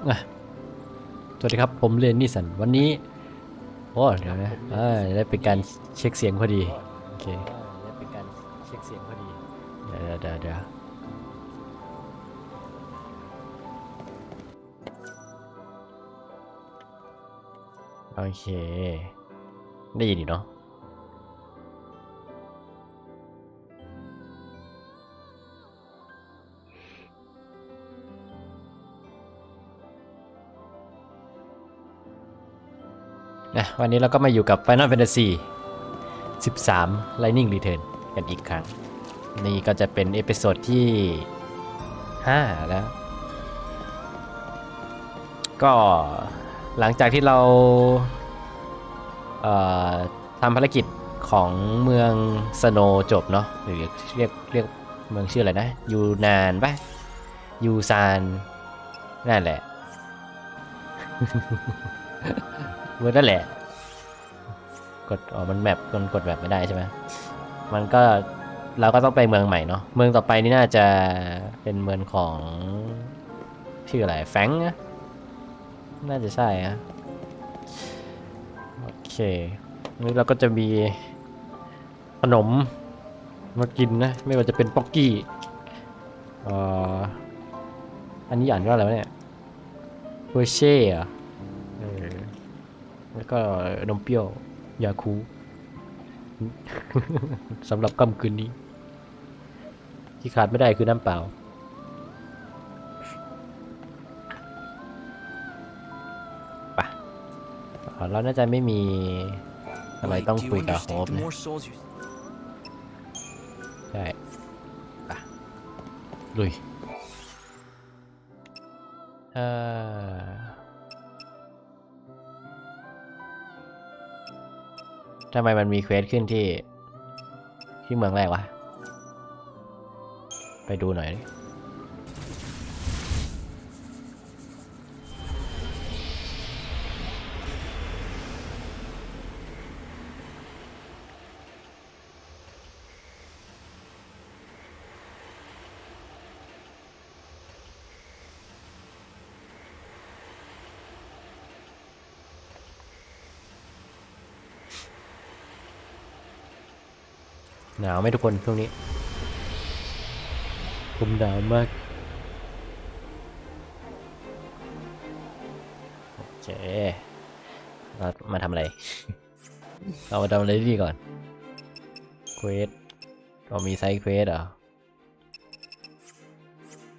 สวัสดีครับผมเรนนิสันวันนี้โอ้เดี๋ยวนะได้เป็นการเช็คเสียงพอดีโอเคได้เป็นการเช็คเสียงพอดีเดี๋ยวโอเคได้ยินอยู่เนาะวันนี้เราก็มาอยู่กับ Final Fantasy 13 Lightning Return กันอีกครั้งนี่ก็จะเป็นเอพิโซดที่5แล้วก็หลังจากที่เราทำภารกิจของเมืองสโนจบเนาะหรือเรียกเมืองชื่ออะไรนะยูนานปะยูซานนั่นแหละ เมืองนั่นแหละกดมันแมปกดแมปไม่ได้ใช่ไหมมันก็เราก็ต้องไปเมืองใหม่เนาะเมืองต่อไปนี่น่าจะเป็นเมืองของชื่ออะไรแฟงนะน่าจะใช่ฮะโอเคนี่เราก็จะมีขนมมากินนะไม่ว่าจะเป็นป๊อกกี้อันนี้อ่านว่าอะไรวะเนี่ยเวอร์เช่อะแล้วก็นมเปรี้ยวยาคูสำหรับค่ำคืนนี้ที่ขาดไม่ได้คือน้ำเปล่าปะเราน่าจะไม่มีอะไรต้องคุยกับโฮปนะใช่ปะลุยทำไมมันมีเควสขึ้นที่เมืองแรกวะไปดูหน่อยหนาวไหมทุกคนช่วงนี้ผมหนาวมากโอเคเรามาทำอะไร เรามาทำอะไรดีก่อนเควสเรามีไซส์เควสเหรอ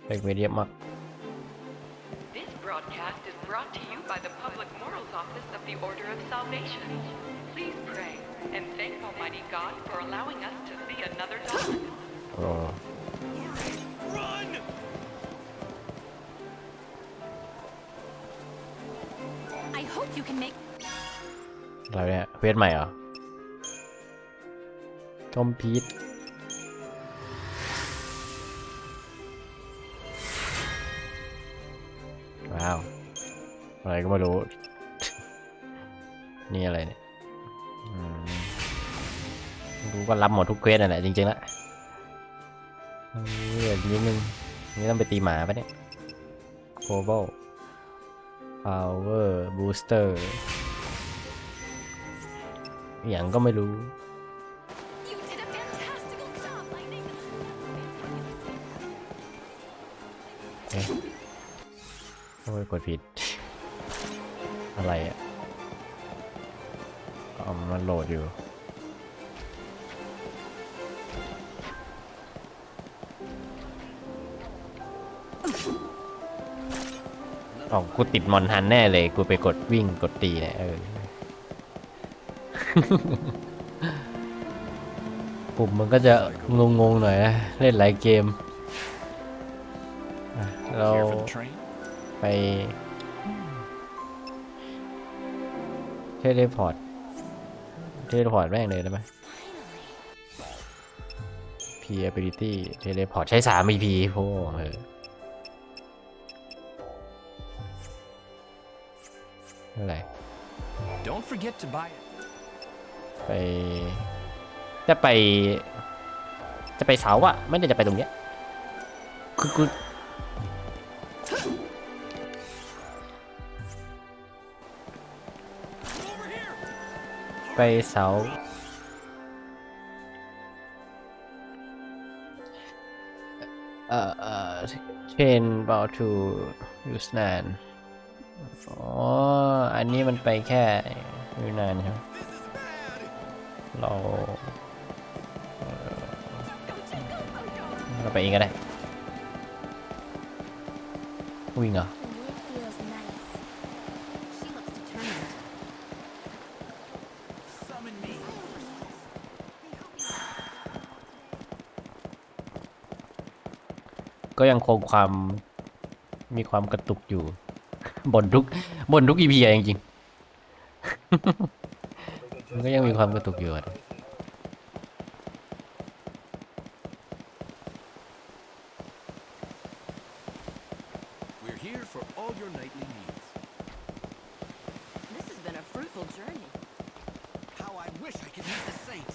เป็นเควสเยอะมาก This broadcast is brought to you by the Public Morals Office of the Order of Salvation. Please pray and thank Almighty God for allowing us to see another dawn. Run! I hope you can make อะไรเนี่ยเควสใหม่เหรอคอมพีทว้าวอะไรก็ไม่รู้ นี่อะไรเนี่ยรู้ก็รับหมดทุกเควสนั่นแหละจริงๆแล้วนิดนึงนี่ต้องไปตีหมาปะเนี่ย Global Power Booster อย่างก็ไม่รู้ you did a fantastical job, Lightning. โอ้ยกดผิด อะไรอ่ะมันโหลดอยู่กูติดมอนทันแน่เลยกูไปกดวิ่งกดตีเนี่ยปุ่มมันก็จะงงๆหน่อยนะเล่นหลายเกมเราไปเทเลพอร์ตแม่งเลยได้ไหม P ability เทเลพอร์ตใช้3 EP โอ้อะไร Don't forget to buy it. จะไปเสาอะไม่ได้จะไปตรงเนี้ยคือ ไปเสาchain about to use นานอ๋ออันนี้มันไปแค่อยู่นานใช่ไหมเราไปเองก็ได้วิ่งเหรอ The wind feels nice. She looks determined. Summon me. ก็ยังคงมีความกระตุกอยู่ บนทุก EP จริงๆ มันก็ยังมีความกระตุกอยู่อะ We're here for all your nightly needs. This has been a fruitful journey. How I wish I could meet the saint.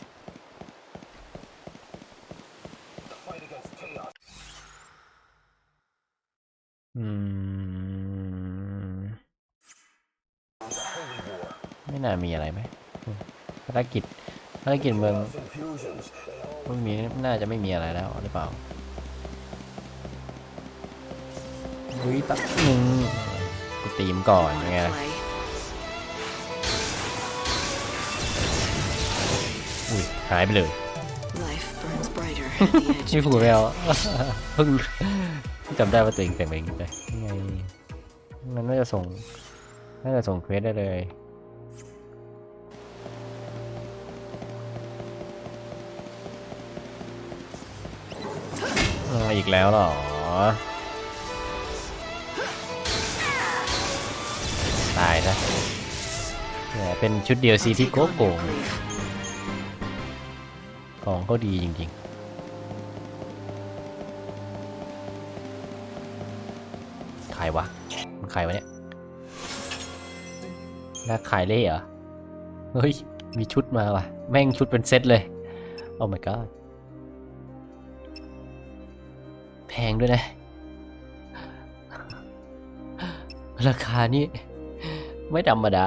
ไม่น่ามีอะไรไหมภารกิจเมืองไม่มีน่าจะไม่มีอะไรแล้วหรือเปล่าอุ้ยตัดหนึ่งกูตีมก่อนยังไง Play. อุ้ยหายไปเลย Life burns brighter at the edge ไม่ of พูดแล้ว death. เพิ่งจำได้ว่าตัวเองแต่งเองไปยังไงมันน่าจะส่งเควสได้เลยอีกแล้วเหรอตายซะเนี่ยเป็นชุด DLC ที่โกงของเขาดีจริงๆขายวะมันขายวะเนี่ยน่าขายเล่เหรอเฮ้ยมีชุดมาว่ะแม่งชุดเป็นเซตเลยโอ้ my god แพงด้วยนะราคานี่ไม่ธรรมดา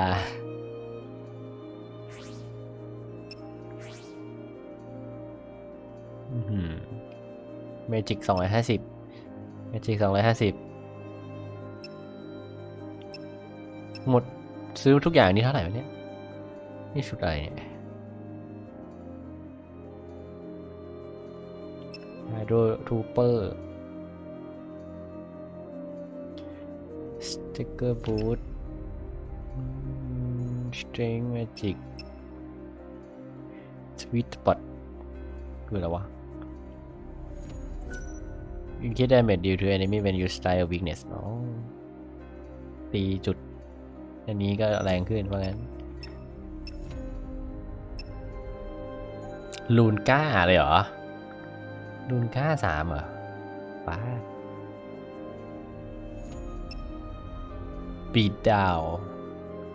เมจิก250หมดซื้อทุกอย่างนี่เท่าไหร่วะเนี่ยนี่ชุดอะไรเนี่ยไฮโดรทูเปอร์สติ๊กเกอร์บูทสตริงแมจิกสวีทสปอตคืออะไรวะ Increase damage due to enemy when you style weakness อ๋อตีจุดอันนี้ก็แรงขึ้นเพราะงั้นลูนก้าเลยเหรอลูนก้า3เหรอป้าปีดดาว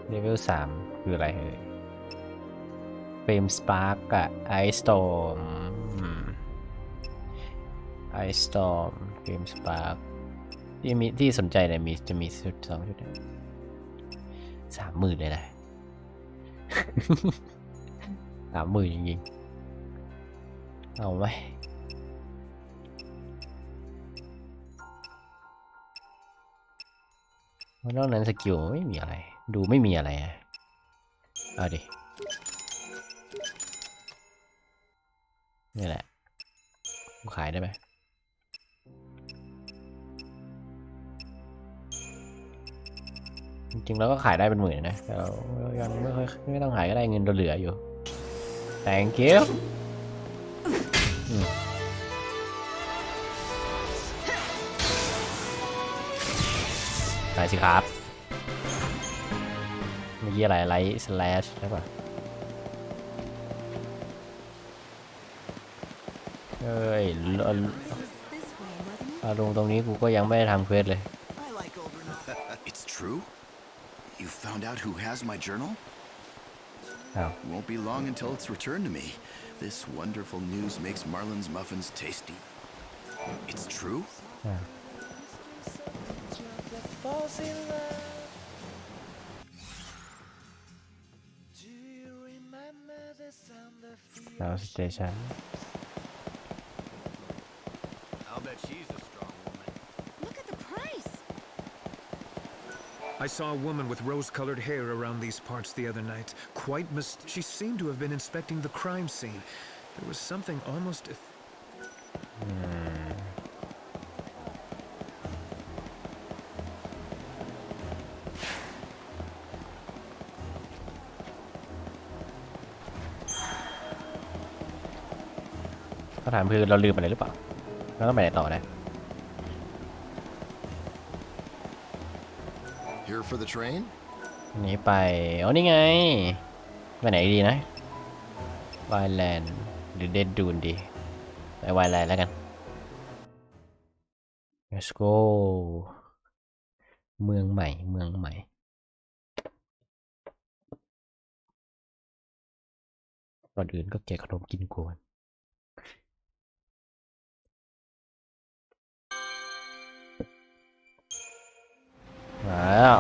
เลเวล3คืออะไรเอ่ยเฟรมสปาร์กกับไอสตอร์มเฟรมสปาร์กที่สนใจเนี่ยจะมีชุด2ชุด30,000เลยนะ 30,000จริงๆเอาไหมนอกนั้นสกิลไม่มีอะไรดูไม่มีอะไรอ่ะเอาดินี่แหละขายได้ไหมจริงๆแล้วก็ขายได้เป็น10,000นะแต่เรายังไม่ต้องขายก็ได้เงินเราเหลืออยู่ thank you ขายสิครับเมื่อกี้อะไรไลท์สแลชใช่ป่ะเอ้ย This way, wasn't it? ลงตรงนี้กูก็ยังไม่ได้ทำเควสเลย I like overnight. It's true? You found out who has my journal? อ้าว Won't be long until it's returned to me. This wonderful news makes Marlin's muffins tasty. It's true? อ้าว Falls in love. Do you remember? แล้วสเตชัน I'll bet she's a strong woman. Look at the price. I saw a woman with rose-colored hair around these parts the other night. She seemed to have been inspecting the crime scene. There was something almost... คำถามคือเราลืมอะไรหรือเปล่าเราต้องไปไหนต่อนะ Here for the train? นี้ไปอ๋อนี่ไงไปไหนดีนะไวแลนด์หรือเดดดูนดีไปไวแลนด์แล้วกัน let's go เมืองใหม่ก่อนอื่นก็แกะขนมกินก่อนมาแล้ว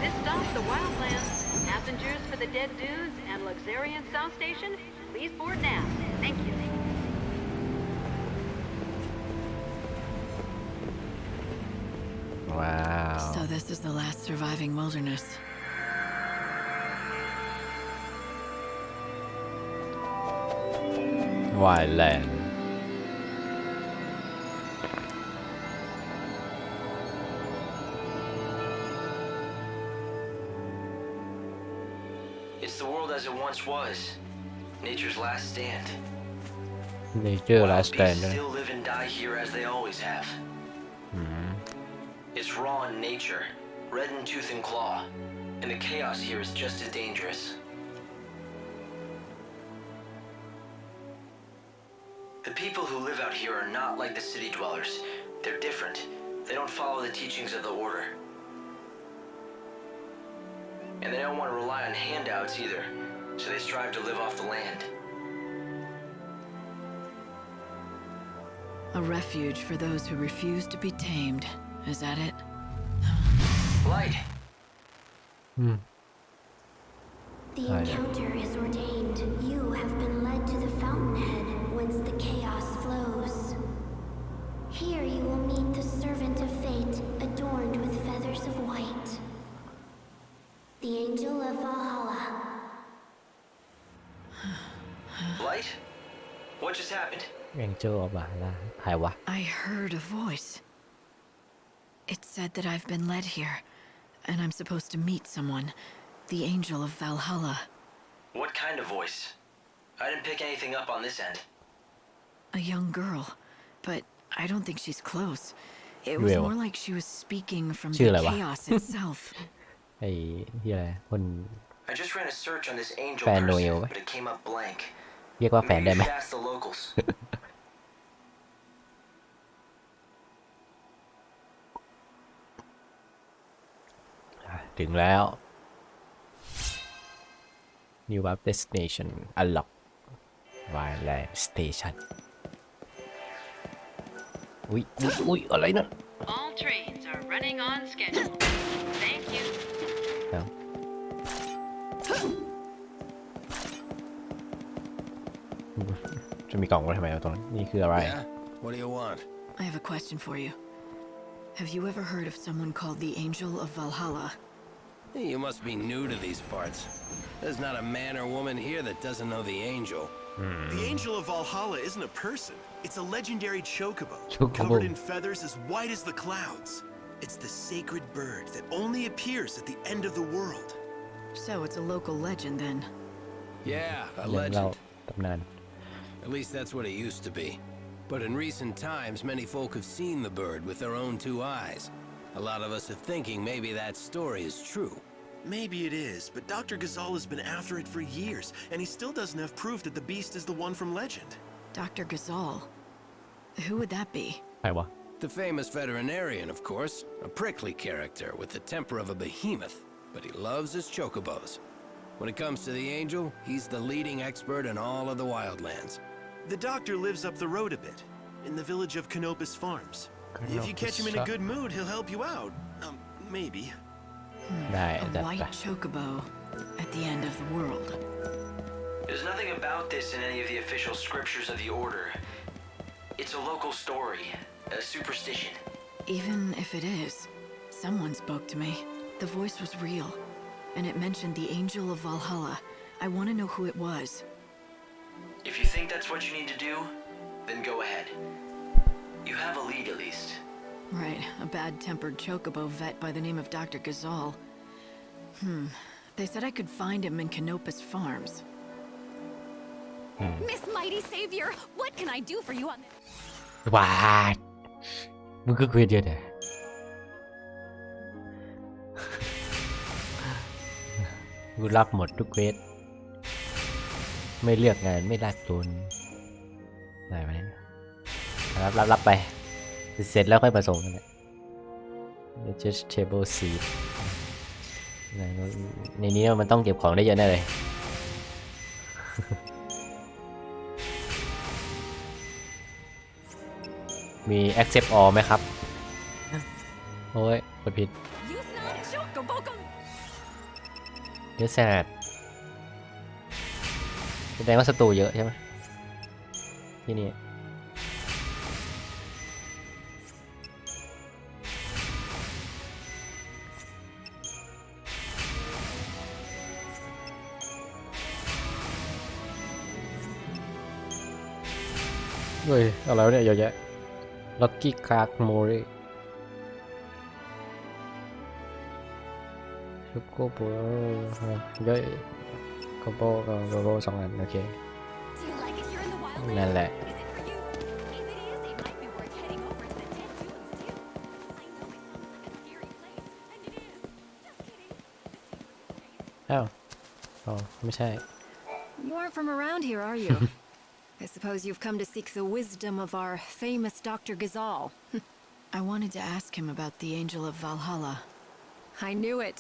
This stops the Wildlands. Passengers for the Dead Dunes and Luxuriant South Station, please board now. Thank you. Wow. So this is the last surviving wilderness. Wildland. It's the world as it once was. Nature's last stand. Nature last stand. Beasts still live and die here as they always have. It's raw in nature, red in tooth and claw, and the chaos here is just as dangerous. The people who live out here are not like the city dwellers. They're different. They don't follow the teachings of the Order. And they don't want to rely on handouts either, so they strive to live off the land. A refuge for those who refuse to be tamed. Is that it? Light! The encounter is ordained. You have been led to the fountainhead, whence the chaos flows. Here you will meet the servant of fate, adorned with feathers of white. The angel of Valhalla. Light? What just happened? Angel of Valhalla ใครวะ I heard a voice. It said that I've been led here, and I'm supposed to meet someone. The angel of Valhalla. What kind of voice? I didn't pick anything up on this end. A young girl, but I don't think she's close. It was more like she was speaking from the chaos itself. ไอ้ที่อะไรคน I just ran a search on this angel แฟนโนเอล person, but it came up blank. เรียกว่าแฟน Maybe ได้ you ไหม should ask the locals. ถึงแล้ว New Warp Destination Unlock Wildland Station อุ๊ยอะไรนั่น All trains are running on schedule. Thank you. จะมีกล่องไว้ทำไมตรงนั้นนี่คืออะไร Yeah? What do you want? I have a question for you. Have you ever heard of someone called the Angel of Valhalla? Hey, you must be new to these parts. There's not a man or woman here that doesn't know the angel. The angel of Valhalla isn't a person. It's a legendary chocobo, Chocobo. covered in feathers as white as the clouds. It's the sacred bird that only appears at the end of the world. So it's a local legend then. Yeah, a เรื่องเล่า legend. ตำนาน At least that's what it used to be. But in recent times, many folk have seen the bird with their own two eyes. A lot of us are thinking maybe that story is true. Maybe it is, but Dr. Ghazal has been after it for years, and he still doesn't have proof that the beast is the one from legend. Dr. Ghazal. Who would that be? ใครวะ The famous veterinarian, of course, a prickly character with the temper of a behemoth, but he loves his chocobos. When it comes to the angel, he's the leading expert in all of the wildlands. The doctor lives up the road a bit, in the village of Canopus Farms. If you catch him in a good mood, he'll help you out. Maybe. ได้ A จัดไป white chocobo. at the end of the world. There's nothing about this in any of the official scriptures of the Order. It's a local story, a superstition. Even if it is, someone spoke to me. The voice was real, and it mentioned the Angel of Valhalla. I want to know who it was. If you think that's what you need to do, then go ahead. You have a lead at least. Right, a bad-tempered chocobo vet by the name of Dr. Gazal. They said I could find him in Canopus Farms. Miss Mighty Savior, what can I do for you on this? ว้ามึงก็เควสเยอะแต่กูรับหมดทุกเควสไม่เลือกงานไม่ลากโจรได้ไหมรับไปเสร็จแล้วค่อยมาส่งกันแหละ vegetable seed ในนี้มันต้องเก็บของได้เยอะแน่เลย มี accept all ไหมครับ โอ้ยกดผิดเยอะแสดแสดงว่าศัตรูเยอะใช่ไหมที่นี่เฮ้ยอะไรวะเนี่ยเยอะแยะ Lucky Clark Mori ชุกโกโบเยอะโกโบกับโบ2 อันโอเคนั่นแหละอ้าวอ๋อไม่ใช่ You aren't from around here, are you? I suppose you've come to seek the wisdom of our famous Dr. Gazal. I wanted to ask him about the Angel of Valhalla. I knew it.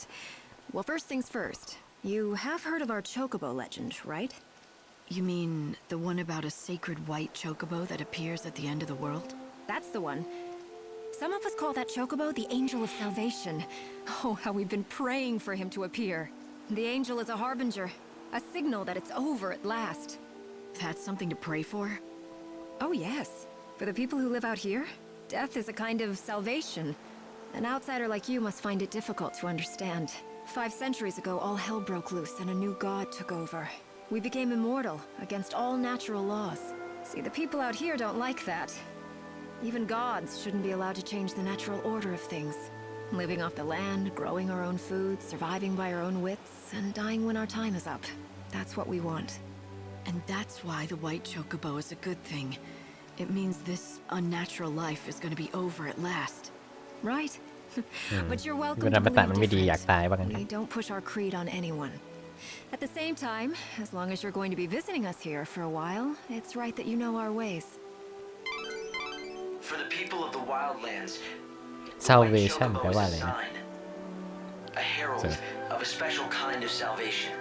Well, first things first. You have heard of our chocobo legend, right? You mean the one about a sacred white chocobo that appears at the end of the world? That's the one. Some of us call that chocobo the Angel of Salvation. Oh, how we've been praying for him to appear. The angel is a harbinger, a signal that it's over at last. That's something to pray for? Oh, yes. For the people who live out here, death is a kind of salvation. An outsider like you must find it difficult to understand. 5 centuries ago, all hell broke loose and a new god took over. We became immortal against all natural laws. See, the people out here don't like that. Even gods shouldn't be allowed to change the natural order of things. Living off the land, growing our own food, surviving by our own wits, and dying when our time is up. That's what we want. And that's why the white chocobo is a good thing. It means this unnatural life is going to be over at last. Right. But you're welcome เว to ลาไป believe ตัดมันไม่ดีอยาก different. ตายว่างั้น We don't push our creed on anyone. At the same time, as long as you're going to be visiting us here for a while, it's right that you know our ways. For the people of the wildlands, Salvation แปลว่า is อะไร a นะ sign, a herald of a special kind of salvation.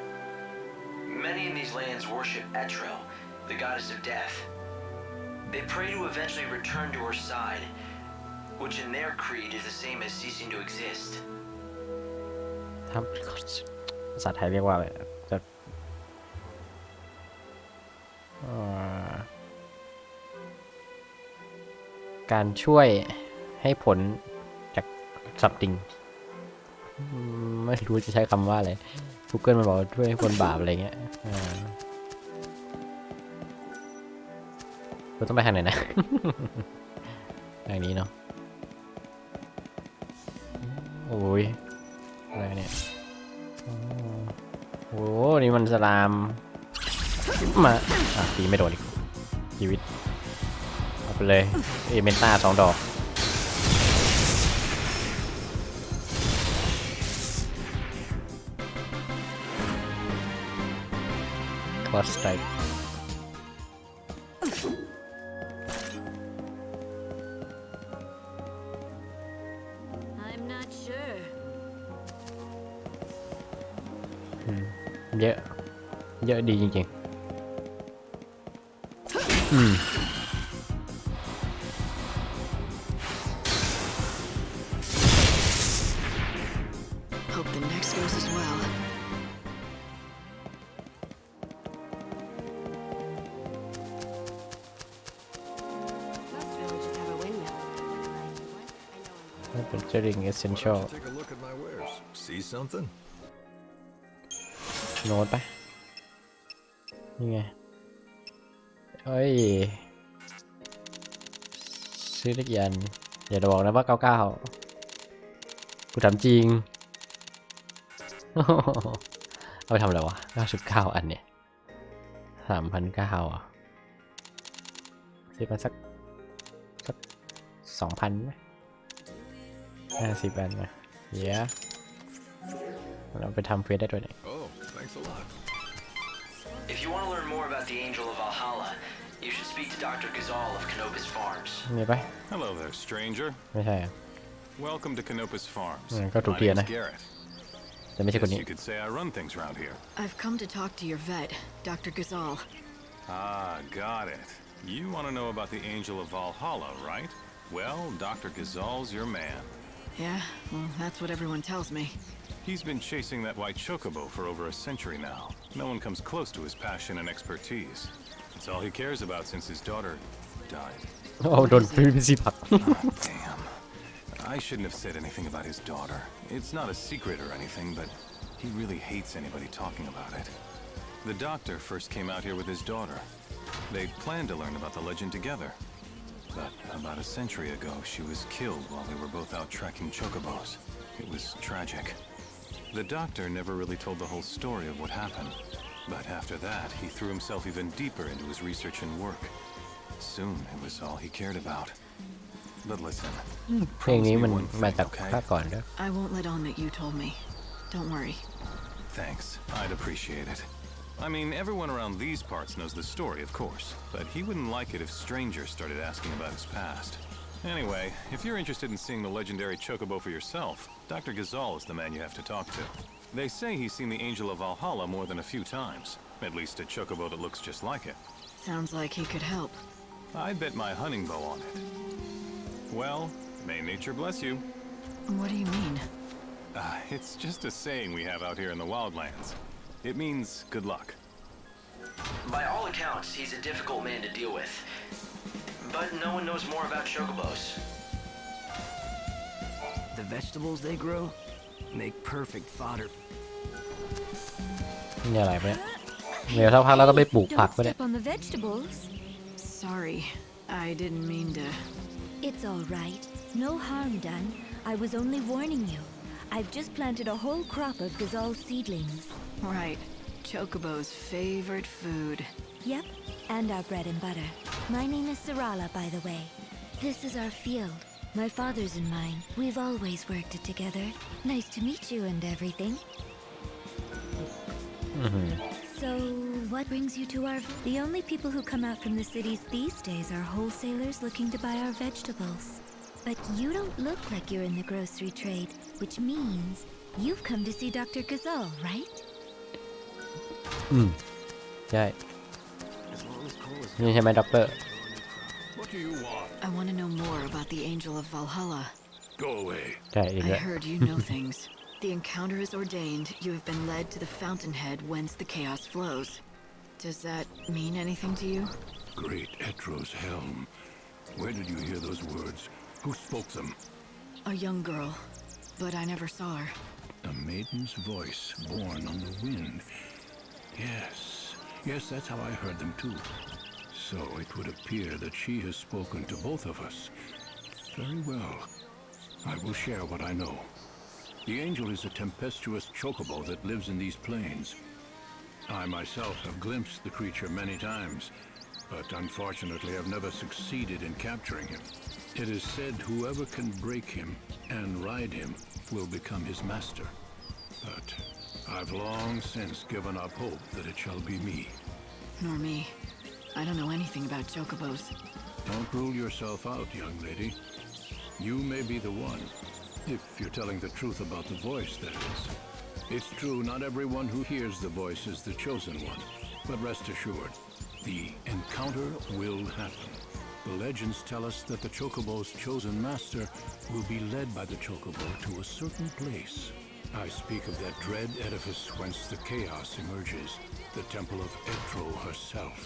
Many in these lands worship Etro, the goddess of death. They pray to eventually return to her side, which in their creed is the same as ceasing to exist. ครับภาษาไทยเรียกว่าอะไรจะการช่วยให้ผลจากสับติงไม่รู้จะใช้คำว่าอะไร Google มันบอกช่วยให้คนบาปอะไรเงี้ยเราต้องไปทางไหนนะ ทางนี้เนาะโอ้ยอะไรเนี่ยโอ้นี่มันสลามมาตีไม่โดนอีกชีวิตเอาไปเลยเอเมนต้า2 ดอกคอสไตร์เยอะดีจริงๆHope the next goes as well. Featuring Essential Take a look at my wares. See something? โน้ตไปนี่ไงเฮ้ยซื้อได้กี่อันอย่าบอกนะว่า99กูถามจริง เอาไปทำอะไรวะ99อันเนี่ย3,900อ่ะซื้อมาสัก2,000ไหม50อันนะเย้เราไปทำเฟซได้ด้วยเนี่ย Oh, thanks a lot. If you want to learn more about the Angel of Valhalla, you should speak to Dr. Gazal of Canopus Farms. มีไป Hello there, stranger. ไม่ใช่อ่ะ Welcome to Canopus Farms. ก็ถูก My เพียน name's นะ Garrett. แต่ไม่ใช่คน Guess นี้ you could say I run things around here. I've come to talk to your vet, Dr. Gazal. Ah, got it. You want to know about the Angel of Valhalla, right? Well, Dr. Gazal's your man. Yeah, well, that's what everyone tells me. He's been chasing that white chocobo for over a century now. No one comes close to his passion and expertise. It's all he cares about since his daughter died. โอ้โดนพี่สิผัก Damn. I shouldn't have said anything about his daughter. It's not a secret or anything, but he really hates anybody talking about it. The doctor first came out here with his daughter. They planned to learn about the legend together. But about a century ago, she was killed while they were both out tracking chocobos. It was tragic. The doctor never really told the whole story of what happened. But after that, he threw himself even deeper into his research and work. Soon, it was all he cared about. But listen, เพลง promise นี้ me มัน one มา thing, จาก okay? ภาคก่อนด้วย I won't let on that you told me. Don't worry. Thanks. I'd appreciate it. I mean, everyone around these parts knows the story, of course, but he wouldn't like it if strangers started asking about his past. Anyway, if you're interested in seeing the legendary chocobo for yourself, Dr. Gazal is the man you have to talk to. They say he's seen the Angel of Valhalla more than a few times, at least a chocobo that looks just like it. Sounds like he could help. I'd bet my hunting bow on it. Well, may nature bless you. What do you mean? It's just a saying we have out here in the wildlands. It means good luck. By all accounts, he's a difficult man to deal with. But no one knows more about chocobos. The vegetables they grow make perfect fodder. นี่อะไรไปเนี่ยเดี๋ยวถ้าพักแล้วต้องไปปลูกผักไป Don't เนี่ย step on the vegetables. Sorry, I didn't mean to. It's all right. No harm done. I was only warning you. I've just planted a whole crop of Gazal seedlings. Right. Chocobo's favorite food. Yep, and our bread and butter. My name is Sarala, by the way. This is our field. My father's and mine. We've always worked it together. Nice to meet you and everything. So, what brings you to our... The only people who come out from the cities these days are wholesalers looking to buy our vegetables. But you don't look like you're in the grocery trade, which means you've come to see Dr. Gazal, right? ใช่นี่ใช่ไหมด็อกเตอร์ What do you want? I want to know more about the Angel of Valhalla. Go away. ใช่อีก I แล้ว heard you know things. The encounter is ordained. You have been led to the fountainhead whence the chaos flows. Does that mean anything to you? Great Etro's helm. Where did you hear those words? Who spoke them? A young girl, but I never saw her. A maiden's voice born on the wind. Yes, that's how I heard them too. So it would appear that she has spoken to both of us. Very well. I will share what I know. The angel is a tempestuous chocobo that lives in these plains. I myself have glimpsed the creature many times, but unfortunately have never succeeded in capturing him. It is said whoever can break him and ride him will become his master. But I've long since given up hope that it shall be me. Nor me. I don't know anything about chocobos. Don't rule yourself out, young lady. You may be the one, if you're telling the truth about the voice, that is. It's true, not everyone who hears the voice is the chosen one, but rest assured, the encounter will happen. The legends tell us that the chocobo's chosen master will be led by the chocobo to a certain place. I speak of that dread edifice whence the chaos emerges, the temple of Etro herself.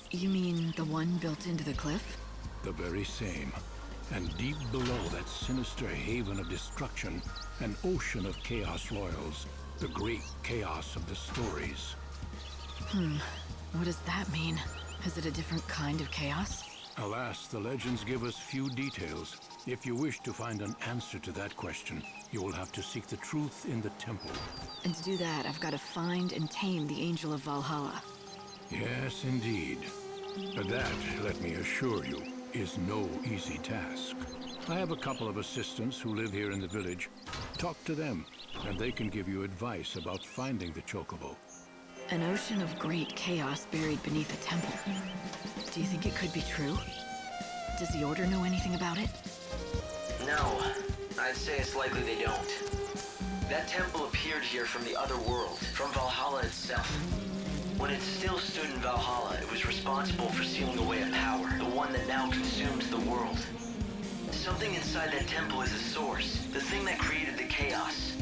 You mean the one built into the cliff? The very same. And deep below that sinister haven of destruction, an ocean of chaos loyals, the great chaos of the stories. What does that mean? Is it a different kind of chaos? Alas, the legends give us few details. If you wish to find an answer to that question, you will have to seek the truth in the temple. And to do that, I've got to find and tame the Angel of Valhalla. Yes, indeed. But that, let me assure you, is no easy task. I have a couple of assistants who live here in the village. Talk to them, and they can give you advice about finding the chocobo. An ocean of great chaos buried beneath a temple. Do you think it could be true? Does the Order know anything about it? No, I'd say it's likely they don't. That temple appeared here from the other world, from Valhalla itself. When it still stood in Valhalla, it was responsible for sealing away a power, the one that now consumes the world. Something inside that temple is the source, the thing that created the chaos.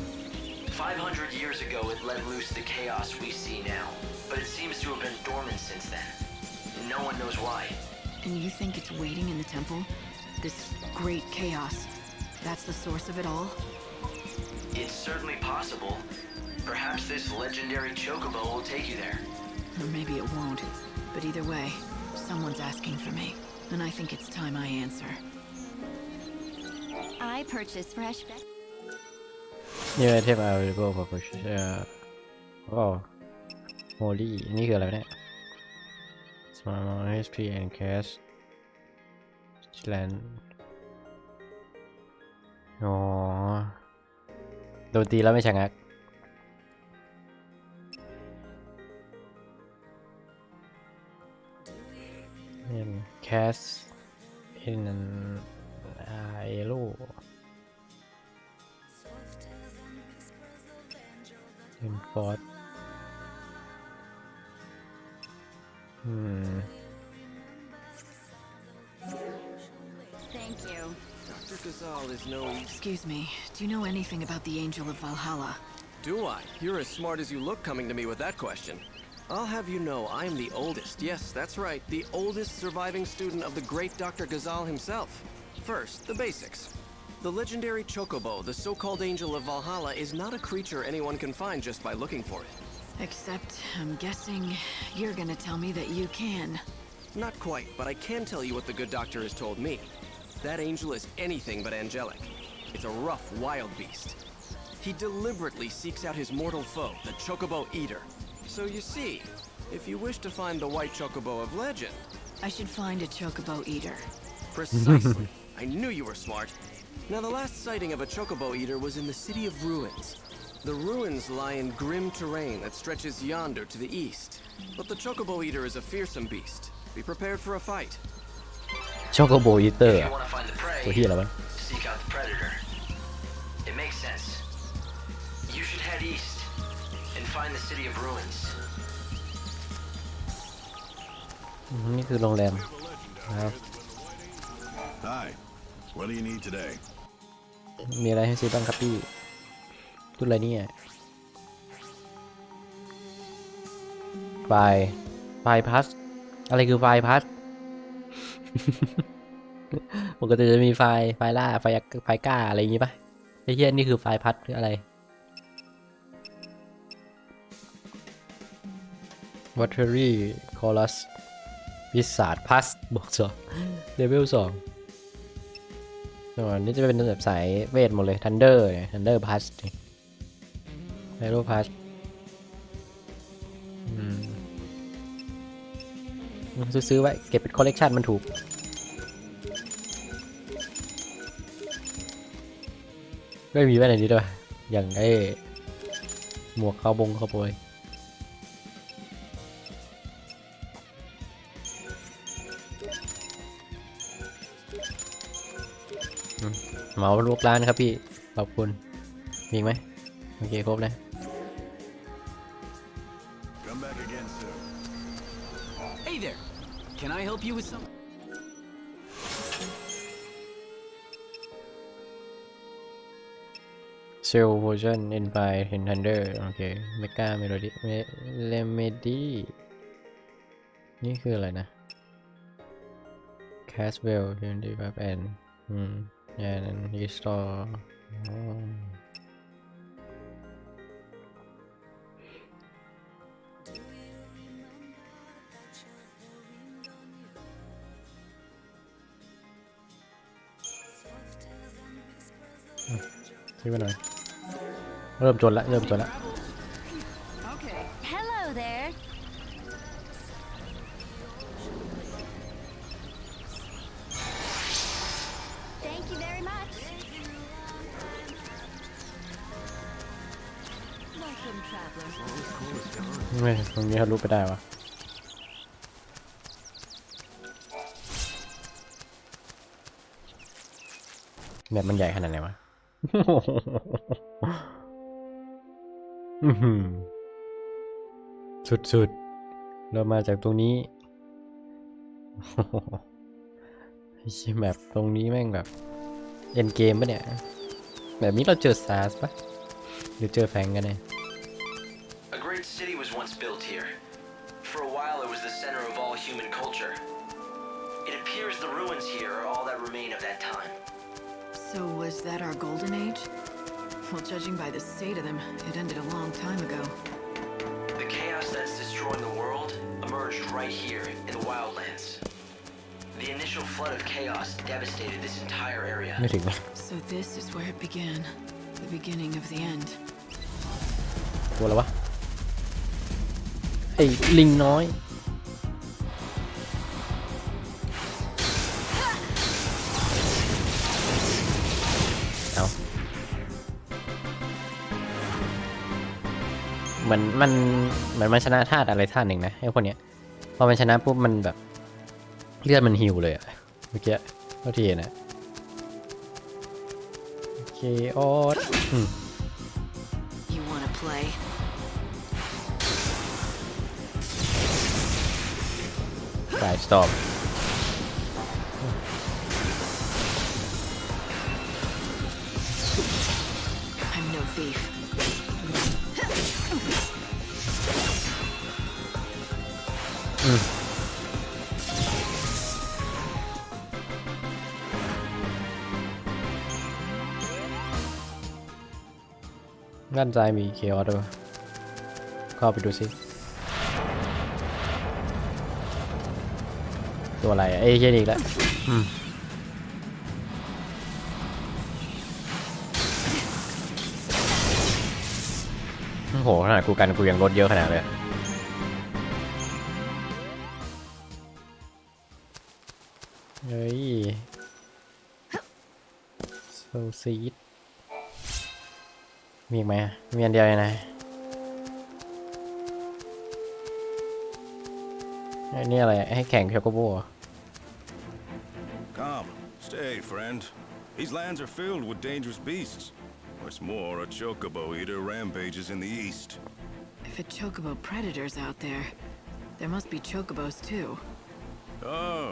500 years ago, it let loose the chaos we see now, but it seems to have been dormant since then. No one knows why. And you think it's waiting in the temple? This great chaos, that's the source of it all? It's certainly possible. Perhaps this legendary chocobo will take you there. Or maybe it won't. But either way, someone's asking for me, and I think it's time I answer. I purchase fresh New item available for purchase. Oh, holy นี่คืออะไรเนี่ย Small HP and cash land อ๋อโดนตีแล้วไม่ชะงักcash in arrow in fort Thank you. Dr. Gazal is no... Excuse me, do you know anything about the Angel of Valhalla? Do I? You're as smart as you look coming to me with that question. I'll have you know I am the oldest, yes, that's right, the oldest surviving student of the great Dr. Gazal himself. First, the basics. The legendary chocobo, the so-called Angel of Valhalla, is not a creature anyone can find just by looking for it. Except, I'm guessing you're gonna tell me that you can. Not quite, but I can tell you what the good doctor has told me. That angel is anything but angelic. It's a rough, wild beast. He deliberately seeks out his mortal foe, the chocobo eater. So you see, if you wish to find the white chocobo of legend... I should find a chocobo eater. Precisely. I knew you were smart. Now, the last sighting of a chocobo eater was in the City of Ruins. The ruins lie in grim terrain that stretches yonder to the east. But the chocobo eater is a fearsome beast. Be prepared for a fight. Chocobo eater If you want to find the prey, ตัวเหี้ยอะไรวะ seek out the predator. It makes sense. You should head east and find the City of Ruins. นี่คือโรงแรมครับ Hi. What do you need today? มีอะไรให้ซื้อบ้างครับพี่พูดอะไรเนี่ยไฟล์พัสอะไรคือไฟล์พัส ปกติจะมีไฟล่าไฟก้าอะไรอย่างงี้ป่ะไอ้เหี้ยนี่คือไฟล์พัสหรืออะไร Watery Chorus วิสาดพัสบอก2เลเวล2ส่วนนี้จะเป็นแบบสายเวทหมดเลย Thunder เนี่ย Thunder Pass Hero Pass ซื้อไว้เก็บเป็นคอลเลกชันมันถูกก็มีไว้ในนี้ด้วยอย่างไอ้หมวกคาวบอยเหมาลูกร้านครับพี่ขอบคุณมีไหมโอเคครบเลย Come back again soon. Hey there! Can I help you with something? Cell version in by Thunder โอเค Mega Melody Remedy นี่คืออะไรนะ Caswell 25 and and restore ซื้อไปหน่อยเริ่มจนละ Hello there. Thank you very much. Welcome, traveler. ไม่ตรงนี้ทะลุไปได้วะแบบมันใหญ่ขนาดไหนวะ สุดๆเรามาจากตรงนี้ ใช่แบบตรงนี้แม่งแบบเอ็นเกมปะเนี่ยแบบนี้เราเจอซาร์สปะหรือเจอแฟงกันเนี่ย A great city was once built here. For a while it was the center of all human culture. It appears the ruins here are all that remain of that time. So was that our golden age? Well, judging by the state of them, it ended a long time ago. The chaos that's destroying the world emerged right here in the wildlands. The initial flood of chaos devastated this entire area. ไม่ถึง So this is where it began. The beginning of the end. ตัวอะไรวะไอ้ลิงน้อยเอาเหมือนมันชนะธาตุอะไรธาตุหนึ่งนะไอ้คนเนี้ยพอมันชนะปุ๊บมันแบบเลือดมันหิวเลยอะเมื่อกี้เท่าที่เห็นนะโอเคออสYou wanna play? Right, stop. I'm no thief. ด้านซ้ายมีเคออสด้วยเข้าไปดูสิตัวอะไรอะเอ้ยเช่นอีกแล้วโอ้โหขนาดกูยังลดเยอะขนาดเลยเฮ้ยโซซีดมีอีกไหมมีอันเดียวเลยนะนี่อะไรให้แข่งช็อกโกโบ Come, stay, friend. These lands are filled with dangerous beasts. What's more, a chocobo eater rampages in the east. If a chocobo predator's out there, there must be chocobos too. Oh,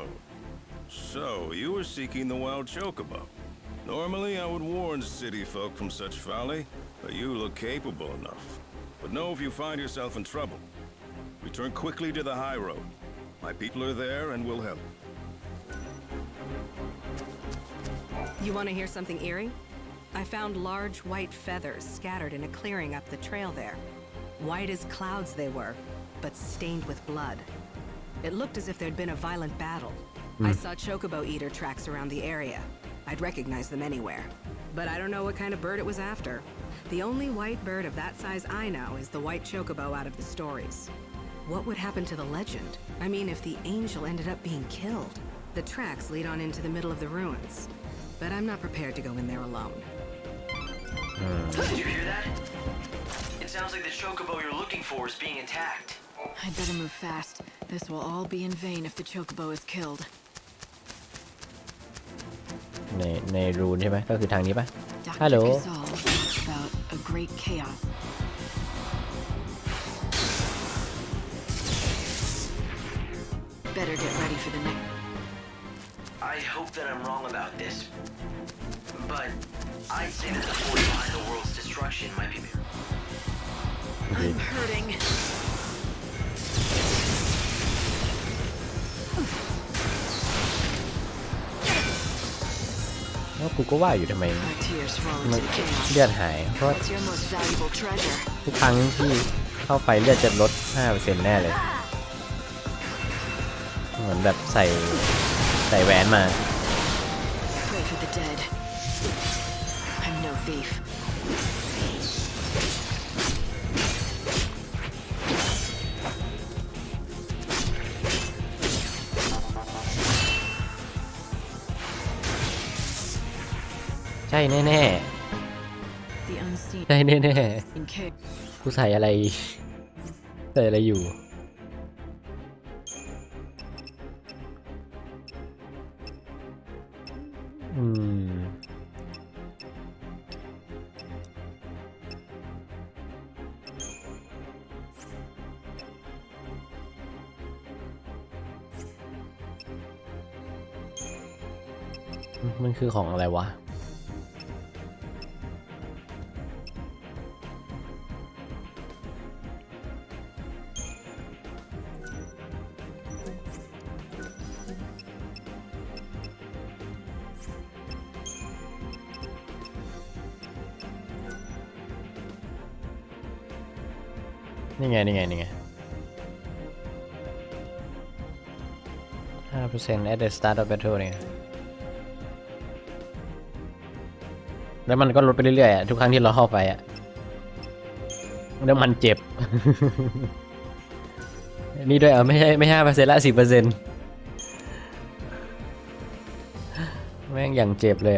so you were seeking the wild chocobo. Normally, I would warn city folk from such folly, but you look capable enough. But know if you find yourself in trouble, return quickly to the high road. My people are there and will help. You want to hear something eerie? I found large white feathers scattered in a clearing up the trail there. White as clouds they were, but stained with blood. It looked as if there'd been a violent battle. I saw chocobo eater tracks around the area. I'd recognize them anywhere. But I don't know what kind of bird it was after. The only white bird of that size I know is the white chocobo out of the stories. What would happen to the legend? I mean, if the angel ended up being killed. The tracks lead on into the middle of the ruins. But I'm not prepared to go in there alone. Did you hear that? It sounds like the chocobo you're looking for is being attacked. I'd better move fast. This will all be in vain if the chocobo is killed. ในรูนใช่ไหมก็คือทางนี้ปะ Dr. ฮัลโหล Gazal talks about a great chaos. Better get ready for the next. I hope that I'm wrong about this, but I'd say that the force behind the world's destruction might be... I'm hurting. แล้วกูก็ว่าอยู่ทำไมมันเลือดหายเพราะทุกครั้งที่เข้าไปเลือดจะลด 5% แน่เลยเหมือนแบบใส่แหวนมาใช่แน่ๆใช่แน่ๆกูใส่อะไรอยู่มันคือของอะไรวะนี่ไง 5% at the start of battle เนี่ยแล้วมันก็ลดไปเรื่อยๆทุกครั้งที่เราเข้าไปแล้วมันเจ็บ นี่ด้วยไม่ 5% ละ 10% แม่งอย่างเจ็บเลย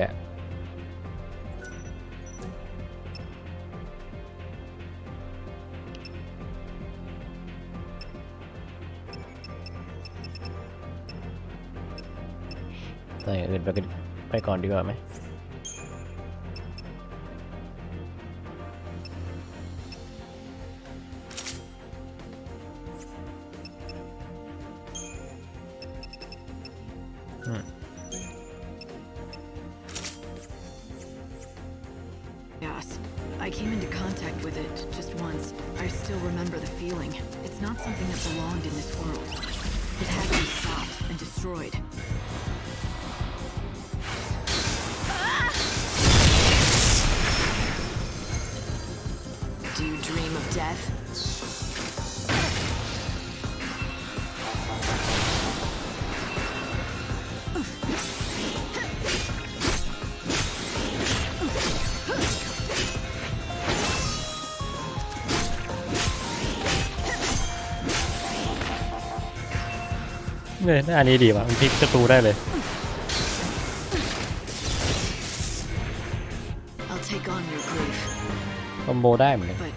แต่อย่างอื่นไปก่อนดีกว่าไหมYes, I came into contact with it just once. I still remember the feeling. It's not something that belonged in this world. It had to be stopped and destroyed. Do you dream of death?เนี่ยอันนี้ดีว่ะมันพลิกประตูได้เลย I'll take on your grief. คอมโบได้เหมือนกัน But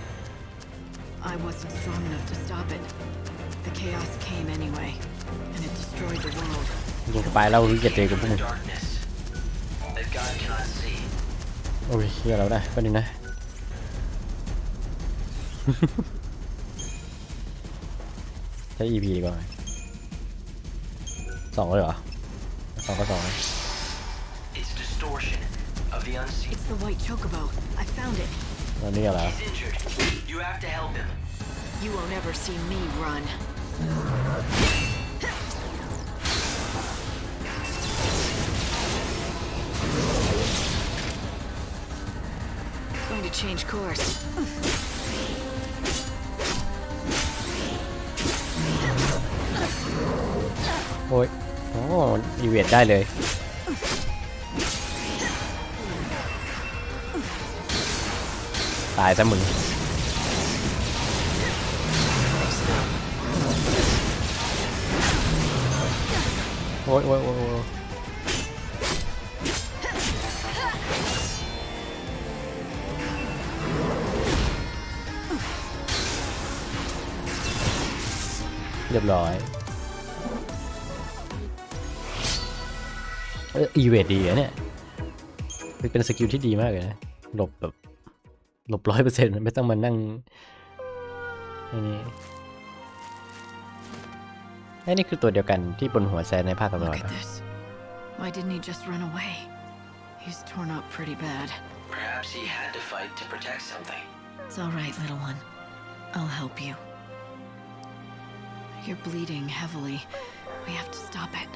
I wasn't strong enough to stop it. The chaos came anyway, and it destroyed the world. ยิงไปแล้วรู้จะเจอกับพวกมึง โอ้ยเฮียเราได้ก็ดีนะ ใช้ EP ดีกว่า2เลยเหรอ2ก็2 It's distortion of the unseen. It's the white chocobo. I found it. แล้วนี่อะไร He's injured. You have to help him. You won't ever see me run. Going to change course. โอ้ยโอ้อีเวนต์ได้เลยตายซะมึงโอ้ยเรียบร้อยอีเวนต์ดีอะเนี่ยเป็นสกิลที่ดีมากเลยนะหลบแบบหลบ 100% ไม่ต้องมานั่งนี่คือตัวเดียวกันที่บนหัวแซนในภาคก่อน Why didn't he just run away? He's torn up pretty bad. Perhaps he had to fight to protect something. It's all right, little one. I'll help you. You're bleeding heavily. We have to stop it.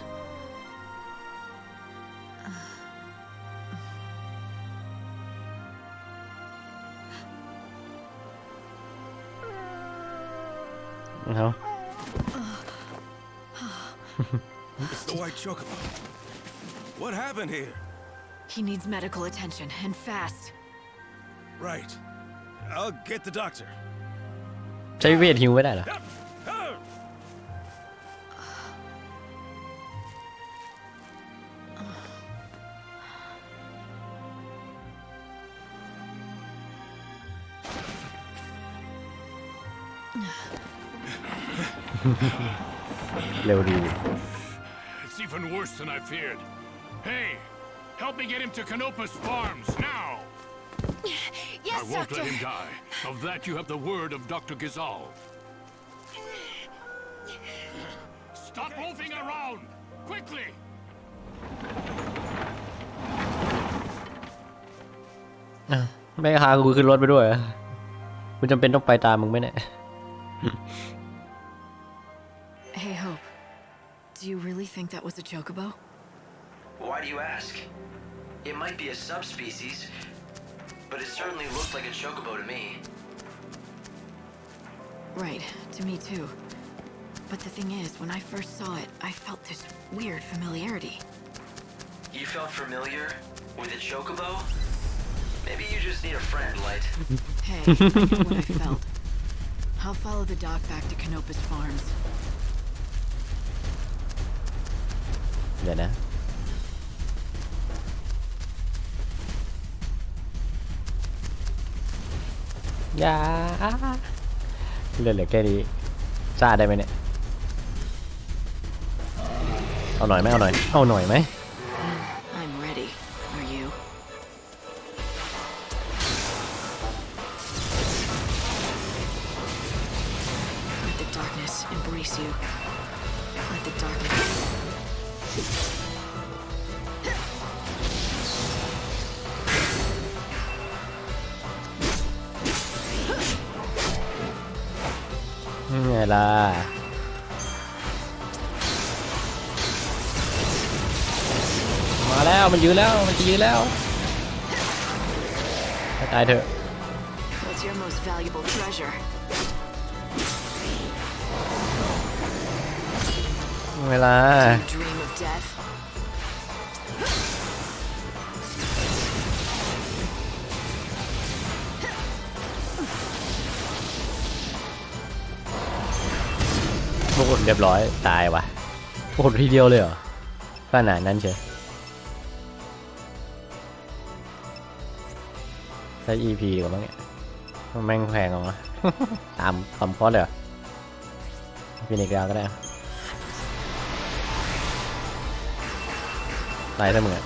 เอา It's the white chocobo. What happened here? He needs medical attention, and fast. Right. I'll get the doctor. ใช้เวทฮิวไม่ได้เหรอ เร็วดี It's even worse than I feared. Hey, help me get him to Canopa's farms now. Yes, I won't Doctor. let him die. Of that you have the word of Dr. Gazal. Stop moving around! Quickly! ไม่พากูขึ้นรถไปด้วยกูจำเป็นต้องไปตามมึงไหมเนี่ย Hey, Hope. Do you really think that was a chocobo? Why do you ask? It might be a subspecies, but it certainly looked like a chocobo to me. Right, to me too. But the thing is, when I first saw it, I felt this weird familiarity. You felt familiar with a chocobo? Maybe you just need a friend, Light. Hey, I know what I felt. I'll follow the doc back to Canopa's farms. เดี๋ยวนะอย่าเลือดเหลือแค่นี้ซ่าได้ไหมเนี่ยเอาหน่อยไหมเอาหน่อยไหม I'm ready. Are you? Let the darkness embrace you. Let the darkness. ไงล่ะมาแล้วมันยืนแล้วมันจะยืนแล้วตายเถอะ What's your most valuable treasure? เวลา Dream of death? โอ้โหเรียบร้อยตายว่ะโอ้โหทีเดียวเลยเหรอขนาดนั้นเชียวใช้ EP ดีกว่ามั้งเนี่ยแม่งแพงออกมาตามคอร์สเลยเหรอฟินิกแล้วก็ได้ตายซะมึงอ่ะ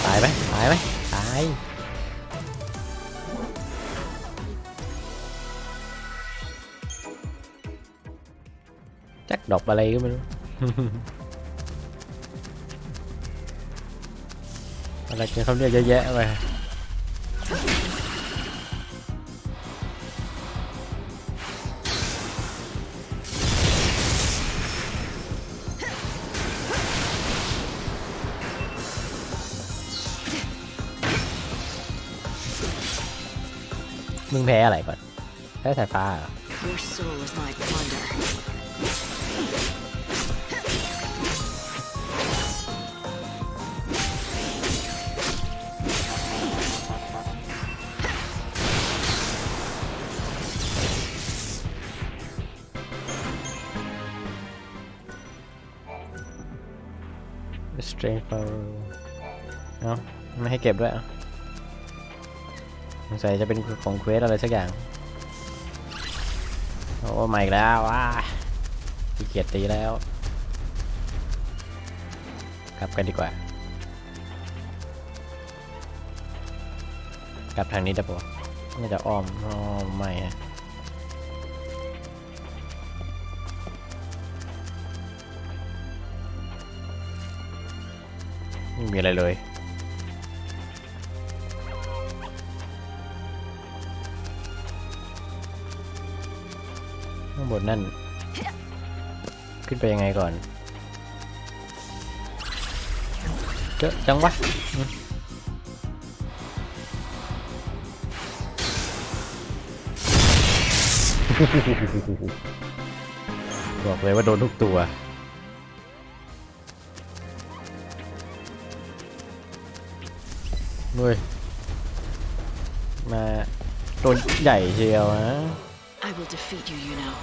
ตายไหมตายจักดอกอะไรก็ไม่รู้ อะไรกันเขาเรียกเยอะแยะไปมึงแพ้อะไรก่อนแพ้สายฟ้าเหรอ Your soul is my plunder. Strange Power เนาะไม่ให้เก็บด้วยสงสัยจะเป็นของเควสอะไรสักอย่างโอ้มาอีกแล้วว้าขี้เกียจตีแล้วกลับกันดีกว่ากลับทางนี้ได้ปะไม่จะอ้อมไม่ฮะไม่มีอะไรเลย บนนั่นขึ้นไปยังไงก่อนเจอจังวะบอกเลยว่าโดนทุกตัวด้วยมาโดนใหญ่เชียวนะ I will defeat you, you know.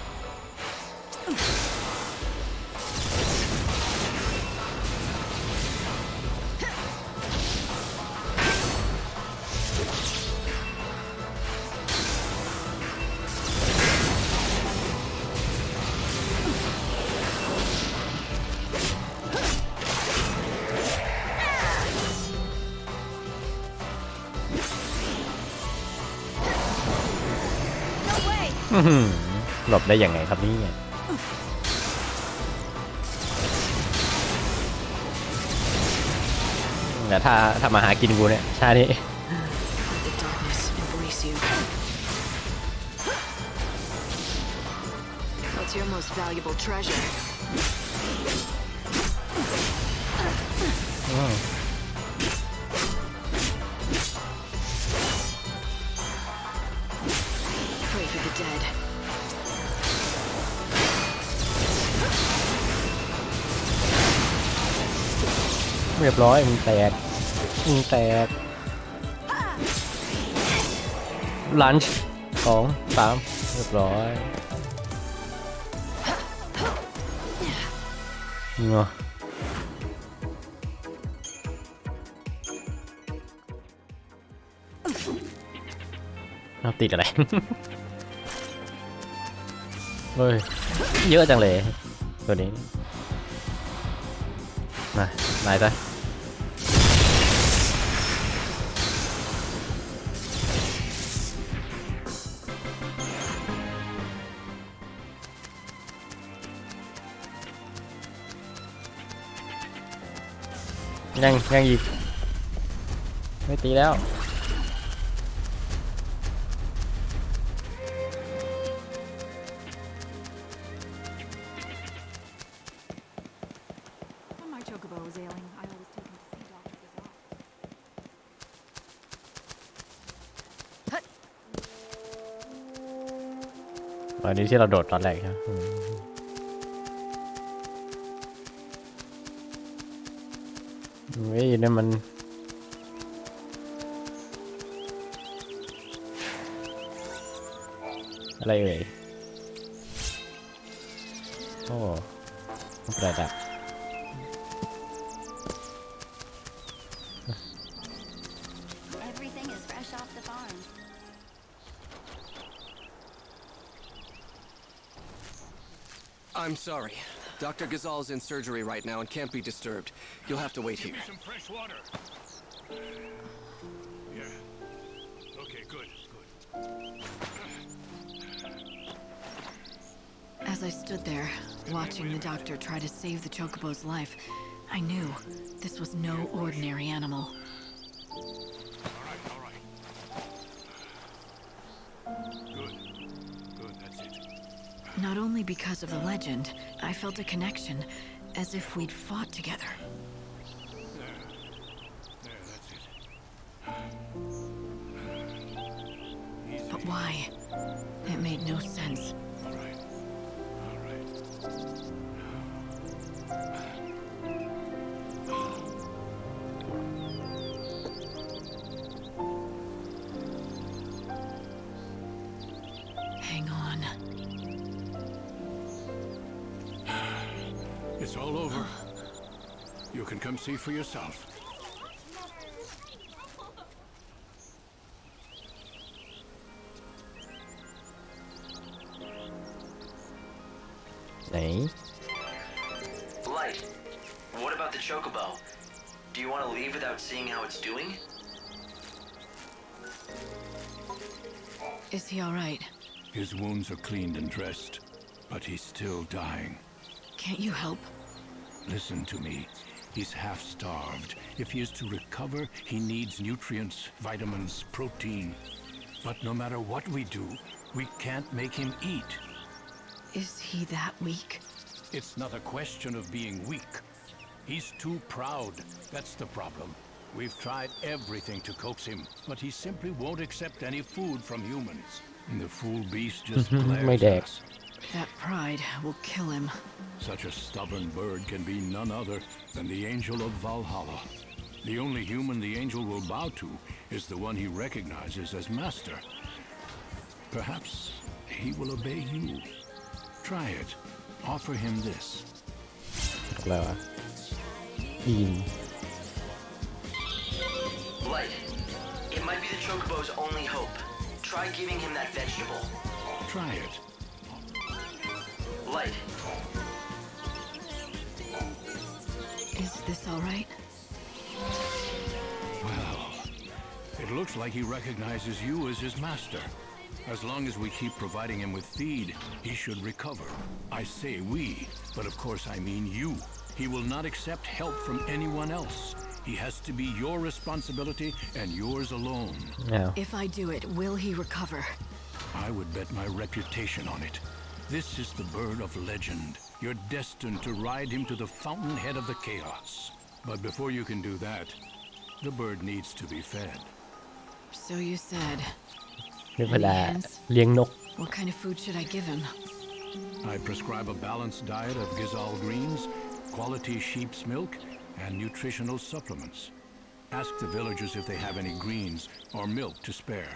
No way! หลบได้ยังไงครับนี่แต่ถ้ามาหากินกูเนี่ยชาตินี้ Let the darkness embrace you. What's your most valuable treasure? Pray for the dead. เรียบร้อยมึงแตกลันช์2 3เรียบร้อยเงาเอาติดอะไร เฮ้ยเยอะจังเลยตัวนี้มาไหนซะยังอีกไม่ตีแล้วอันนี้ที่เราโดดตอนแรกใช่ไหมเฮ้ยนั่นมันอะไรเอ่ยโอ้ประดับ Everything is fresh off the farm. I'm sorry. Dr. Ghazal's in surgery right now and can't be disturbed. You'll have to wait here. Some fresh water. Yeah. Okay, good. As I stood there, watching the doctor try to save the chocobo's life, I knew this was no ordinary animal. All right. Good, that's it. Not only because of the legend, I felt a connection, as if we'd fought together. There, that's it. Easy. But why? It made no sense. All right. Hang on. It's all over. You can come see for yourself. Hey. Light, what about the chocobo? Do you want to leave without seeing how it's doing? Is he all right? His wounds are cleaned and dressed, but he's still dying. Can't you help? Listen to me. He's half-starved. If he is to recover, he needs nutrients, vitamins, protein. But no matter what we do, we can't make him eat. Is he that weak? It's not a question of being weak. He's too proud. That's the problem. We've tried everything to coax him, but he simply won't accept any food from humans. And the fool beast just glares at us. That pride will kill him. Such a stubborn bird can be none other than the angel of Valhalla. The only human the angel will bow to is the one he recognizes as master. Perhaps he will obey you. Try it. Offer him this. อะไรวะอิน Light. It might be the Chocobo's only hope. Try giving him that vegetable. Try it. Light. Is this all right? Well, it looks like he recognizes you as his master. As long as we keep providing him with feed, he should recover. I say we, but of course I mean you. He will not accept help from anyone else. He has to be your responsibility and yours alone. Yeah. If I do it, will he recover? I would bet my reputation on it. This is the bird of legend. You're destined to ride him to the fountainhead of the chaos. But before you can do that, the bird needs to be fed. So you said. เวลาเลี้ยงนก What kind of food should I give him? I prescribe a balanced diet of Gizal greens, quality sheep's milk, and nutritional supplements. Ask the villagers if they have any greens or milk to spare.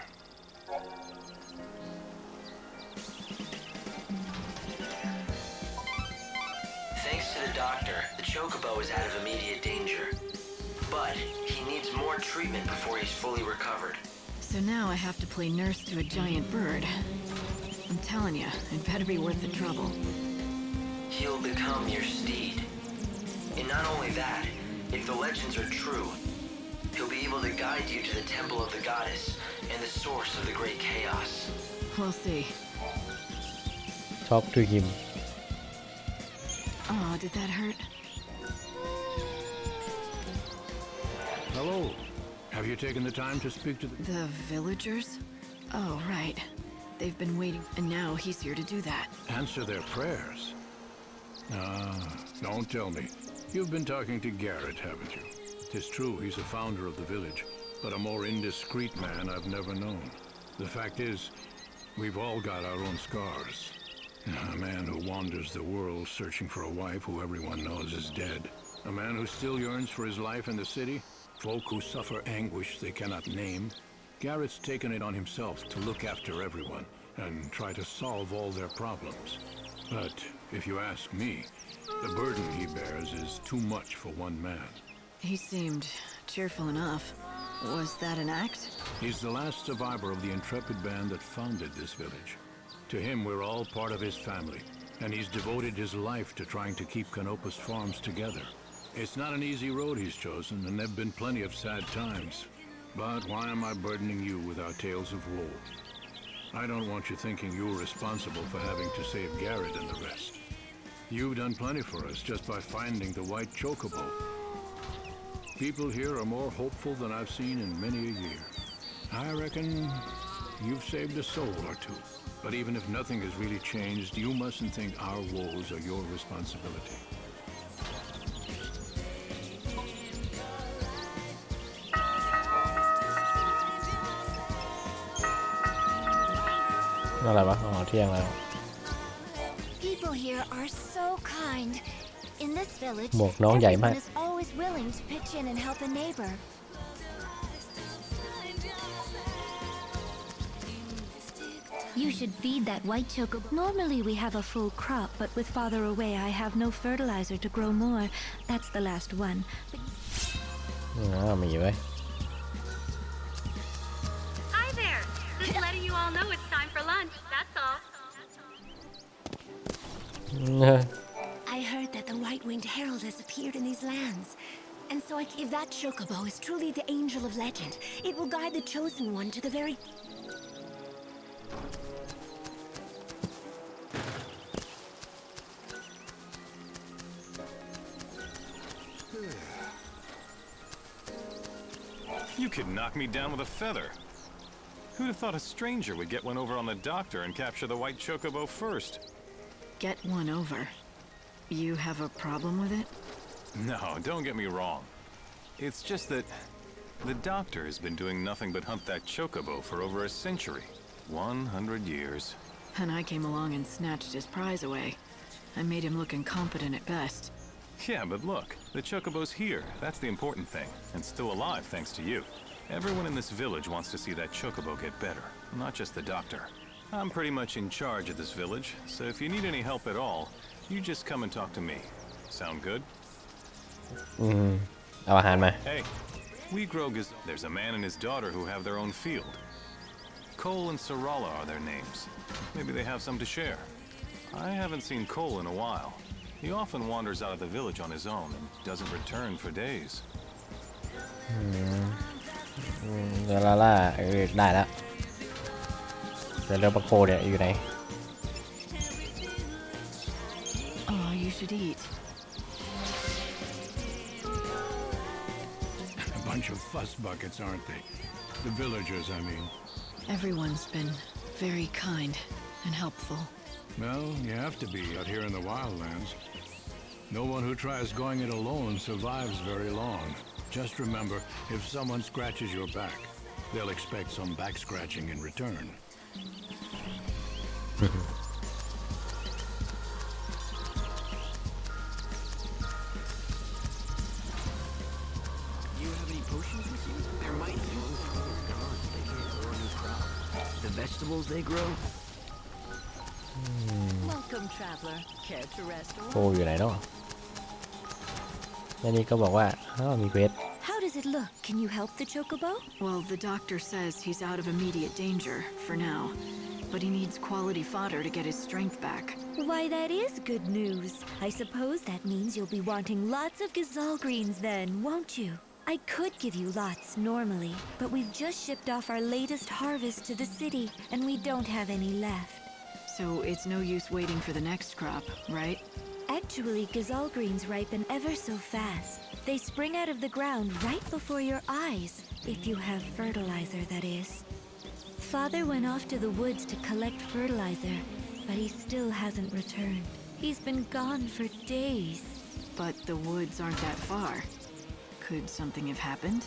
Thanks to the doctor, the Chocobo is out of immediate danger. But he needs more treatment before he's fully recovered. So now I have to play nurse to a giant bird. I'm telling you, it better be worth the trouble. He'll become your steed. And not only that, if the legends are true, he'll be able to guide you to the temple of the goddess and the source of the great chaos. We'll see. Talk to him. Oh, did that hurt? Hello. Have you taken the time to speak to The villagers? Oh, right. They've been waiting, and now he's here to do that. Answer their prayers? Don't tell me. You've been talking to Garrett, haven't you? 'Tis true he's a founder of the village, but a more indiscreet man I've never known. The fact is, we've all got our own scars. A man who wanders the world searching for a wife who everyone knows is dead. A man who still yearns for his life in the city. Folk who suffer anguish they cannot name. Garrett's taken it on himself to look after everyone and try to solve all their problems. But if you ask me, the burden he bears is too much for one man. He seemed cheerful enough. Was that an act? He's the last survivor of the intrepid band that founded this village. To him, we're all part of his family, and he's devoted his life to trying to keep Canopus Farms together. It's not an easy road he's chosen, and there've been plenty of sad times. But why am I burdening you with our tales of woe? I don't want you thinking you're responsible for having to save Garrett and the rest. You've done plenty for us just by finding the white chocobo. People here are more hopeful than I've seen in many a year. I reckon you've saved a soul or two. But even if nothing has really changed, you mustn't think our woes are your responsibility. People here are so kind. In this village, หมวกน้องใหญ่มาก everyone is always willing to pitch in and help a neighbor. You should feed that white chocobo. Normally we have a full crop, but with father away I have no fertilizer to grow more. That's the last one. มีไว้ Hi there. Just letting you all know it's time for lunch. That's all. I heard that the white-winged herald has appeared in these lands. And so if that chocobo is truly the angel of legend, it will guide the chosen one to the very... You could knock me down with a feather. Who'd have thought a stranger would get one over on the doctor and capture the white chocobo first? get one over. You have a problem with it? No, don't get me wrong. It's just that the doctor has been doing nothing but hunt that chocobo for over a century. 100 years. And I came along and snatched his prize away. I made him look incompetent at best. Yeah, but look, the chocobo's here. That's the important thing. And still alive thanks to you. Everyone in this village wants to see that chocobo get better, not just the doctor. I'm pretty much in charge of this village, so if you need any help at all, you just come and talk to me. Sound good? เอาอาหารมา Hey, we grow There's a man and his daughter who have their own field. Cole and Sarala are their names. Maybe they have some to share. I haven't seen Cole in a while. He often wanders out of the village on his own and doesn't return for days. เดี๋ยวล่าได้แล้วเดี๋ยวเรือปะโคเนี่ยอยู่ไหน Oh, you should eat. A bunch of fuss buckets, aren't they? The villagers, I mean. Everyone's been very kind and helpful. Well, you have to be out here in the wildlands. No one who tries going it alone survives very long. Just remember, if someone scratches your back, they'll expect some back scratching in return. Do you have any potions with you? They're mighty useful. They can't grow a new crop. The vegetables they grow? Welcome, traveler. Care to rest? โคอยู่ไหนเนาะแล้วนี่ก็บอกว่ามีเควส How does it look? Can you help the chocobo? Well, the doctor says he's out of immediate danger for now, but he needs quality fodder to get his strength back. Why, that is good news. I suppose that means you'll be wanting lots of gazal greens then, won't you? I could give you lots normally, but we've just shipped off our latest harvest to the city, and we don't have any left. So it's no use waiting for the next crop, right? Actually, gazal greens ripen ever so fast. They spring out of the ground right before your eyes, if you have fertilizer, that is. Father went off to the woods to collect fertilizer, but he still hasn't returned. He's been gone for days. But the woods aren't that far. Could something have happened?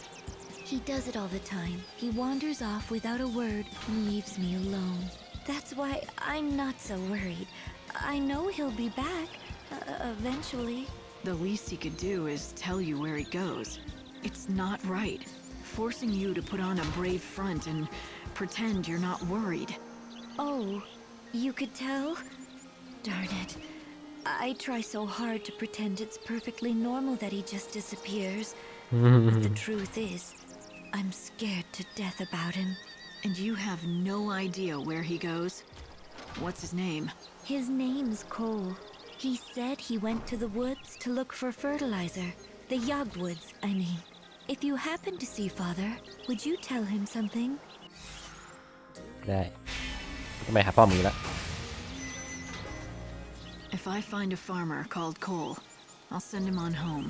He does it all the time. He wanders off without a word and leaves me alone. That's why I'm not so worried. I know he'll be back, eventually. The least he could do is tell you where he goes. It's not right. Forcing you to put on a brave front and pretend you're not worried. Oh, you could tell? Darn it. I try so hard to pretend it's perfectly normal that he just disappears. But the truth is, I'm scared to death about him. And you have no idea where he goes? What's his name? His name's Cole. He said he went to the woods to look for fertilizer. The Yogwoods, I mean. If you happen to see Father, would you tell him something? ได้ไม่หาพ่อมือแล้ว If I find a farmer called Cole, I'll send him on home.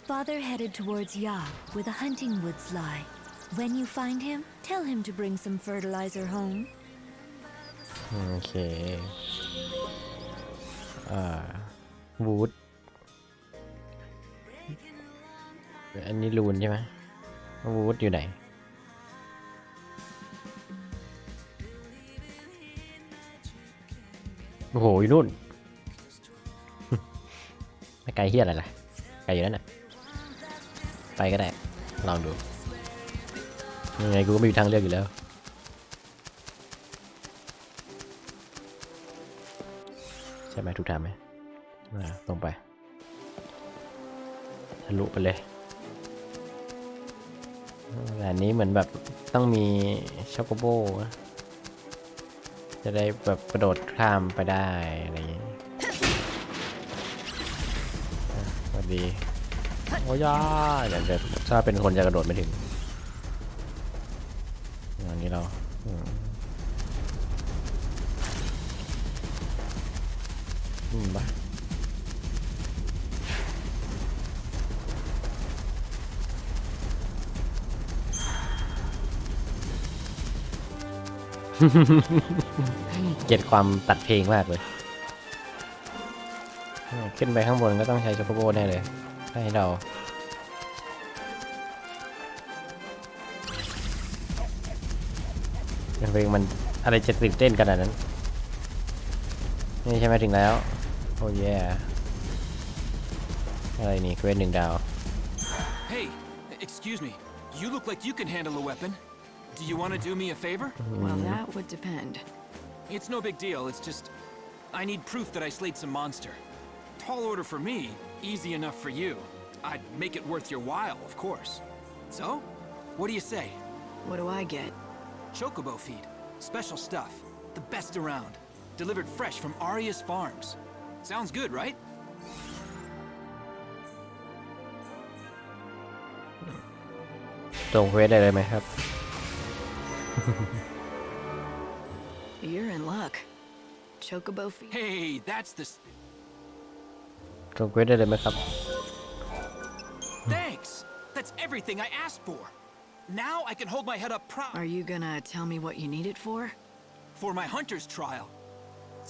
Father headed towards Yog, where the hunting woods lie. When you find him, tell him to bring some fertilizer home. โอเควูดอันนี้ลูนใช่ไหมวูดอยู่ไหนโอ้โหอยู่นู่น ไม่ไกลเฮียอะไรล่ะไกลอยู่นั่นน่ะไปก็ได้ลองดูยังไงกูก็ไม่มีทางเลือกอยู่แล้วใช่ไหมถูกทางไหมตรงไปทะลุไปเลยอันนี้เหมือนแบบต้องมีช็อกโกโบจะได้แบบกระโดดข้ามไปได้อะไรอย่างนี้สวัสดีโอ้ยอย่างแบบถ้าเป็นคนจะกระโดดไม่ถึงอย่างนี้เราบ้าเกลียดความตัดเพลงมากเลย ขึ้นไปข้างบนก็ต้องใช้โชโกโบแน่เลยให้เราเพลงมันอะไรจะตื่นเต้นขนาดนั้นนี่ใช่ไหมถึงแล้วโอ้ยอะไรนี่เควส1 ดาว Hey, excuse me. You look like you can handle a weapon. Do you want to do me a favor? Well, that would depend. It's no big deal. It's just I need proof that I slayed some monster. Tall order for me, easy enough for you. I'd make it worth your while, of course. So, what do you say? What do I get? Chocobo feed. Special stuff. The best around. Delivered fresh from Aria's farms. Sounds good, right? Don't waitได้เลยไหมครับ You're in luck. Chocobo feed. Hey, that's the... Don't waitได้เลยไหมครับ Thanks! That's everything I asked for. Now I can hold my head up proud. Are you gonna tell me what you need it for? For my hunter's trial.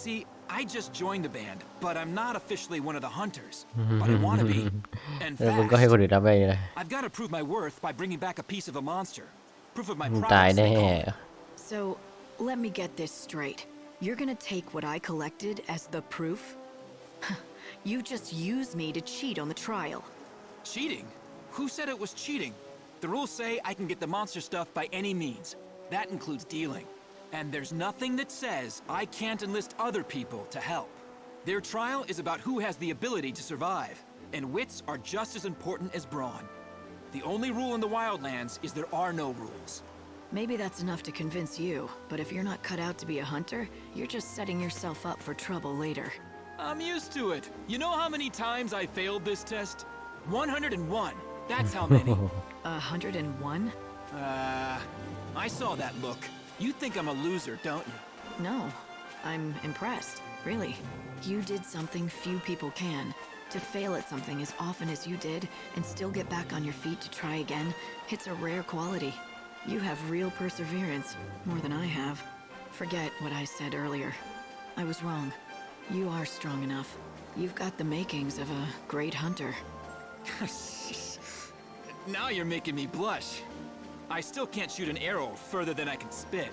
See, I just joined the band, but I'm not officially one of the hunters. But I want to be. And มึงก็ให้คนอื่นทำไปเลย I've got to prove my worth by bringing back a piece of a monster. Proof of my มึงตาย prowess. แน่ So, let me get this straight. You're gonna take what I collected as the proof? You just used me to cheat on the trial. Cheating? Who said it was cheating? The rules say I can get the monster stuff by any means. That includes dealing. And there's nothing that says I can't enlist other people to help. Their trial is about who has the ability to survive, and wits are just as important as brawn. The only rule in the Wildlands is there are no rules. Maybe that's enough to convince you, but if you're not cut out to be a hunter, you're just setting yourself up for trouble later. I'm used to it. You know how many times I failed this test? 101. That's how many. 101? I saw that look. You think I'm a loser, don't you? No. I'm impressed, really. You did something few people can. To fail at something as often as you did and still get back on your feet to try again, it's a rare quality. You have real perseverance, more than I have. Forget what I said earlier. I was wrong. You are strong enough. You've got the makings of a great hunter. Now you're making me blush. I still can't shoot an arrow further than I can spit.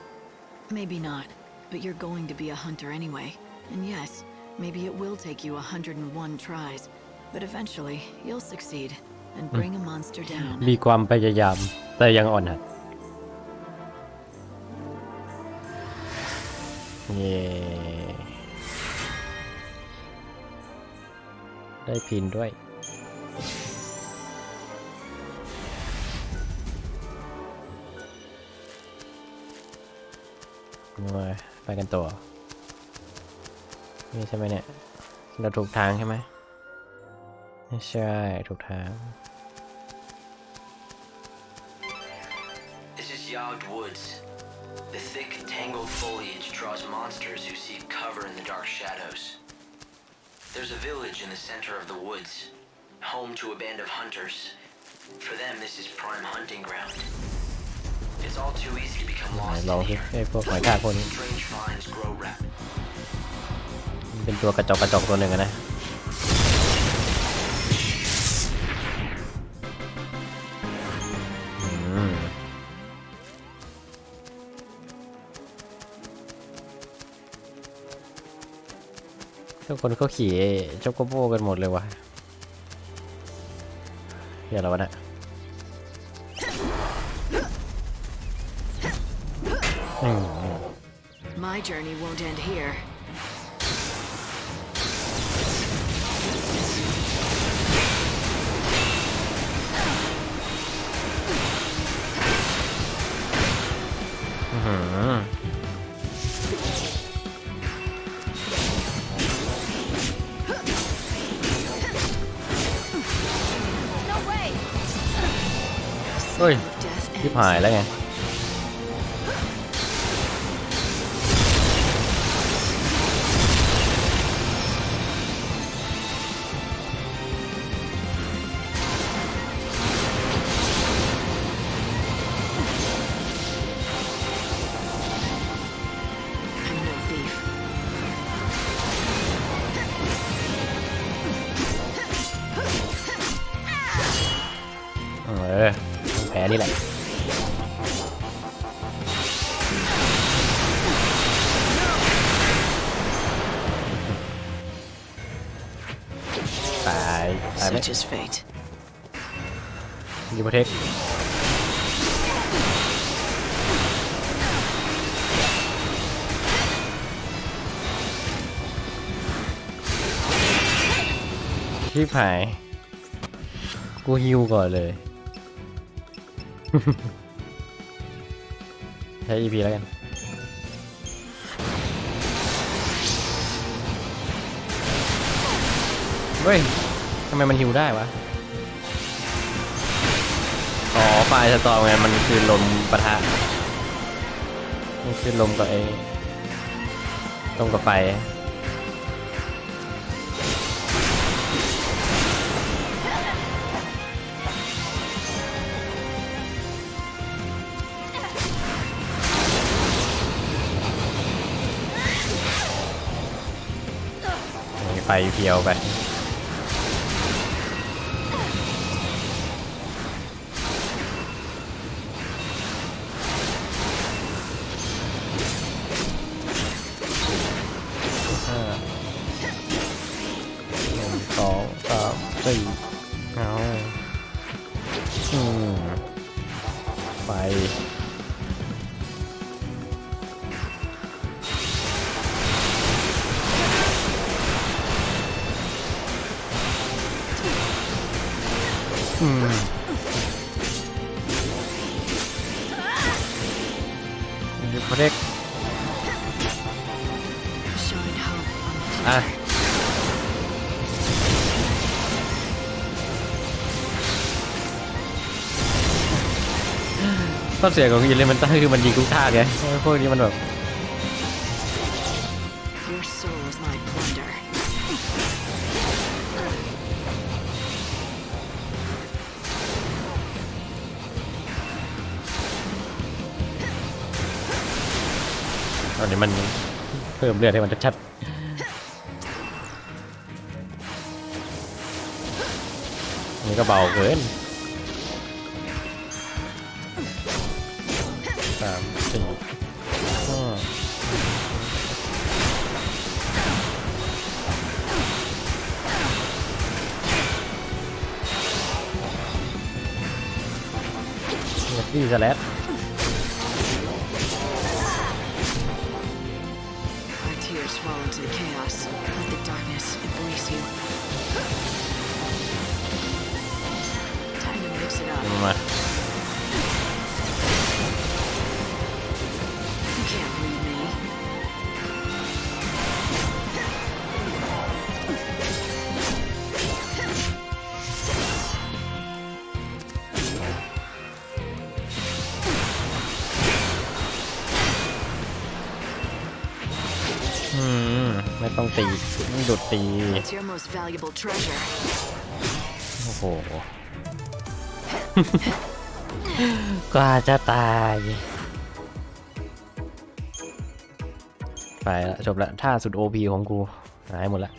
Maybe not, but you're going to be a hunter anyway. And yes, maybe it will take you 101 tries, but eventually you'll succeed and bring a monster down. มีความพยายามแต่ยังอ่อนหัดเย้ได้พินด้วยมาไปกันต่อนี่ใช่ไหมเนี่ยเราถูกทางใช่ไหมไม่ใช่ถูกทาง This is Yogged Woods. The thick, tangled foliage draws monsters who seek cover in the dark shadows. There's a village in the center of the woods, home to a band of hunters. For them, this is prime hunting ground. It's all too easy to become lost in here. Strange finds grow rapid. เป็นตัวกระจอกตัวหนึ่งนะทุกคนเขาขี่ช็อกโกโบกันหมดเลยวะเฮียอะไรวะเนี่ย My journey won't end here. No way! เฮ้ยที่หายแล้วไง แผลนี่แหละตายไหม Such is fate. ยูโปรเทคที่ผายกูฮิวก่อนเลย ใช้ EP แล้วกันเฮ้ยทำไมมันฮิวได้วะอ๋อไฟสตอร์ไงมันคือลมปะทะมันคือลมกับไอ้ลมกับไฟไฟเพียวไปเอาไปโปรเทคอ่ะข้อเสียของอิเลเมนต้าคือมันยิงทุกท่าไงพวกนี้มันแบบตอนนี้มันเพิ่มเลือดให้มันชัดๆอันนี้ก็เบาเกิน3 4 5ดีสแลดFall into the chaos. Let the darkness embrace you. Time to mix it up. You can't read me.ไม่ต้องตีไม่ดุดตีโอ้โห กว่าจะตายไปละจบละท่าสุด OP ของกูหายหมดละ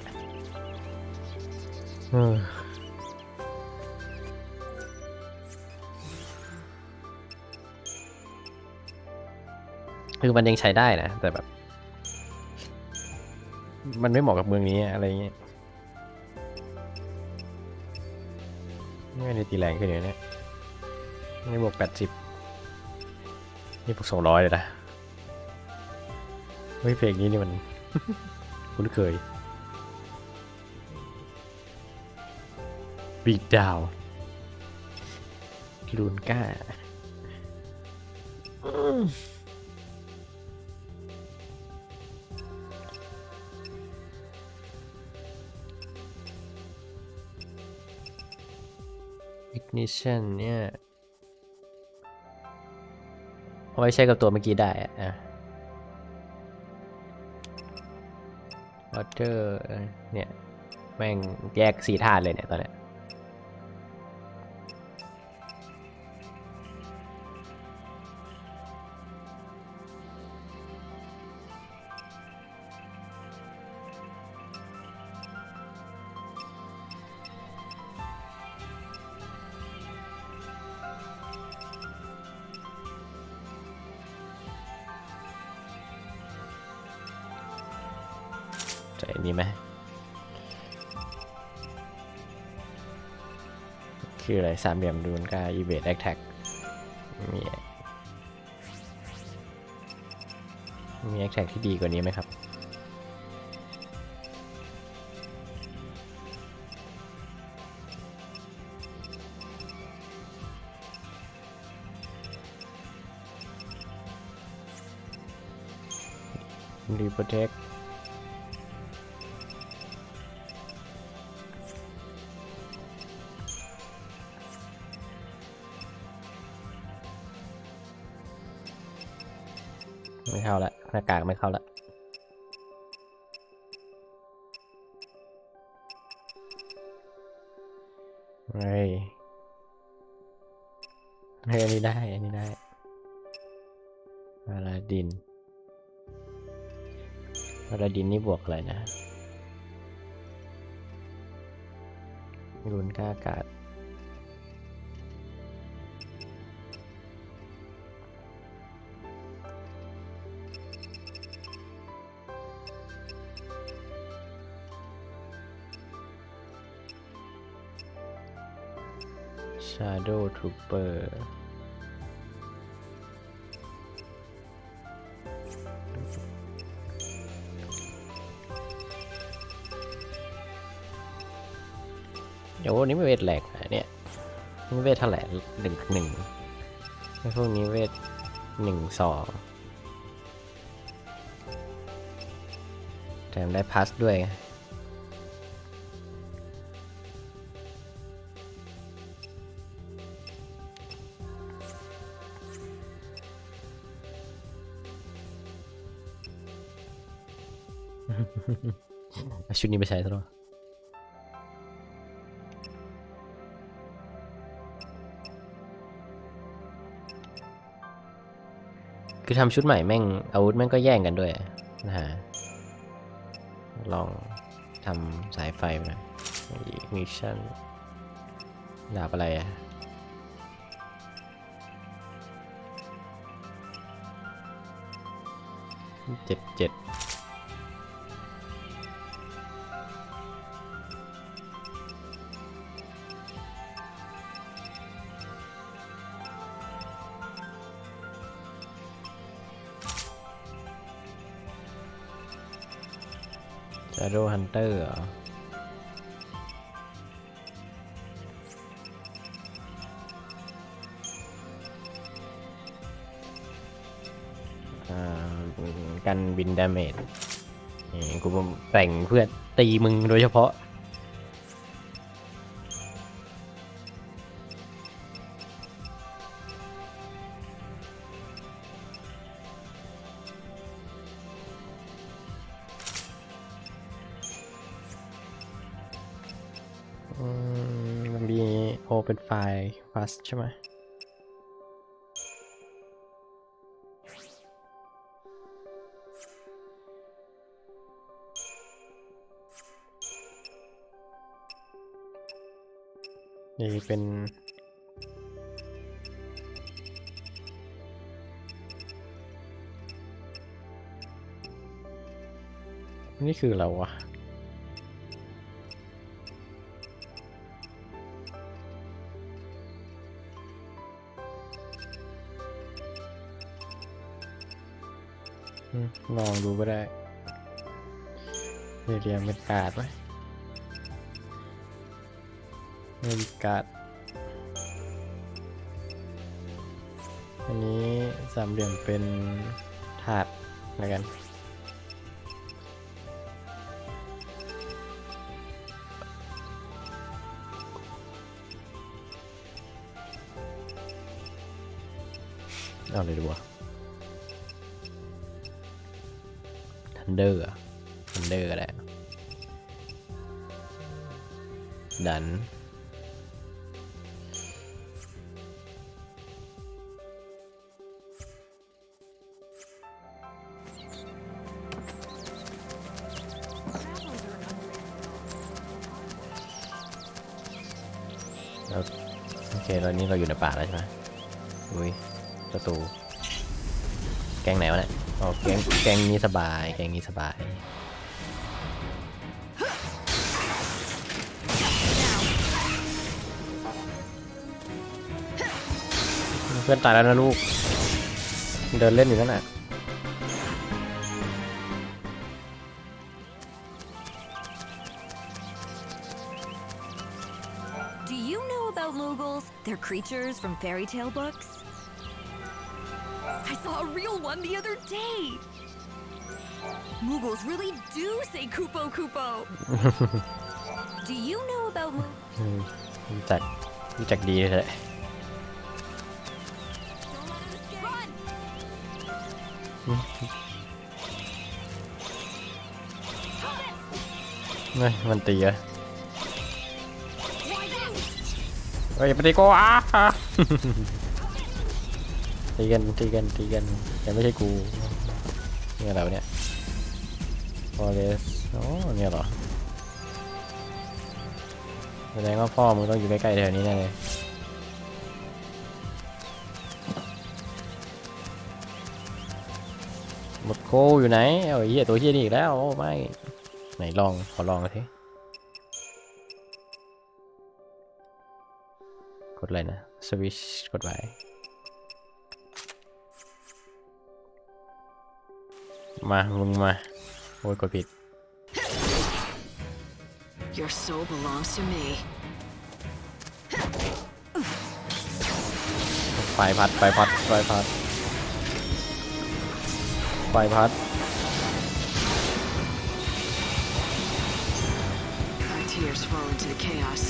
คือมันยังใช้ได้นะแต่แบบมันไม่เหมาะกับเมืองนี้อะไรเงี้ยไม่ได้ตีแรงขึ้นเลยเนี่ยนี่บวก80นี่บวก200เลยนะเฮ้ยเพลงนี้นี่มัน คุ้นเคยบีดดาวลูนก้าignition เนี่ยเอาไว้ใช้กับตัวเมื่อกี้ได้อะ water เนี่ยแม่งแยก4ธาตุเลยเนี่ยตอนเนี้ย นี่ไหมคืออะไรสามเหลี่ยมดูนกาอีเวทแอคแท็กมีแอคแท็กที่ดีกว่านี้ไหมครับรีโปรเทคไม่เข้าละหน้ากากไม่เข้าละเฮ้ยอันนี้ได้อันนี้ได้อาลาดินนี่บวกอะไรนะรุนค่าอากาศShadow Trooper เดี๋ยวนี้ไม่เวทแหลกนะเนี่ยนี่เวทเท่าไหร่1 พวกนี้เวท1 2แถมได้พัสด้วยชุดนี้ไปใช้ซะหน่อยคือทำชุดใหม่แม่งอาวุธแม่งก็แย่งกันด้วยนะฮะลองทำสายไฟไปหน่อยมิชชั่นดาบอะไรอะ7 Shadow Hunter เหรอกันบินดาเมจนี่กูแต่งเพื่อตีมึงโดยเฉพาะมันมีโอเป็นไฟล์ฟัสใช่ไหมนี่เป็นนี่คืออะไรวะลองดูก็ได้เรียงเป็นการ์ดไหมมีการ์ดอันนี้สามเหลี่ยมเป็นถาดแล้วกันเอาเลยดูวะทันเดอร์ก็ได้ดันโอเคตอนนี้เราอยู่ในป่าแล้วใช่ไหมอุ้ยประตูแกงไหนวะเนี่ยอ๋อแกงนี้สบาย เพื่อนตายแล้วนะลูกเดินเล่นอยู่นั่นแหละ Do you know about Moogles? They're creatures from fairy tale books. I saw a real one the other day. Moogles really do say Kupo Kupo. Do you know about Moogles? รู้จักดีเลยมันตีอะเฮ้ยปฏิโกะตีกันแต่ไม่ใช่กูนี่อะไรวะเนี่ยฟอเรสอ๋อเนี่ยเหรอแสดงว่าพ่อมึงต้องอยู่ใกล้ๆแถวนี้แน่เลยหมดโคอยู่ไหนเอาเหี้ยตัวเหี้ยนี่อีกแล้วโอ้ไม่ไหนลองขอลองกันทีกดอะไรนะสวิชกดไว้มามึงมาโอ้ยกดผิด Your soul belongs to me. ไฟพัดMy tears fall into the chaos.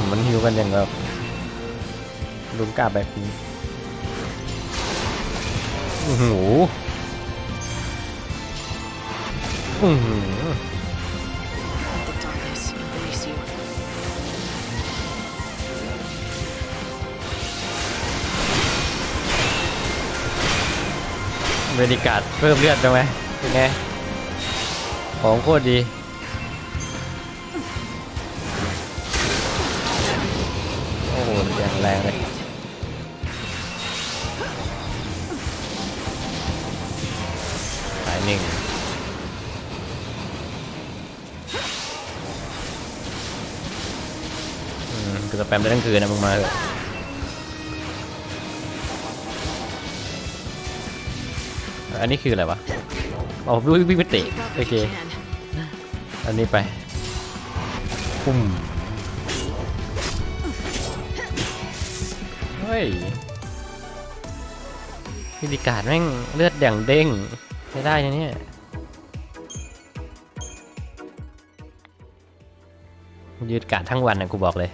มันหิวกันอย่างแบบลุมกล้าแบบนี้โอ้โหบรรยากาศเพิ่มเลือดใช่ไหมเป็นไงของโคตรดีโอ้โหอย่างแรงเลยสายหนึ่งคือสแปมได้ทั้งคืนนะมึงมาเถอะอันนี้คืออะไรวะอ๋อวิ่งไปเตะโอเคอันนี้ไปปุ้มเฮ้ยบรรยากาศแม่งเลือดอย่างเด้งไม่ได้นะเนี่ยยืดการทั้งวันนะกูบอกเลย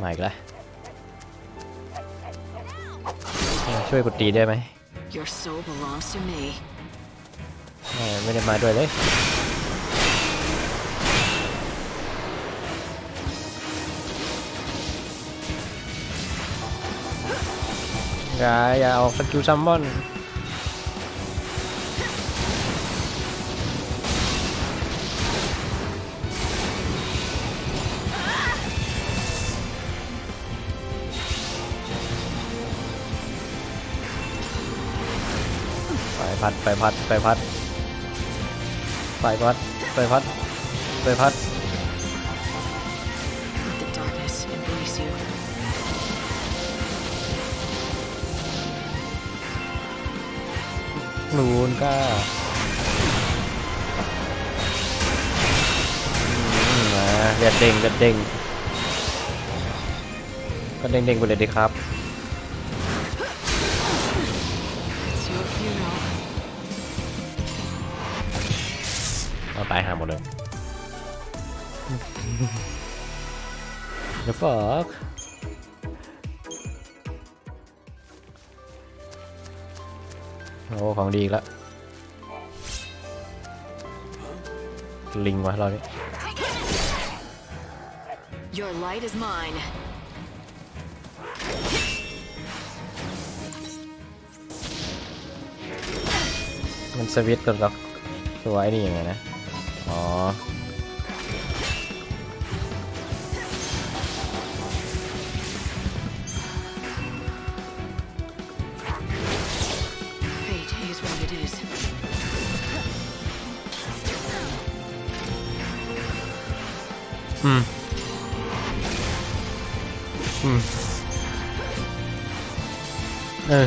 มาอีกแล้วช่วยกดตีได้ไหม Your soul belongs to me. ไม่ได้มาด้วยเลยอย่าออกสกิลซัมมอนไปพัด Let the darkness embrace you. นูนก็มาเลือดเด้งก็เด้งไปเลยดีครับเราตายหาหมดเลย The fuck โอ้ของดีอีกแล้วลิงวะเราเนี่ย Your light is mine. มันสวิตช์กับตัวไอ้นี่ยังไงนะอ๋อ เออ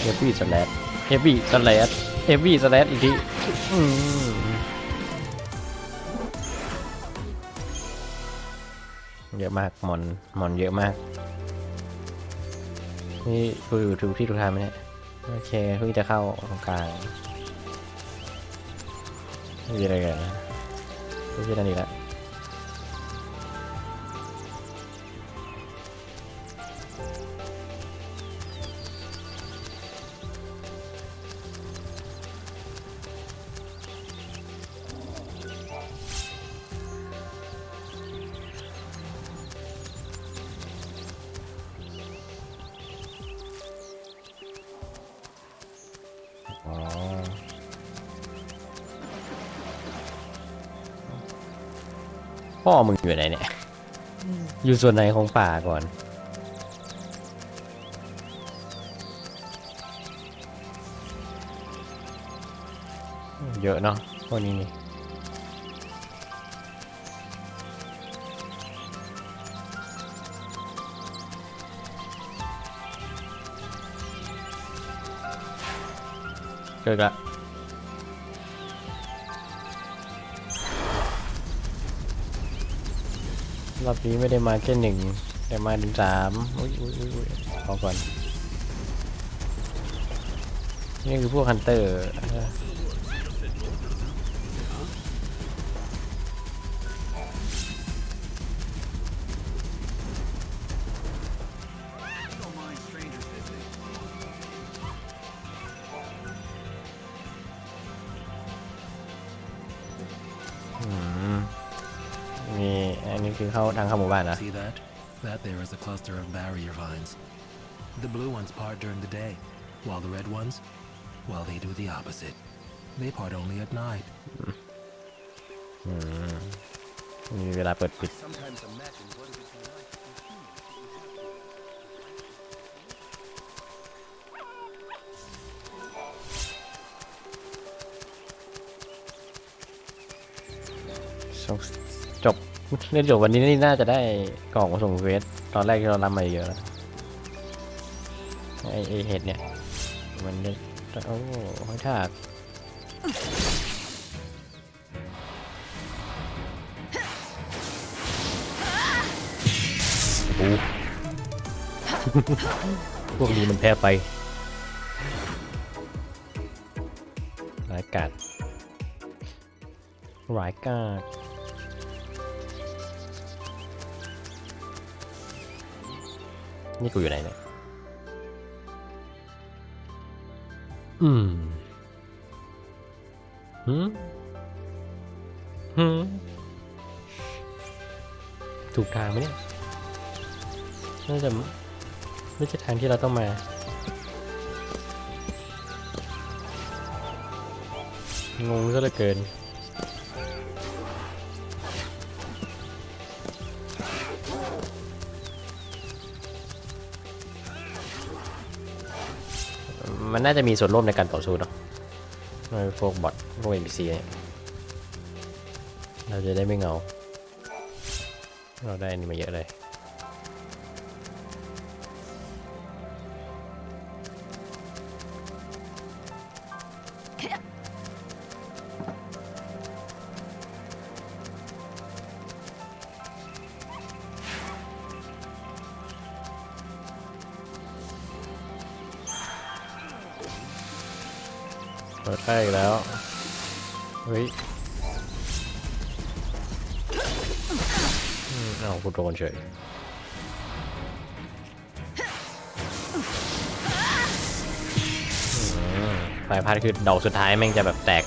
เฮฟวี่สแลดเฮฟวี่สแลดเฮฟวี่สแลดอีกทีเยอะมากมอนเยอะมากนี่กูอยู่ถูกที่ถูกทางไหมเนี่ยโอเคเพิ่งจะเข้าตรงกลางไม่มีอะไรกันนะไม่ใช่นั่นอีกแล้วพ่อมึงอยู่ไหนเนี่ยอยู่ส่วนไหนของป่าก่อนเยอะเนาะพวกนี้นี่เกิดละรอบนี้ไม่ได้มาแค่1แต่มาถึง3อุ้ยพอก่อนนี่คือพวกฮันเตอร์อันนี้คือเข้าทางเข้าหมู่บ้านนะ See that? That there is a cluster of barrier vines. The blue ones part during the day, while the red ones, well, they do the opposite. They part only at night. มีเวลาเปิดปิดจบเล่นจบวันนี้นี่น่าจะได้กล่องส่งเวสตอนแรกที่เรารับมาเยอะแล้วไอเห็ดเนี่ยมันได้โอ้หอยทากโอ้พวกนี้มันแพ้ไปร้ายกาจร้ายกาจนี่กูอยู่ไหนเนี่ยถูกทางไหมเนี่ยน่าจะไม่ใช่ทางที่เราต้องมางงซะเหลือเกินมันน่าจะมีส่วนร่วมในการต่อสู้เนาะพวกบอทพวก NPC เนี่ยเราจะได้ไม่เงาเราได้นี่มาเยอะเลยเปิดได้อีกแล้วเฮ้ยเอากูโดนเฉยสายพันธุ์คือดอกสุดท้ายแม่งจะแบบแตก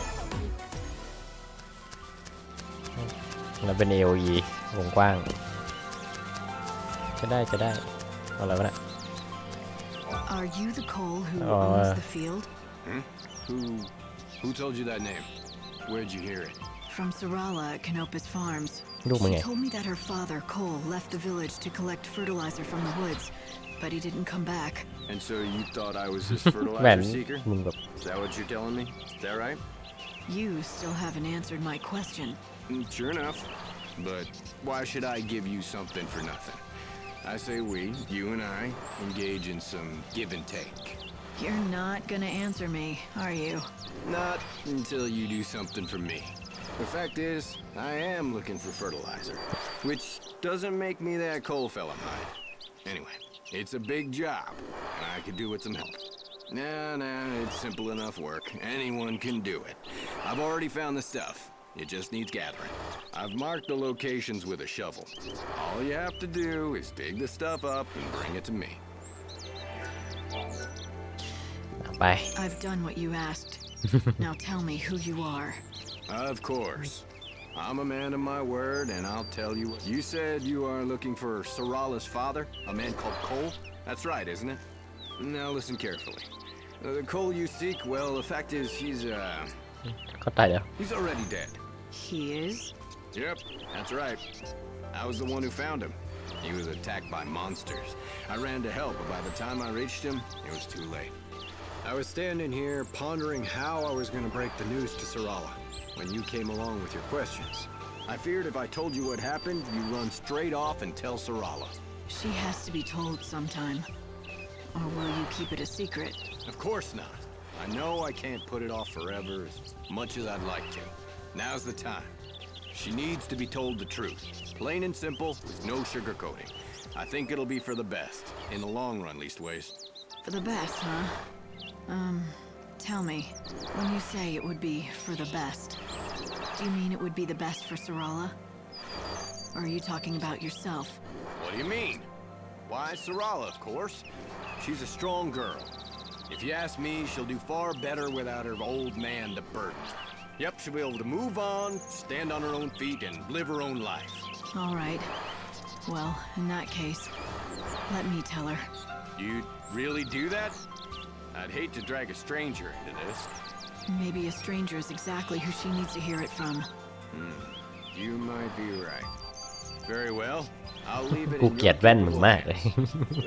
แล้วเป็น AOE วงกว้างจะได้อะไรวะเนี่ย Are you the Cole who owns the field? Who told you that name? Where'd you hear it? From Sarala at Canopus Farms. She told me that her father, Cole, left the village to collect fertilizer from the woods, but he didn't come back. And so you thought I was this fertilizer seeker? Is that what you're telling me? Is that right? You still haven't answered my question. Sure enough. But why should I give you something for nothing? I say we, you and I, engage in some give and take. You're not gonna answer me, are you? Not until you do something for me. The fact is, I am looking for fertilizer, which doesn't make me that coal fella mind. Anyway, it's a big job, and I could do with some help. Nah, it's simple enough work. Anyone can do it. I've already found the stuff. It just needs gathering. I've marked the locations with a shovel. All you have to do is dig the stuff up and bring it to me. Bye. I've done what you asked. Now tell me who you are. Of course. I'm a man of my word, and I'll tell you what. You said you are looking for Sarala's father, a man called Cole? That's right, isn't it? Now listen carefully. The Cole you seek, well, the fact is he's already dead. He is? Yep, that's right. I was the one who found him. He was attacked by monsters. I ran to help, but by the time I reached him, it was too late. I was standing here pondering how I was going to break the news to Sarala when you came along with your questions. I feared if I told you what happened, you'd run straight off and tell Sarala. She has to be told sometime. Or will you keep it a secret? Of course not. I know I can't put it off forever as much as I'd like to. Now's the time. She needs to be told the truth. Plain and simple, with no sugarcoating. I think it'll be for the best. In the long run, leastways. For the best, huh? Tell me, when you say it would be for the best, do you mean it would be the best for Sarala? Or are you talking about yourself? What do you mean? Why, Sarala, of course. She's a strong girl. If you ask me, she'll do far better without her old man to burden. Yep, she'll be able to move on, stand on her own feet, and live her own life. All right. Well, in that case, let me tell her. You'd really do that? I'd hate to drag a stranger into this. Maybe a stranger is exactly who she needs to hear it from. You might be right. Very well. I'll leave it กู in เกลีย your ดแว่นมึงมากเลย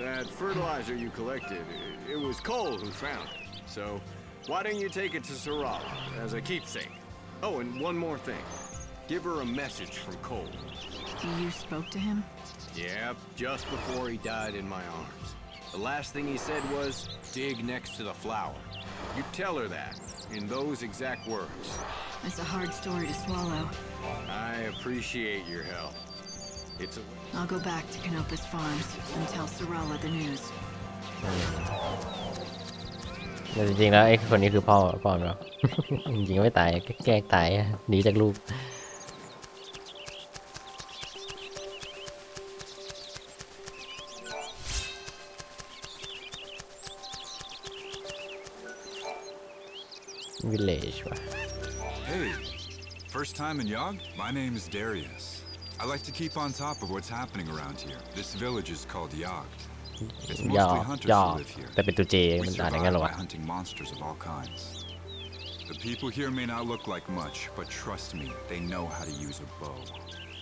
That fertilizer you collected, it was Cole who found it. So, why don't you take it to Sarala as a keepsake? Oh, and one more thing. Give her a message from Cole. You spoke to him? Yep, just before he died in my arms. The last thing he said was, dig next to the flower. You tell her that, in those exact words. It's a hard story to swallow. I appreciate your help. I'll go back to Canopus Farms and tell Sarala the news. แต่จริงๆแล้วไอ้คนนี้คือพ่อเนาะ จริงๆไม่ตายแกล้งตายหนีจากลูก Village ว่ะ Hey, first time in Yog? My name is Darius. I like to keep on top of what's happening around here. This village is called Yog. It's mostly hunters who live here. แต่เป็นตัว J มันอ่านอย่างนั้นเหรอ by วะ hunting monsters of all kinds. The people here may not look like much, but trust me, they know how to use a bow.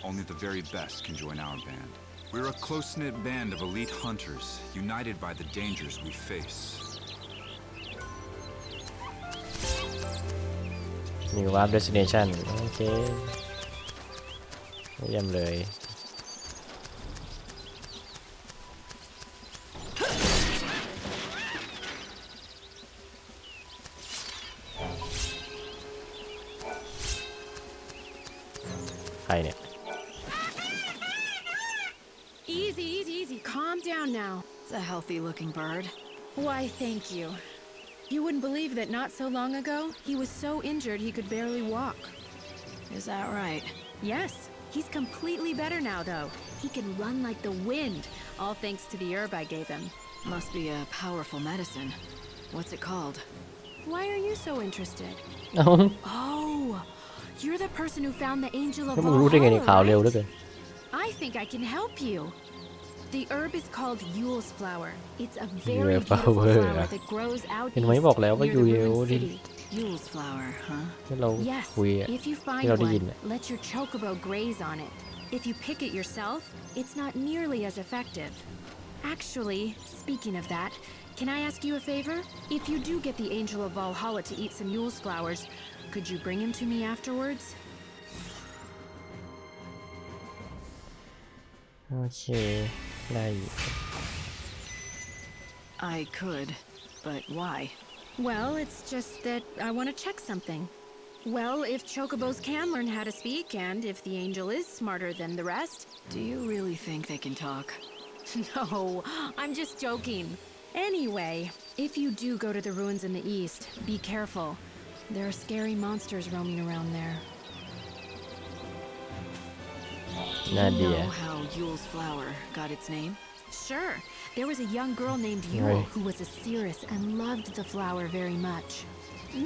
Only the very best can join our band. We're a close-knit band of elite hunters, united by the dangers we face. New Warp Destination โอเคเยี่ยมเลยใครเนี่ย Easy. Calm down now. It's a healthy-looking bird. Why, thank you. You wouldn't believe that not so long ago, he was so injured he could barely walk. Is that right? Yes. He's completely better now, though. He can run like the wind, all thanks to the herb I gave him. Must be a powerful medicine. What's it called? Why are you so interested? Oh, you're the person who found the angel of แล้วมึงรู้ได้ไงในข่าวเร็วเหลือเกิน I think I can help you. The herb is called Yule's flower. It's a very beautiful flower that grows out เห็นไหมบอกแล้วว่ายูเอลดิ Yule's flower, huh? ที่เรา Yes. คุยอะ If you ที่ find เราได้ยิน one, let your chocobo graze on it. If you pick it yourself, it's not nearly as effective. Actually, speaking of that, can I ask you a favor? If you do get the Angel of Valhalla to eat some Yule's flowers, Could you bring him to me afterwards? โอเคได้ I could, but why? Well, it's just that I want to check something. Well, if chocobos can learn how to speak, and if the angel is smarter than the rest... Do you really think they can talk? No, I'm just joking. Anyway, if you do go to the ruins in the east, be careful. There are scary monsters roaming around there. Do you know how Yule's flower got its name? Sure. There was a young girl named Yule who was a seeress and loved the flower very much.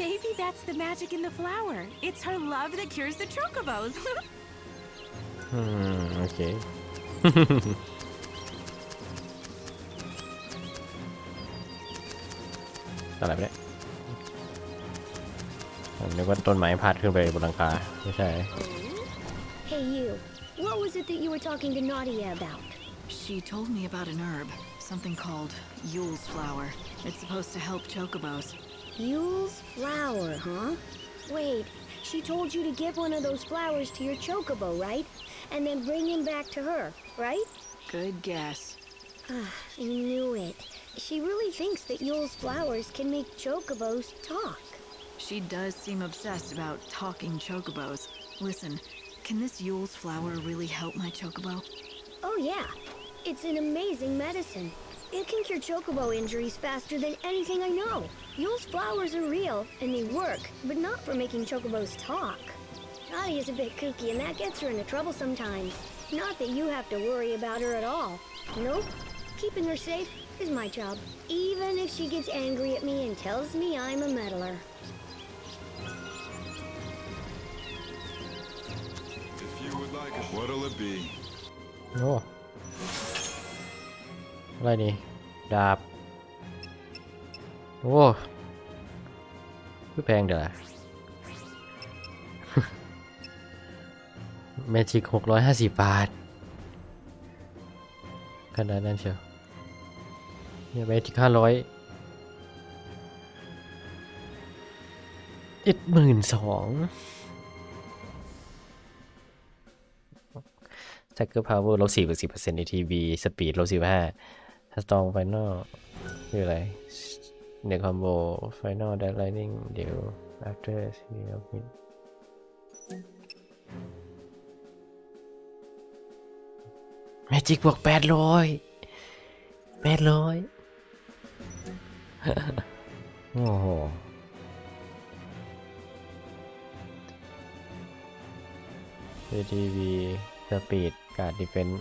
Maybe that's the magic in the flower. It's her love that cures the chocobos. Okay. อะไรไปเนี่ยผมนึกว่าต้นไม้พาดขึ้นไปบนหลังคาไม่ใช่ Hey you, what was it that you were talking to Nadia about? She told me about an herb, something called Yule's flower. It's supposed to help chocobos. Yule's flower, huh? Wait, she told you to give one of those flowers to your chocobo, right? And then bring him back to her, right? Good guess. I knew it. She really thinks that Yule's flowers can make chocobos talk. She does seem obsessed about talking chocobos. Listen, can this Yule's flower really help my chocobo? Oh yeah, it's an amazing medicine. It can cure chocobo injuries faster than anything I know. Yule's flowers are real, and they work, but not for making chocobos talk. Nadia's a bit kooky, and that gets her into trouble sometimes. Not that you have to worry about her at all. Nope, keeping her safe is my job, even if she gets angry at me and tells me I'm a meddler. If you would like it, what'll it be? โอ้อะไรนี่ดาบโอ้ไม่แพงเดี๋ยวนะ เมจิก650 บาทขนาดนั้นเชียวเนี่ยเมจิก500 12,000 Tracker Power ลบ 4% ATB Speed ลบ 15 Strong Final คืออะไร The Combo Final Dead Lightning เดี๋ยว After Speed of Mid Magic บวก 800 โอ้โหATB Speed การ Defense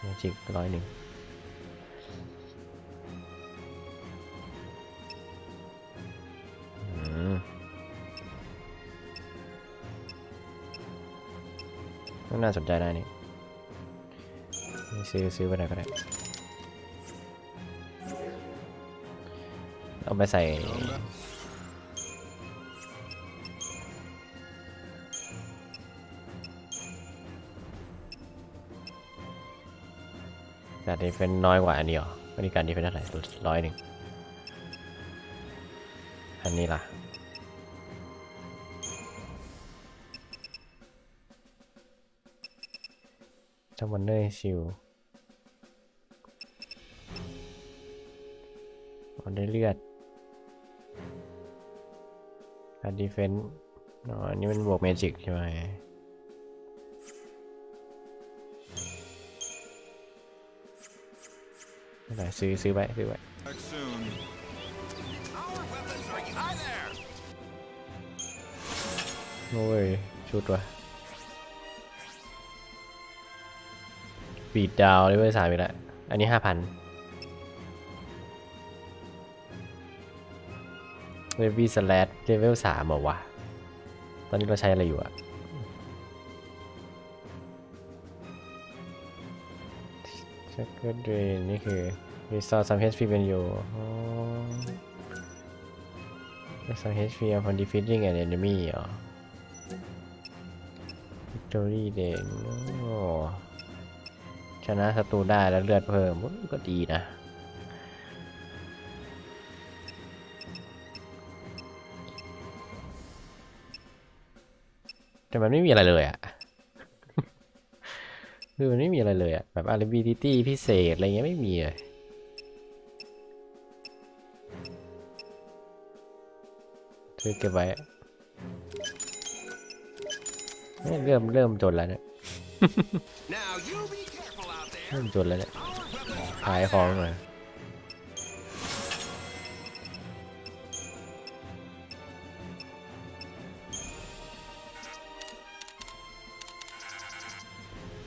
Magic 101น่าสนใจได้นี่ซื้อไปไหนก็ได้เอาไปใส่การดีเฟนน้อยกว่าอันนี้หรออันนี้การดีเฟนเท่าไหร่100อันนี้ล่ะวันเนอร์ชิลมันได้เลือดการดีเฟนส์อันนี้มันบวกเมจิกใช่ไหมไม่ได้ซื้อไว้โอ้ยชุดวะบีดดาวเลเวล3อีกแล้วอันนี้ 5,000 เวบี้สแลชเลเวล3เหรอวะตอนนี้เราใช้อะไรอยู่อะชักเกอร์เดรนนี่คือ restore some HP when you some HP upon defeating an enemy เหรอ victory then ชนะศัตรูได้แล้วเลือดเพิ่มก็ดีนะ แต่มันไม่มีอะไรเลยอ่ะ คือมันไม่มีอะไรเลยอ่ะแบบ ability พิเศษอะไรเงี้ยไม่มีเลยคือเก็บไว้เริ่มจนแล้วเนี่ย เริ่มจนแล้วเนี่ยขายของหน่อย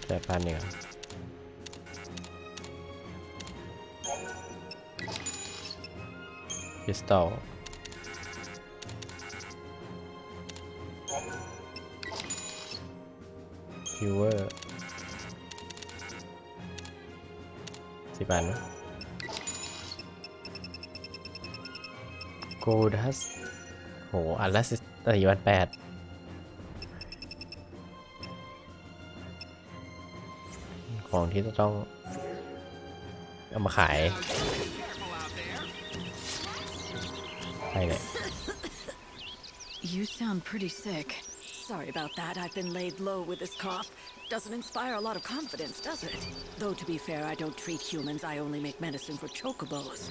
แต่พันเนี่ยคริสตัลคิวเวอร์10 อันนะโกลดัสโหอันละ4,800ของที่ต้องเอามาขายใช่เลย You sound pretty sick. Sorry about that. I've been laid low with this cough. Doesn't inspire a lot of confidence, does it? Though to be fair, I don't treat humans. I only make medicine for chocobos.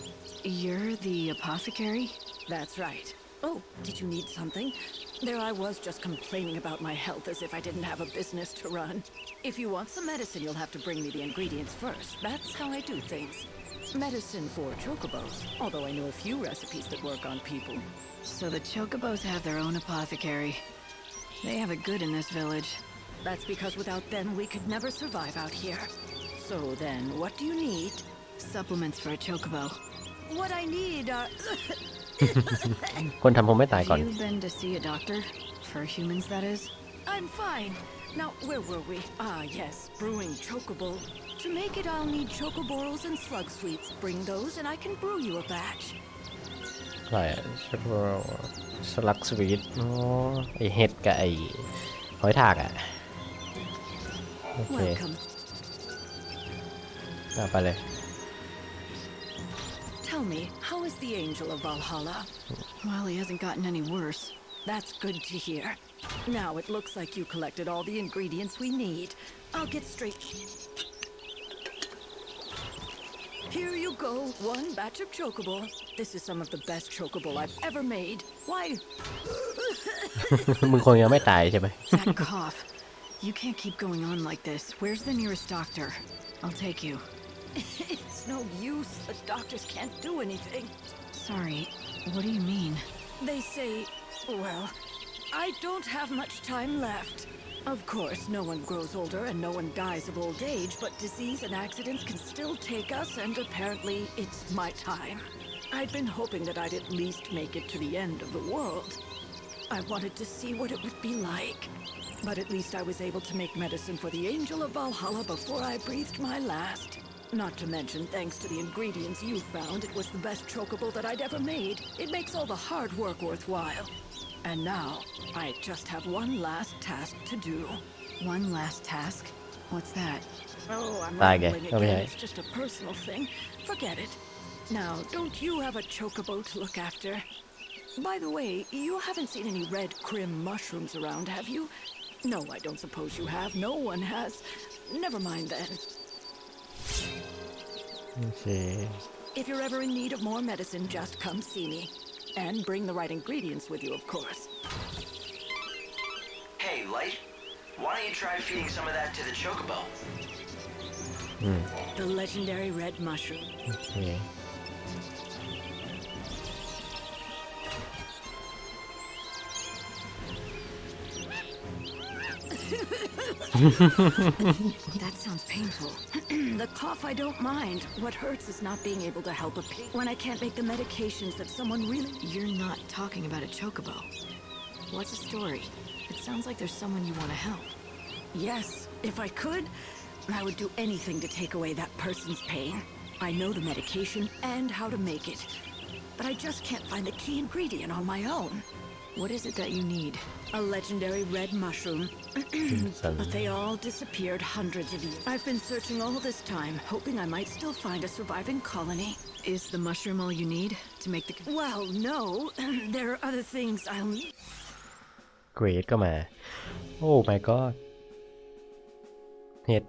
You're the apothecary? That's right. Oh, did you need something? There I was just complaining about my health as if I didn't have a business to run. If you want some medicine, you'll have to bring me the ingredients first. That's how I do things. Medicine for chocobos, although I know a few recipes that work on people. So the chocobos have their own apothecary. They have it good in this village. That's because without them, we could never survive out here. So then, what do you need? Supplements for a chocobo. What I need are... คนทำผมไม่ตายก่อน Have you been to see a doctor? For humans, that is? I'm fine. Now, where were we? Ah, yes, brewing chocobo. To make it, I'll need chocoboros and slug sweets. Bring those and I can brew you a batch. อะไรอะสลักสวีทอ๋อไอเห็ดกับไอหอยทากอ่ะโอเคไปเลย Tell me, how is the angel of Valhalla? Well, he hasn't gotten any worse. That's good to hear. Now it looks like you collected all the ingredients we need. I'll get straight. Here you go, one batch of chocobo. This is some of the best chocobo I've ever made. Why? มึงคงยังไม่ตายใช่ไหม That cough. You can't keep going on like this. Where's the nearest doctor? I'll take you. It's no use. The doctors can't do anything. Sorry, what do you mean? They say, well, I don't have much time left. Of course, no one grows older and no one dies of old age, but disease and accidents can still take us, and apparently it's my time. I'd been hoping that I'd at least make it to the end of the world. I wanted to see what it would be like. But at least I was able to make medicine for the angel of Valhalla before I breathed my last. Not to mention, thanks to the ingredients you found, it was the best chocobo that I'd ever made. It makes all the hard work worthwhile. And now, I just have one last task to do. One last task? What's that? Oh, I'm rambling again. It's just a personal thing. Forget it. Now, don't you have a chocobo to look after? By the way, you haven't seen any red crim mushrooms around, have you? No, I don't suppose you have. No one has. Never mind then. Okay. If you're ever in need of more medicine, just come see me. And bring the right ingredients with you, of course. Hey, Light. Why don't you try feeding some of that to the chocobo? The legendary red mushroom. Okay. That sounds painful. The cough I don't mind. What hurts is not being able to help a pig when I can't make the medications that someone really... You're not talking about a chocobo. What's the story? It sounds like there's someone you want to help. Yes, if I could, I would do anything to take away that person's pain. I know the medication and how to make it, but I just can't find the key ingredient on my own. What is it that you need? A legendary red mushroom. But they all disappeared hundreds of years. I've been searching all this time, hoping I might still find a surviving colony. Is the mushroom all you need to make the... Well, no. There are other things I'll need. เกรดก็มาโอ้ my god เห็ด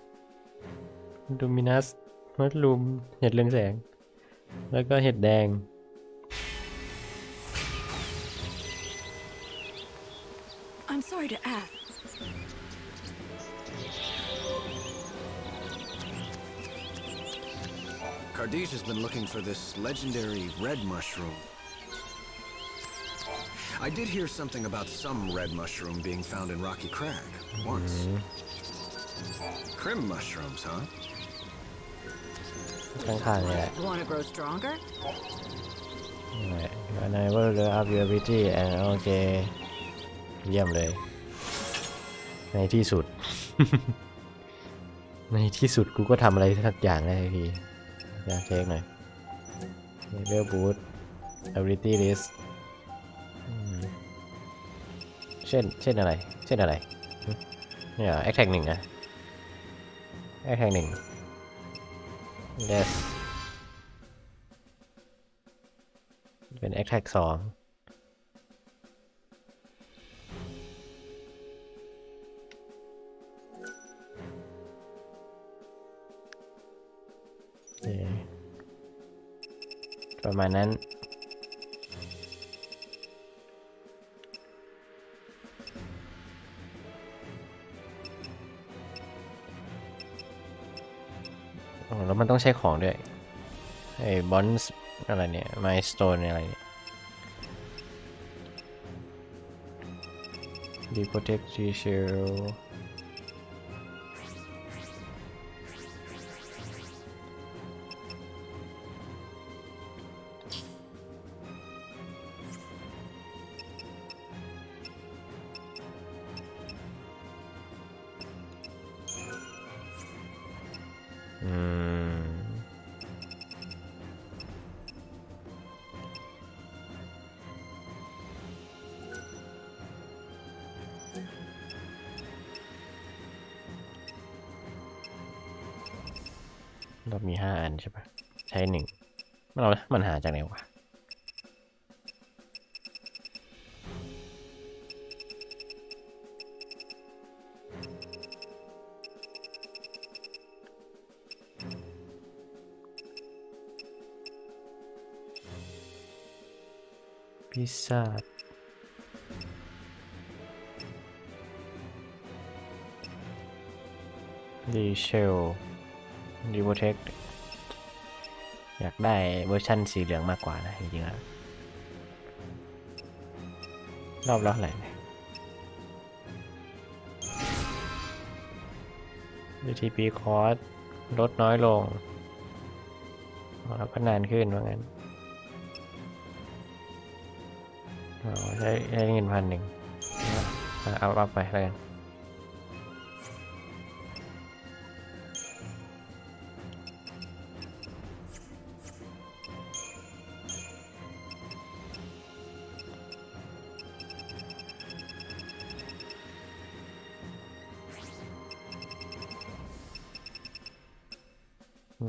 ดูมินัสมัดลูมเห็ดเรืองแสงแล้วก็เห็ดแดง I'm sorry to ask. Kardish has been looking for this legendary red mushroom. I did hear something about some red mushroom being found in Rocky Crag once. Crim mushrooms, huh? ข้างๆเลยแหละ Want to grow stronger? When I will up your ability and โอเคเยี่ยมเลยในที่สุด ในที่สุดกูก็ทำอะไรสักอย่างได้ทีอยากเช็คหน่อย Level Boost Ability List เช่นอะไรเนี่ย Attack 1 นะ Attack 1 Yes เป็น Attack 2ประมาณนั้นแล้วมันต้องใช้ของด้วยไอ้บอนส์อะไรเนี่ยไมล์สโตนอะไรเนี่ย ดีโปรเทคจีเชลเรามี5 อันใช่ปะใช้1มันหาจากไหนวะพิซซ่าดีเชลดีโบเทคอยากได้เวอร์ชันสีเหลืองมากกว่านะจริงๆแล้วรอบละเท่าไหร่เนี่ย VTP คอร์สลดน้อยลงแล้วก็นานขึ้นว่างั้นใช้เงิน1,000เอาอัพไปแล้วกัน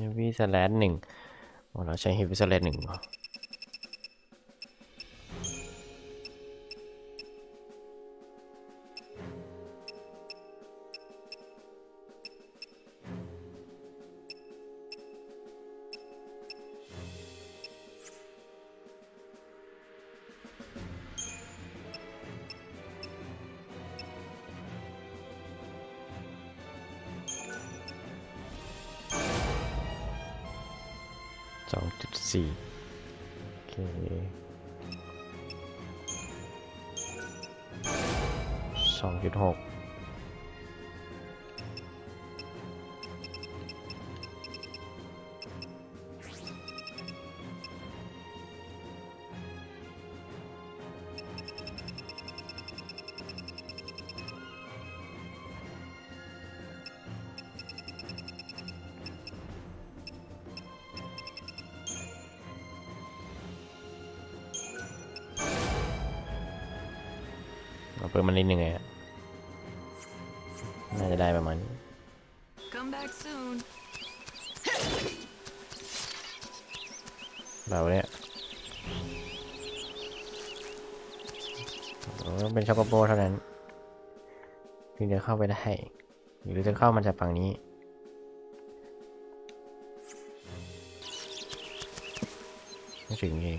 Heavy Slash 1เราใช้ Heavy Slash 1เหรอ2.4 โอเค2.6เปิดมันนิดนึงไงน่าจะได้ประมาณนี้ Come back soon. เราเนี่ยโอ้ ต้องเป็นช็อกโกโบเท่านั้นถึงจะเข้าไปได้หรือจะเข้ามาจากฝั่งนี้ไม่ถึงเอง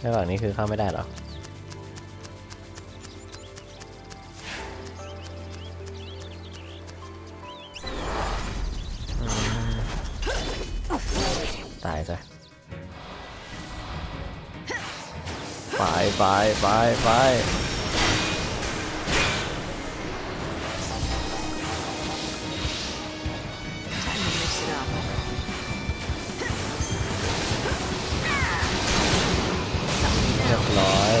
แล้วฝั่งนี้คือเข้าไม่ได้หรอตายซะไปเรียบร้อย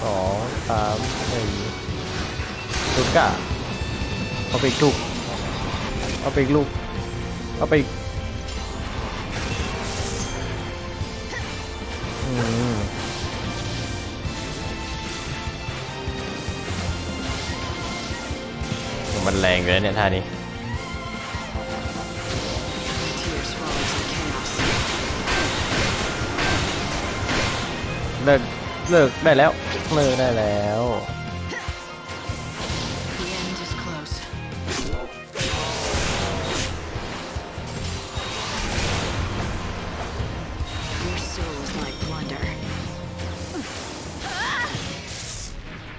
2 3 4ลูก้าเอาไปอีกลูกเอาไปอีกลูกเอาไปอีกมันแรงอยู่แล้วเนี่ยท่านี้เลิกได้แล้วเ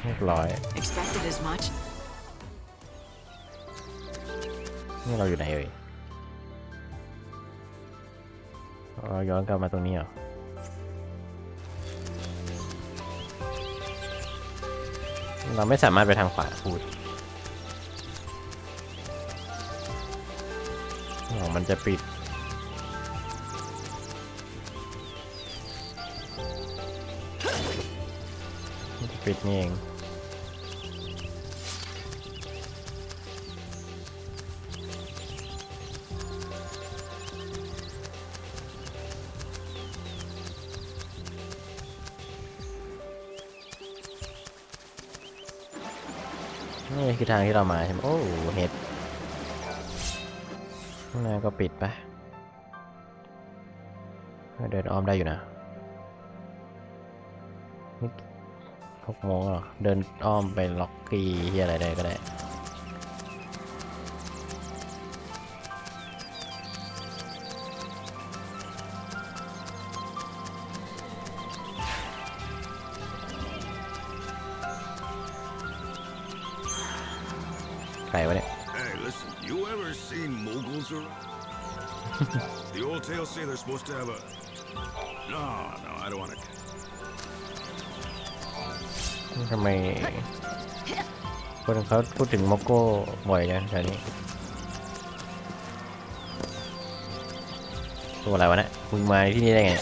รียบร้อยนี่เราอยู่ไหนเอ่ยเราย้อนกลับมาตรงนี้เหรอเราไม่สามารถไปทางขวาพูดมันจะปิดนี่เองนี่คือทางที่เรามาใช่ไหมโอ้เห็ดข้างในก็ปิดไปเดินอ้อมได้อยู่นะ6 โมงหรอเดินอ้อมไปล็อกกี้ที่อะไรได้ก็ได้ไกลวะเนี่ย Hey, listen, you ever seen moguls around? The old tales say they're supposed to have a... No, I don't want to... ทำไมคนเขาพูดถึงโมโก้บ่อยจังแถวนี้ตัวอะไรวะเนี่ยมึงมาที่นี่ได้ไง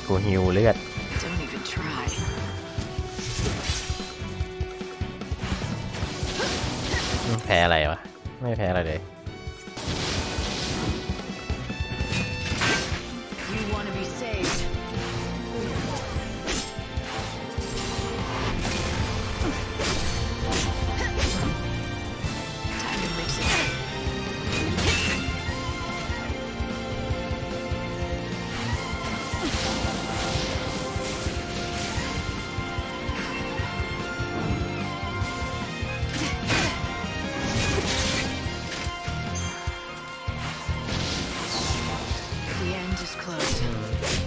กูหิวเลือดแพ้อะไรวะไม่แพ้อะไรเลย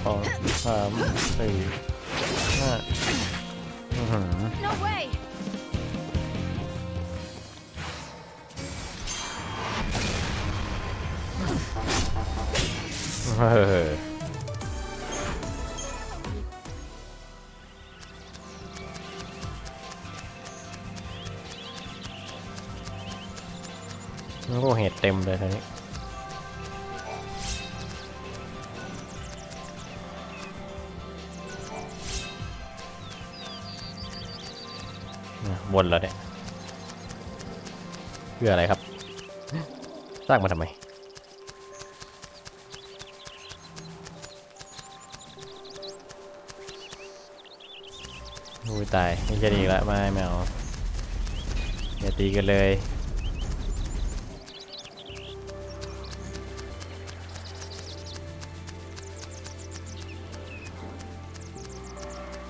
2 3 4 5 No way. โอ้เห็ดเต็มเลยทีนี้วนแล้วเนี่ยเพื่ออะไรครับสร้างมาทำไม อุ้ยตายไม่จะดีละไม่เอาอย่าตีกันเลย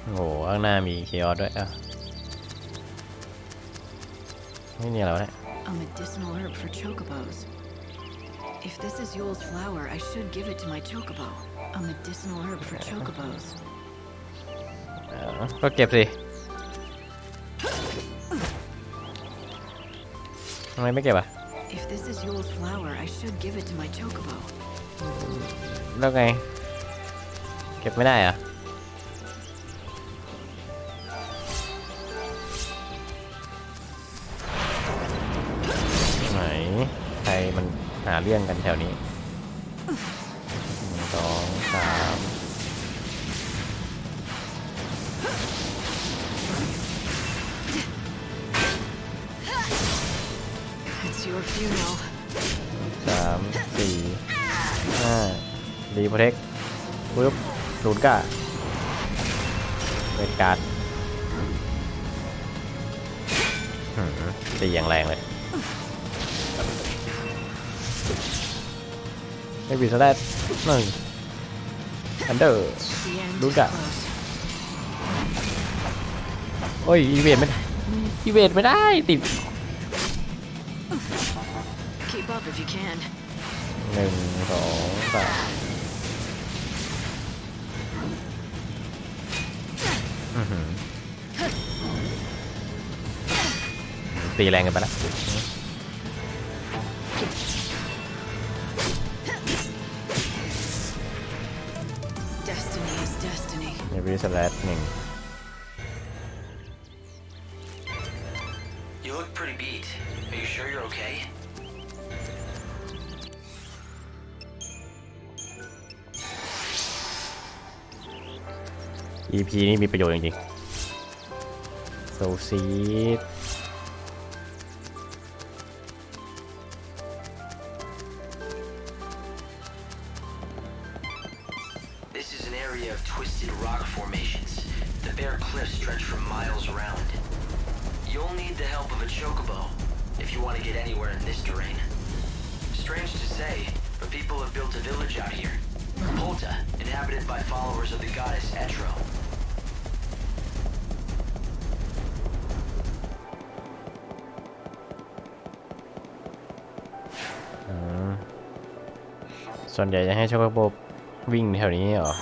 โอ้โหข้างหน้ามีเคออสด้วยอ่ะไม่มีแล้วเนี่ย A medicinal herb for chocobos. If this is Yule's flower, I should give it to my chocobo. A medicinal herb for chocobos. ก็เก็บสิทำไมไม่เก็บอ่ะ If this is Yule's flower, I should give it to my chocobo. แล้วไงเก็บไม่ได้อ่ะไหนใครมันหาเรื่องกันแถวนี้1 2 3Your funeral. 3 4 5รีโปรเทคปึ๊บศูนย์ก้าเวทการ์ดตีอย่างแรงเลยไม่บิดซะได้1อันเดอร์ดูกะโอ้ยอีเวนต์ไม่ได้อีเวนต์ไม่ได้ติดKeep up if you can. 1 2 3ตีแรงกันไปละ Destiny is destiny. ในวิสแลต1 You look pretty beat. Are you sure you're okay? EP นี่มีประโยชน์จริงๆโซซีด This is an area of twisted rock formations. The bare cliffs stretch for miles around. You'll need the help of a chocobo if you want to get anywhere in this terrain. Strange to say, but people have built a village out here. Polta, inhabited by followers of the goddess Etro. ส่วนใหญ่จะให้โชคโบวิ่งแถวนี้เหรอ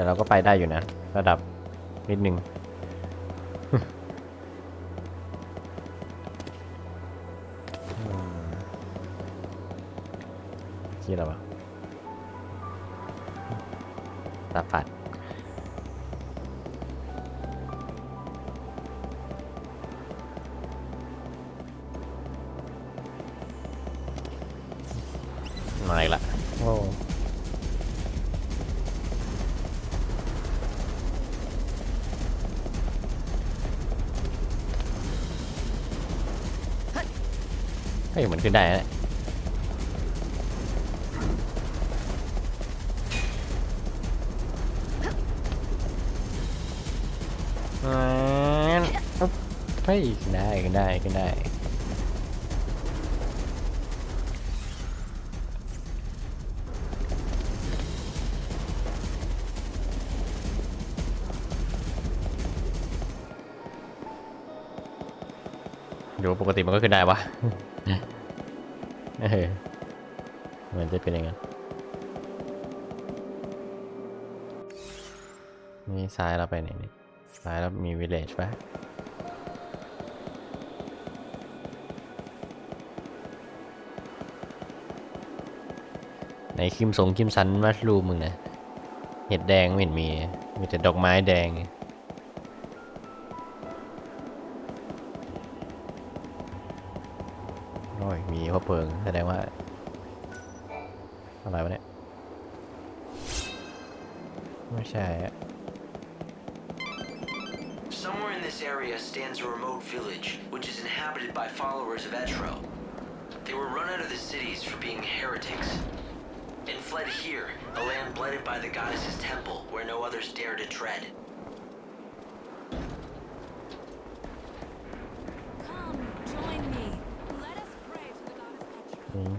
เราก็ไปได้อยู่นะระดับนิดนึงที่อะไรวะตาปัดมาอีกละโอ้เฮ้ยเหมือนขึ้นได้นะเฮ้ยขึ้นได้ขึ้นได้ขึ้นได้ดูปกติมันก็ขึ้นได้วะเหมือนจะเป็นอย่างนั้นนี่ซ้ายเราไปไหนนี่ซ้ายเรามีวิลเลจปะไหนคิมสันมัชรูมมึงนะเห็ดแดงไม่เห็นมีแต่ดอกไม้แดงมีข้าวเปิงแสดงว่าอะไรวะเนี่ยไม่ใช่ Somewhere in this area stands a remote village, which is inhabited by followers of Etro. They were run out of the cities for being heretics, and fled here, a land blighted by the goddess's temple, where no others dare to tread.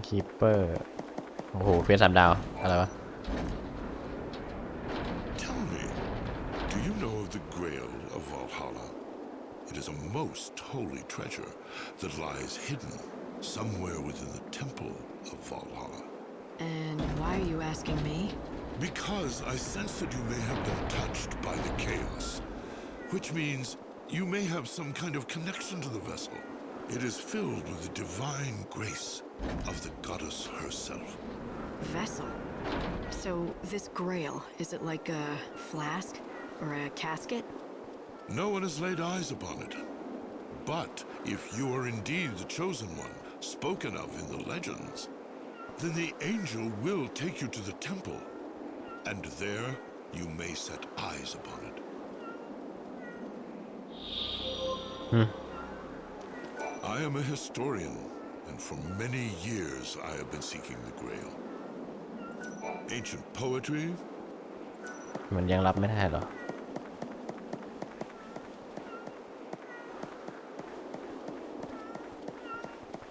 คีเปอร์โอ้โหเฟส3 ดาวอะไรวะ Tell me, do you know of the Grail of Valhalla? It is a most holy treasure that lies hidden somewhere within the temple of Valhalla. And why are you asking me? Because I sense that you may have been touched by the chaos, which means you may have some kind of connection to the vessel. It is filled with the divine grace of the goddess herself. Vessel? So this grail, is it like a flask or a casket? No one has laid eyes upon it. But if you are indeed the chosen one, spoken of in the legends, then the angel will take you to the temple, and there you may set eyes upon it. I am a historian, and for many years I have been seeking the Grail. Ancient poetry. มันยังรับไม่ได้หรอ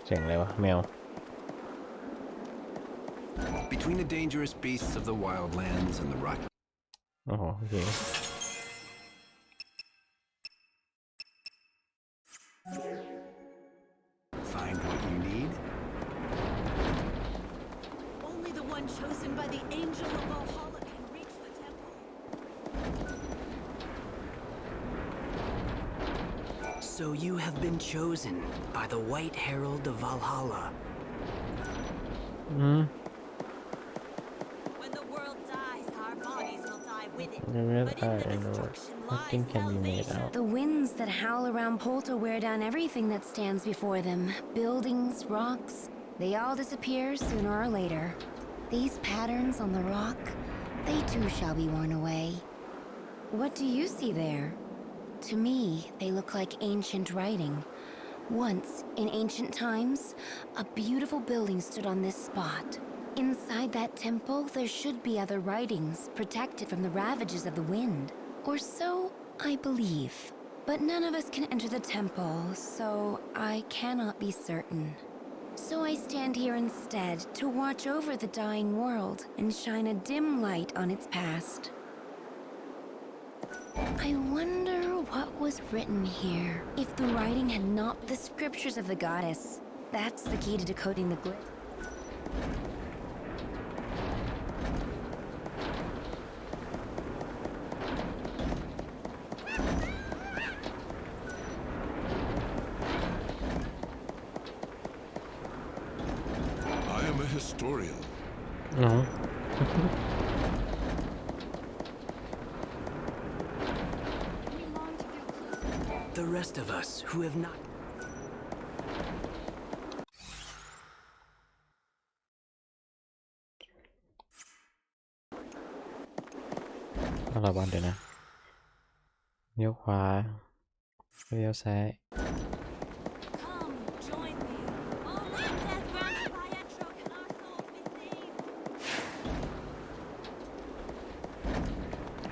เสียงอะไรวะแมว Between the dangerous beasts of the wildlands and the rocky. โอ้โหโอเค Find what you need. Only the one chosen by the angel of Valhalla can reach the temple. So you have been chosen by the White Herald of Valhalla. When the world dies, our bodies will die with it. Nothing can be made out. The winds that howl around Polta wear down everything that stands before them. Buildings, rocks, they all disappear sooner or later. These patterns on the rock, they too shall be worn away. What do you see there? To me, they look like ancient writing. Once, in ancient times, a beautiful building stood on this spot. Inside that temple, there should be other writings, protected from the ravages of the wind. Or so I believe. But none of us can enter the temple, so I cannot be certain. So I stand here instead to watch over the dying world and shine a dim light on its past. I wonder what was written here. If the writing had not the scriptures of the goddess, that's the key to decoding the glyph. I am a historian. The rest of us who have not. ระวังเดี๋ยวนะเลี้ยวขวาเลี้ยวซ้าย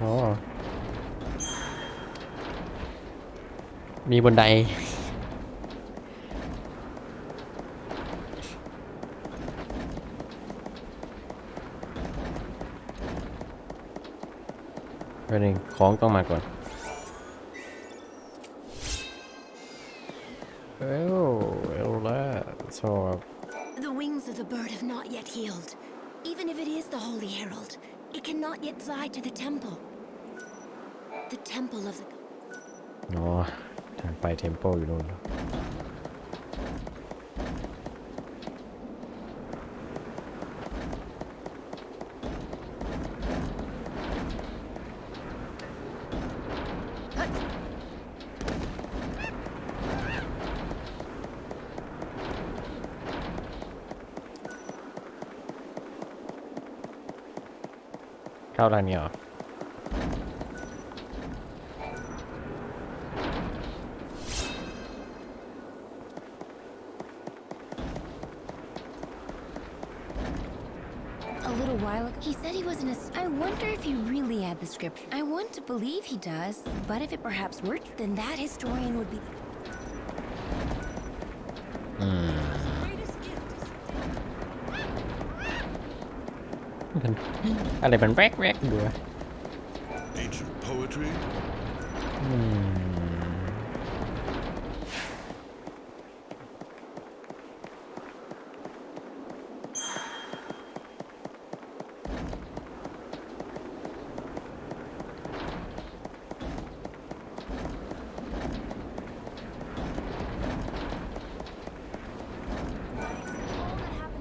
อ๋อมีบันไดไปหนึ่งของต้องมาก่อนเอ้แล้วชอบ The wings of the bird have not yet healed. Even if it is the Holy Herald, it cannot yet fly to the temple. The temple of the... อ๋อทางไปเทมโปอยู่นู่นเข้าทางนี้เหรอHe said he wasn't a... I wonder if he really had the scripture. I want to believe he does, but if it perhaps were, then that historian would be... อะไรมันแวกดู Ancient poetry?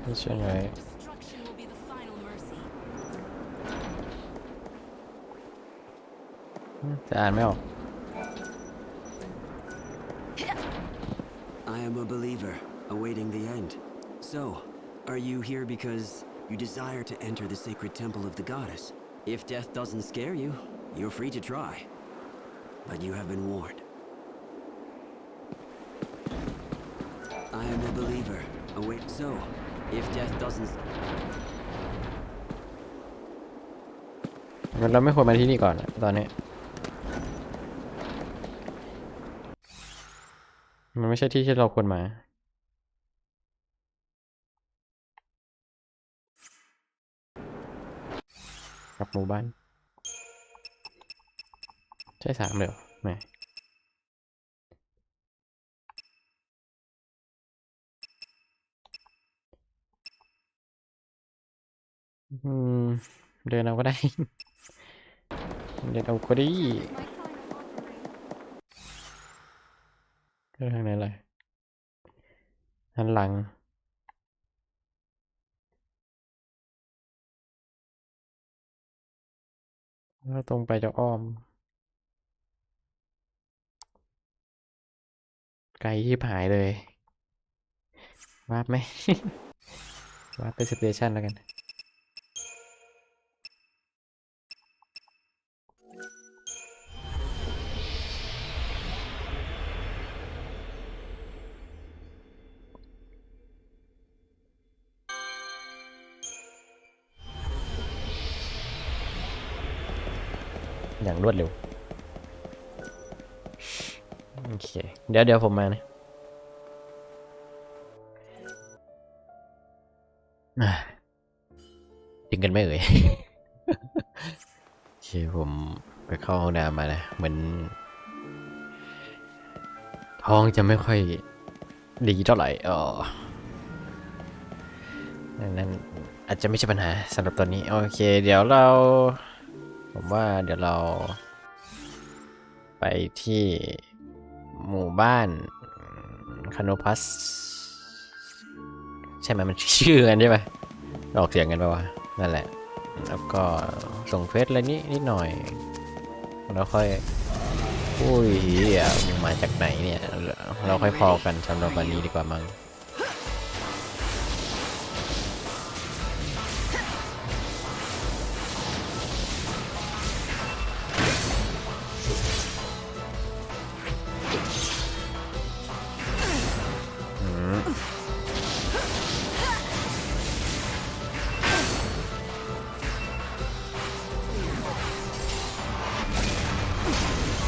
ไม่ใช่ไงจะอ่านไม่ออก I am a believer, awaiting the end. So, are you here because you desire to enter the sacred temple of the goddess? If death doesn't scare you, you're free to try. But you have been warned. I am a believer, await. So, if death doesn't... เราไม่ควรมาที่นี่ก่อนตอนนี้มันไม่ใช่ที่ที่เราควรมากับหมู่บ้านใช่3เลยเหรอไม่เดินเอาก็ได้ เดินเอาก็ได้ทางไหนเลยหันหลังแล้วตรงไปจะอ้อมไกลที่หายเลยวาร์ปไหม วาร์ปไปสเตชันแล้วกันอย่างรวดเร็วโอเคเดี๋ยวผมมานะจริงกันไม่เอ่ย โอเคผมไปเข้าห้องน้ำมานะเหมือนท้องจะไม่ค่อยดีเท่าไหร่นั้นอาจจะไม่ใช่ปัญหาสำหรับตอนนี้โอเคเดี๋ยวผมว่าเดี๋ยวเราไปที่หมู่บ้านคาโนพัสใช่ไหมมันชื่อกันใช่ไหมออกเสียงกันป่าวะนั่นแหละแล้วก็ส่งเฟซอะไรนิดหน่อยแล้วค่อยอุ้ยมึงมาจากไหนเนี่ยเราค่อยพอกันสำหรับวันนี้ดีกว่ามั้ง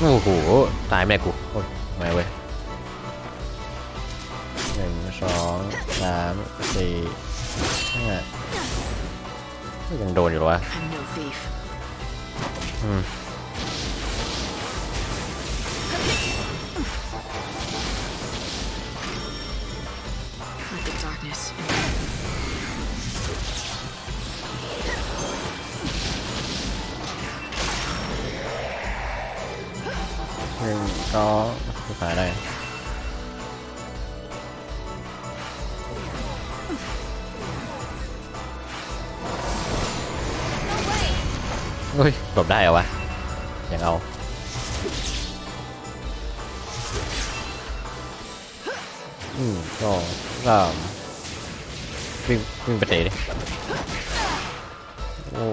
โอ้โหตายแม่กูโอ้ยไม่เว้ย1 2 3 4 5ยังโดนอยู่หรอวะก็ขายได้เฮ้ยหลบได้เหรอวะยังเอาก็วิ่งไปเตะดิโอ้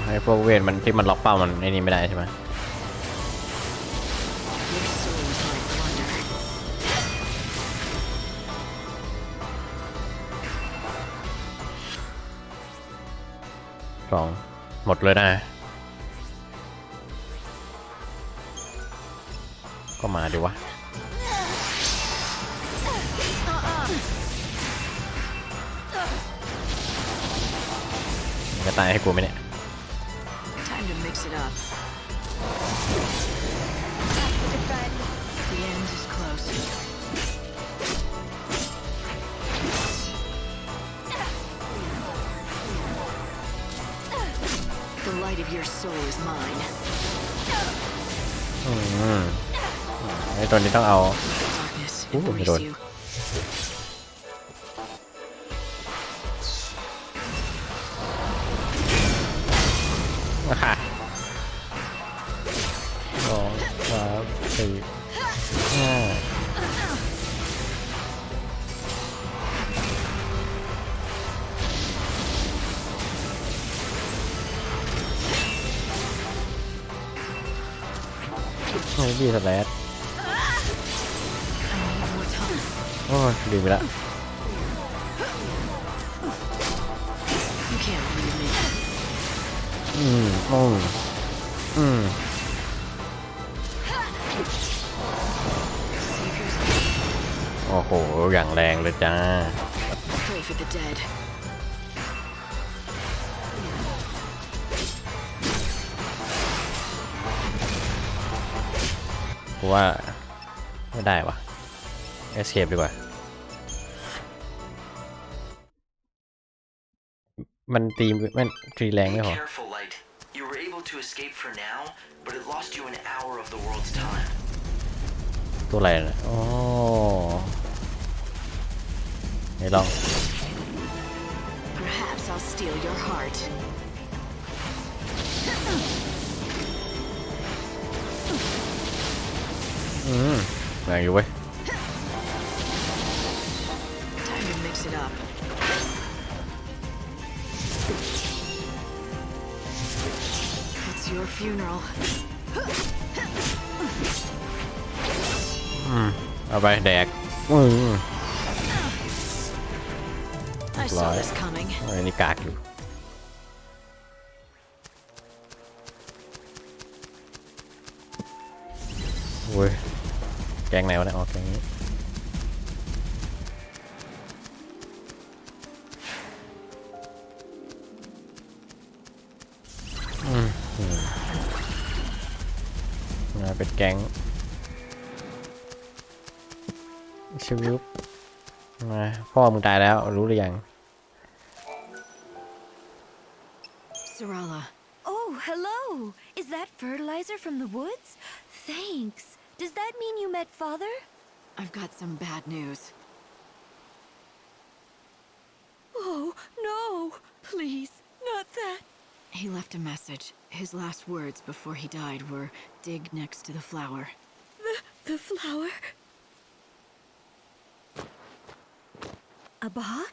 ไอ้พวกเวทมันที่มันล็อกเป้ามันไอ้นี่ไม่ได้ใช่ไหม กล่องหมดเลยนะก็มาดิวะจะตายให้กูไหมเนี่ย Time to mix it up. The end is close. The light of your soul is mine. ไอ้ตัวนี้ต้องเอา Darkness ไม่โดน embrace you. ค่ะ2 3 4 5โอ้ยดีสแลชโอ้ยดีไปละ You can't leave me. โอ้โหอย่างแรงเลยจ้า Pray for the dead. กูว่าไม่ได้วะ escape ดีกว่ามันตีแรงไม่พอ Careful, Light. You were able to escape for now, but it lost you an hour of the world's time. ตัวอะไรนะอ๋อไหนลอง Perhaps I'll steal your heart. แรงอยู่เว้ย Time to mix it up. It's your funeral. เอาไปแดก I saw this coming. อันนี้กากอยู่โว้ยแกงไหนวะเนี่ยอ๋อแกงนี้เป็นแกงชิวมาพ่อมึงตายแล้วรู้หรือยัง Sarala. Oh, hello! Is that fertilizer from the woods? Thanks. Does that mean you met Father? I've got some bad news. Oh, no! Please, not that. He left a message. His last words before he died were, dig next to the flower. The flower? A box?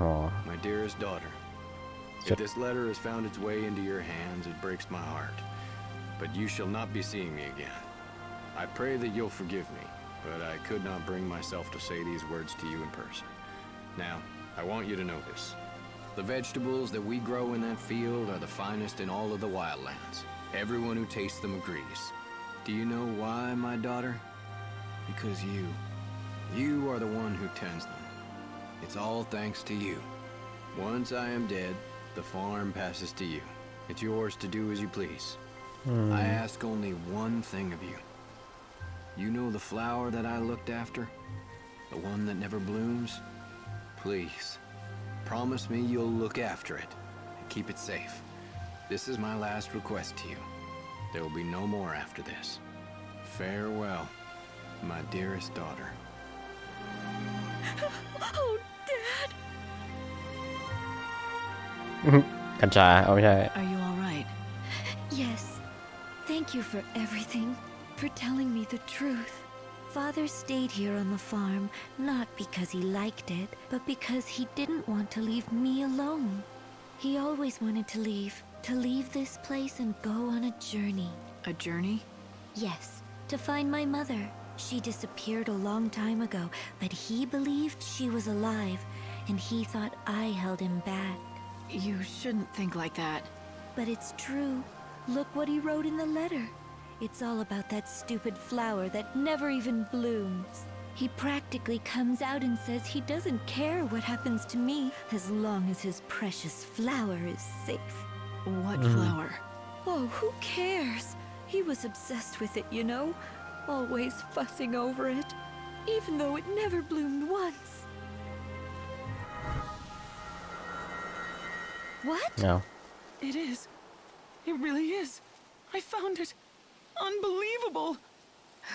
Oh. My dearest daughter, if this letter has found its way into your hands, it breaks my heart. But you shall not be seeing me again. I pray that you'll forgive me, but I could not bring myself to say these words to you in person. Now, I want you to know this. The vegetables that we grow in that field are the finest in all of the wildlands. Everyone who tastes them agrees. Do you know why, my daughter? Because you are the one who tends them. It's all thanks to you. Once I am dead, the farm passes to you. It's yours to do as you please. I ask only one thing of you. You know the flower that I looked after? The one that never blooms? Please, promise me you'll look after it and keep it safe. This is my last request to you. There will be no more after this. Farewell, my dearest daughter. Oh, Dad! กัญชาเอาไม่ใช่ Are you all right? Yes. Thank you for everything, for telling me the truth. Father stayed here on the farm, not because he liked it, but because he didn't want to leave me alone. He always wanted to leave this place and go on a journey. A journey? Yes, to find my mother. She disappeared a long time ago, but he believed she was alive, and he thought I held him back. You shouldn't think like that. But it's true. Look what he wrote in the letter. It's all about that stupid flower that never even blooms. He practically comes out and says he doesn't care what happens to me as long as his precious flower is safe. What flower? Oh, who cares? He was obsessed with it, you know? Always fussing over it, even though it never bloomed once. What? No. It is. It really is. I found it. Unbelievable.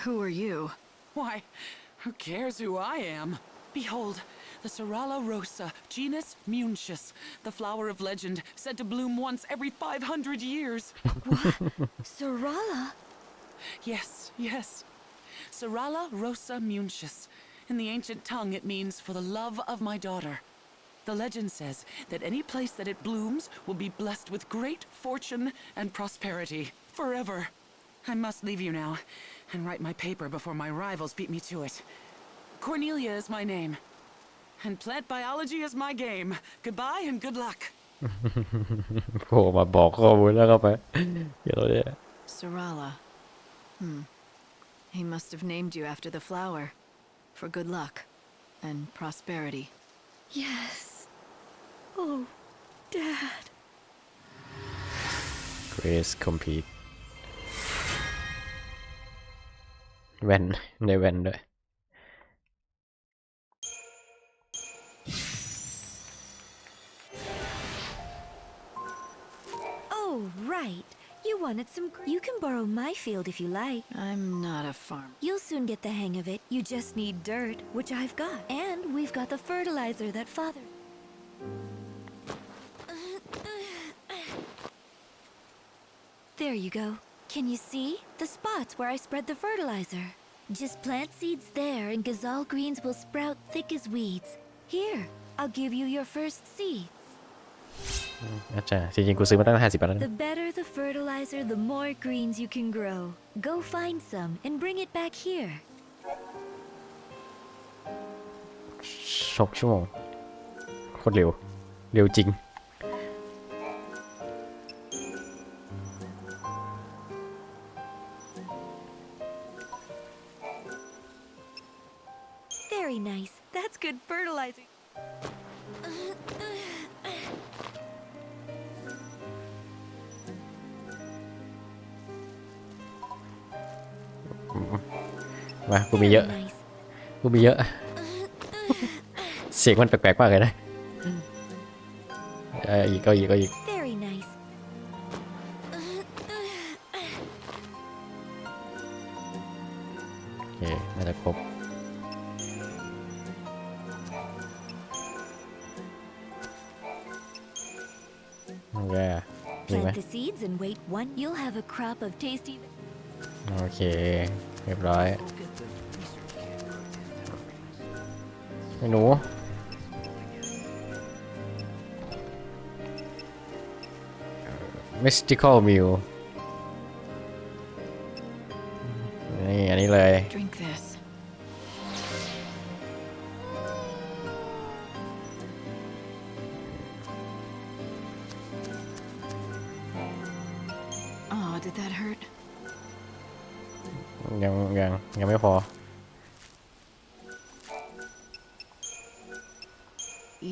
Who are you? Why, who cares who I am? Behold, the Serrala rosa, genus Munchus, the flower of legend, said to bloom once every 500 years. What? Serrala? Yes, yes. Serrala rosa Munchus. In the ancient tongue, it means for the love of my daughter. The legend says that any place that it blooms will be blessed with great fortune and prosperity forever. I must leave you now and write my paper before my rivals beat me to it. Cornelia is my name, and plant biology is my game. Goodbye and good luck. โผล่มาบอกข้อมูลแล้วก็ไปเดี๋ยวเนี่ย Serrala. He must have named you after the flower. For good luck and prosperity. Yes. Oh, Dad. Grace complete แว่นในแว่นด้วย Oh, right. You wanted some. You can borrow my field if you like. I'm not a farmer. You'll soon get the hang of it. You just need dirt, which I've got. And we've got the fertilizer that Father... There you go. Can you see? The spots where I spread the fertilizer. Just plant seeds there and Gazal greens will sprout thick as weeds. Here, I'll give you your first seeds. อาจารย์จริงๆกูซื้อมาตั้ง50 บาทแล้ว The better the fertilizer, the more greens you can grow. Go find some and bring it back here. 6 ชั่วโมงโคตรเร็วเร็วจริง Very nice. That's good fertilizer. มากูมีเยอะ กูมีเยอะ เสียงมันแปลกๆมากเลยนะอีกก็อีก Very nice. โอเคน่าจะครบโอเคมีไหม Plant the seeds and wait one. You'll have a crop of tasty. โอเคเรียบร้อยไอ้หนูMystical Meal นี่อันนี้เลย Drink this. Oh, did that hurt? ยังไม่พอ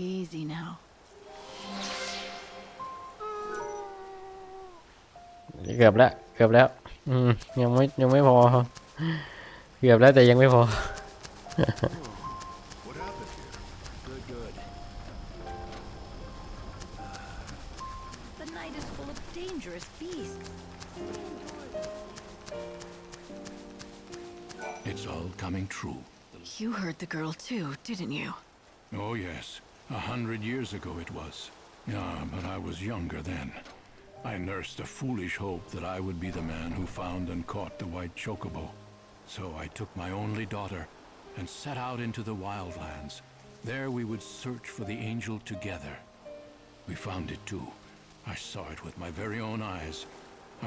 Easy now. เกือบแล้วยังไม่พอเกือบแล้วแต่ยังไม่พอ The night is full of dangerous beasts. It's all coming true. You heard the girl too, didn't you? Oh yes, 100 years ago it was. Ah, but I was younger then. I nursed a foolish hope that I would be the man who found and caught the white chocobo. So I took my only daughter and set out into the wildlands. There we would search for the angel together. We found it too. I saw it with my very own eyes.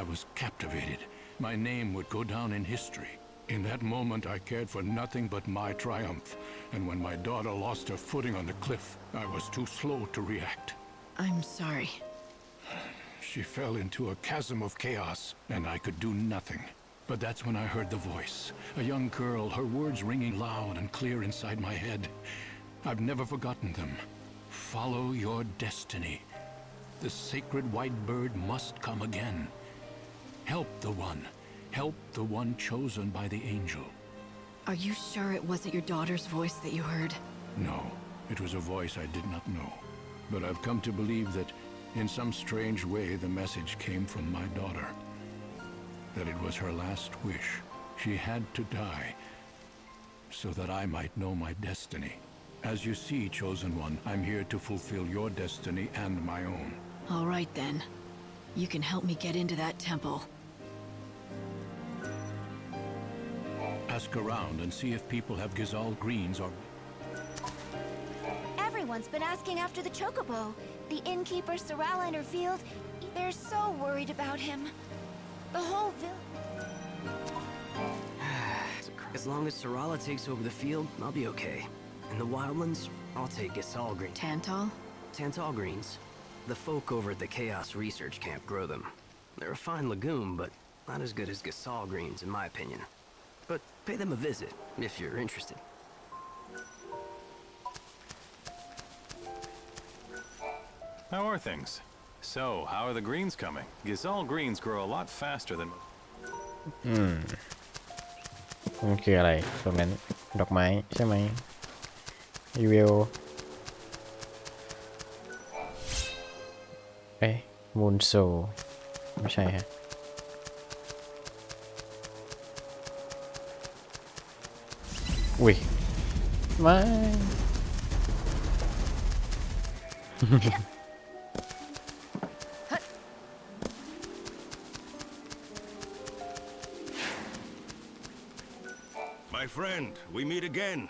I was captivated. My name would go down in history. In that moment, I cared for nothing but my triumph. And when my daughter lost her footing on the cliff, I was too slow to react. I'm sorry. She fell into a chasm of chaos, and I could do nothing. But that's when I heard the voice. A young girl, her words ringing loud and clear inside my head. I've never forgotten them. Follow your destiny. The sacred white bird must come again. Help the one. Help the one chosen by the angel. Are you sure it wasn't your daughter's voice that you heard? No, it was a voice I did not know. But I've come to believe that in some strange way the message came from my daughter. That it was her last wish. She had to die so that I might know my destiny. As you see, Chosen One, I'm here to fulfill your destiny and my own. All right then. You can help me get into that temple. Ask around and see if people have Gazal greens or... Everyone's been asking after the chocobo. The innkeeper, Sorala, and her field, they're so worried about him. The whole village... As long as Sorala takes over the field, I'll be okay. And the wildlands, I'll take Gazal greens. Tantal? Tantal greens. The folk over at the Chaos Research Camp grow them. They're a fine legume, but not as good as Gazal greens, in my opinion. But pay them a visit, if you're interested. How are things? So, how are the greens coming? Gazal greens grow a lot faster than... มันคืออะไรตรงนั้นดอกไม้ใช่ไหมอีเวลมูนโซไม่ใช่ฮะอุ้ยไม่ My friend, we meet again.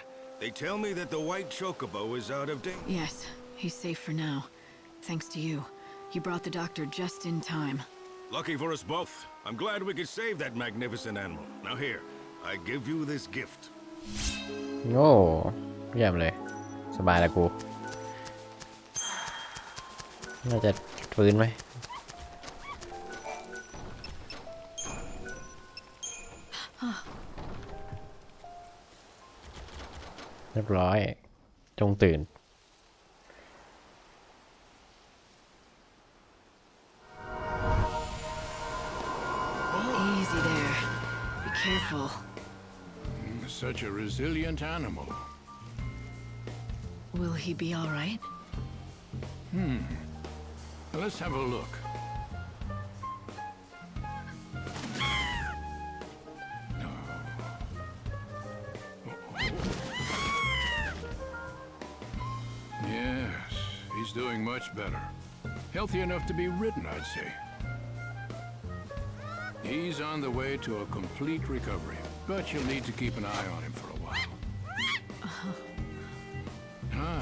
They tell me that the white chocobo is out of date. Yes, he's safe for now. Thanks to you. You brought the doctor just in time. Lucky for us both. I'm glad we could save that magnificent animal. Now here, I give you this gift. โง่เยี่ยมเลยสบายแล้วกูน่าจะฟื้นไหมเรียบร้อยจงตื่น Easy there. Be careful. Such a resilient animal. Will he be all right? Let's have a look. Yes, he's doing much better. Healthy enough to be ridden, I'd say. He's on the way to a complete recovery, but you'll need to keep an eye on him for a while.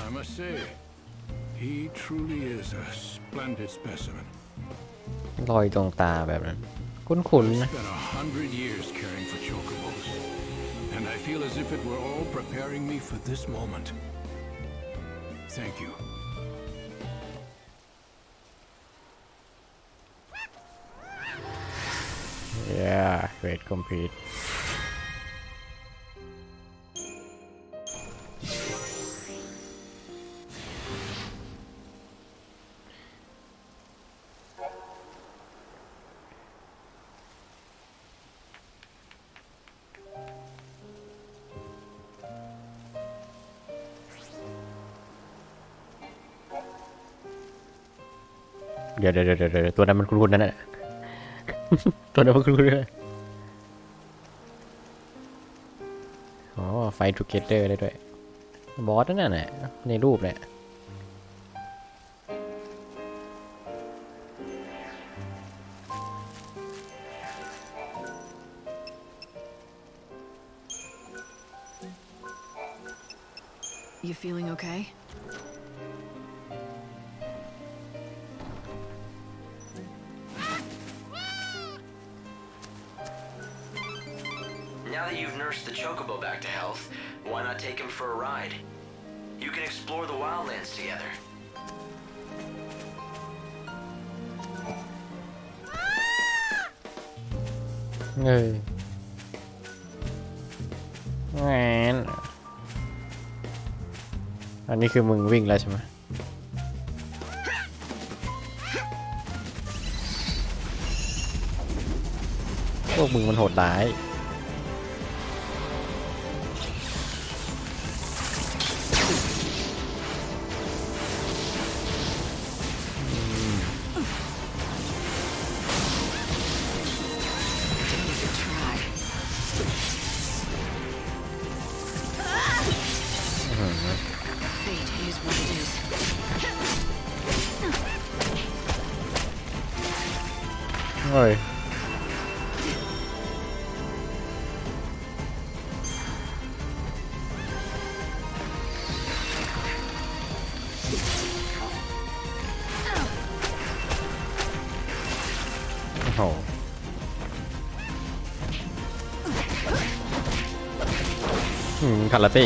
I must say, he truly is a splendid specimen. รอยตรงตาแบบนั้นคุ้นๆนะ It's been 100 years caring for chocobos, and I feel as if it were all preparing me for this moment. Thank you. Yeah, great complete.เดี๋ยวตัวนั้นมันคุ้นๆนั่นแหละ ตัวนั้นมันคุ้นๆเลยอ๋อไฟทูเกเตอร์ได้ด้วยบอสนั่นน่ะในรูปเนี่ย You feeling okay? Now that you've nursed the chocobo back to health, why not take him for a ride? You can explore the wildlands together. เงยแหวนอันนี้คือมึงวิ่งแล้วใช่ไหมพวกมึงมันโหดร้ายเฮ้ยโอ้โหคาราเต้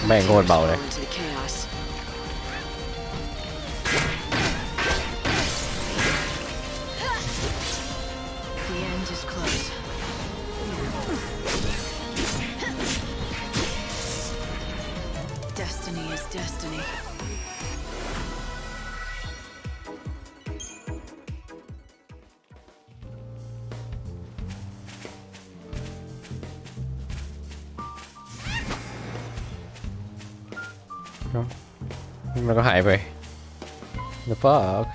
แม่งโคตรเบาเลย Destiny is destiny. มันก็หายไป The fuck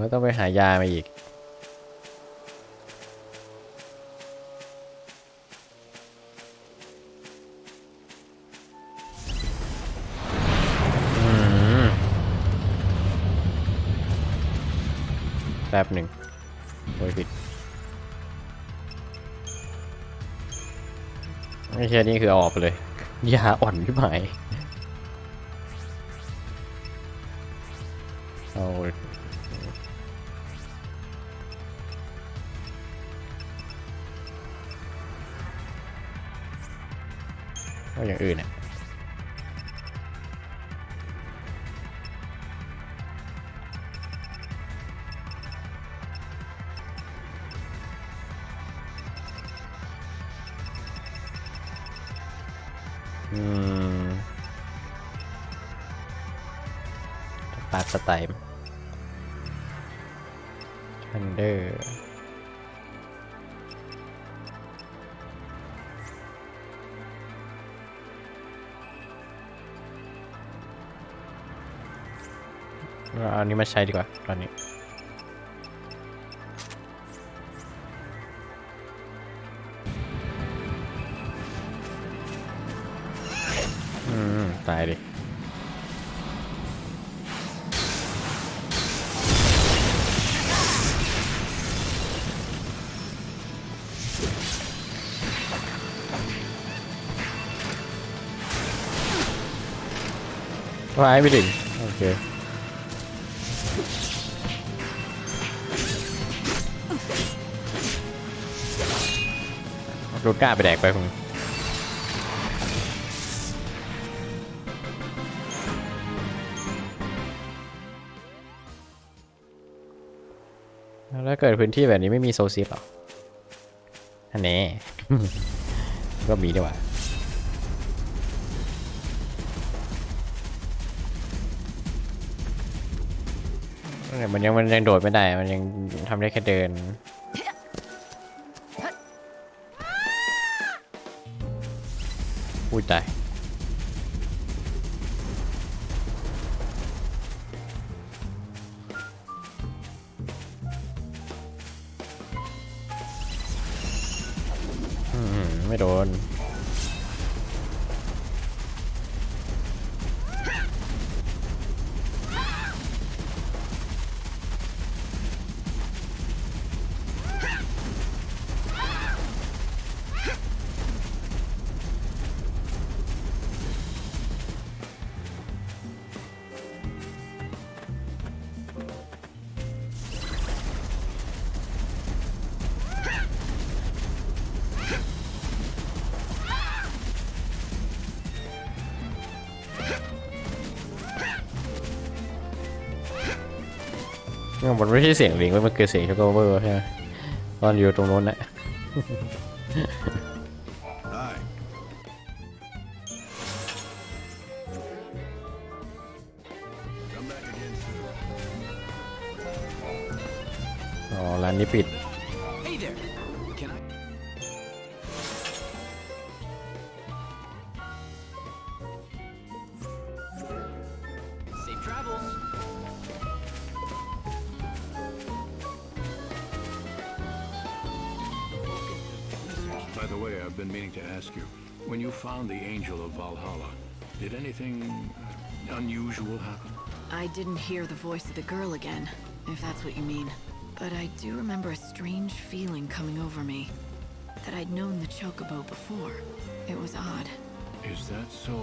ก็ต้องไปหายามาอีกแป๊บหนึ่งโอ้ยผิดไม่ใช่นี่คือเอาออกไปเลยยาอ่อนที่หมายเอาอย่างอื่นเนี่ยปาดสไตล์ทันเดอร์เอาอันนี้มาใช้ดีกว่าตอนนี้ตายดิว้ายไม่ถึงโอเครถกล้าไปแดกไปคุณแล้วเกิดพื้นที่แบบนี้ไม่มีโซซิฟหรออันนี้ ก็มีดีกว่ามันยังโดดไม่ได้มันยังทำได้แค่เดินอุ้ยตายไม่โดน มันไม่ใช่เสียงลิงมันคือเสียงช็อกโกเบอร์ใช่ไหมตอนอยู่ตรงโน้นนะ อ๋อร้านนี้ปิด Hey there. Can I? Safe travels. By the way, I've been meaning to ask you, when you found the Angel of Valhalla, did anything unusual happen? I didn't hear the voice of the girl again, if that's what you mean. But I do remember a strange feeling coming over me. That I'd known the Chocobo before. It was odd. Is that so?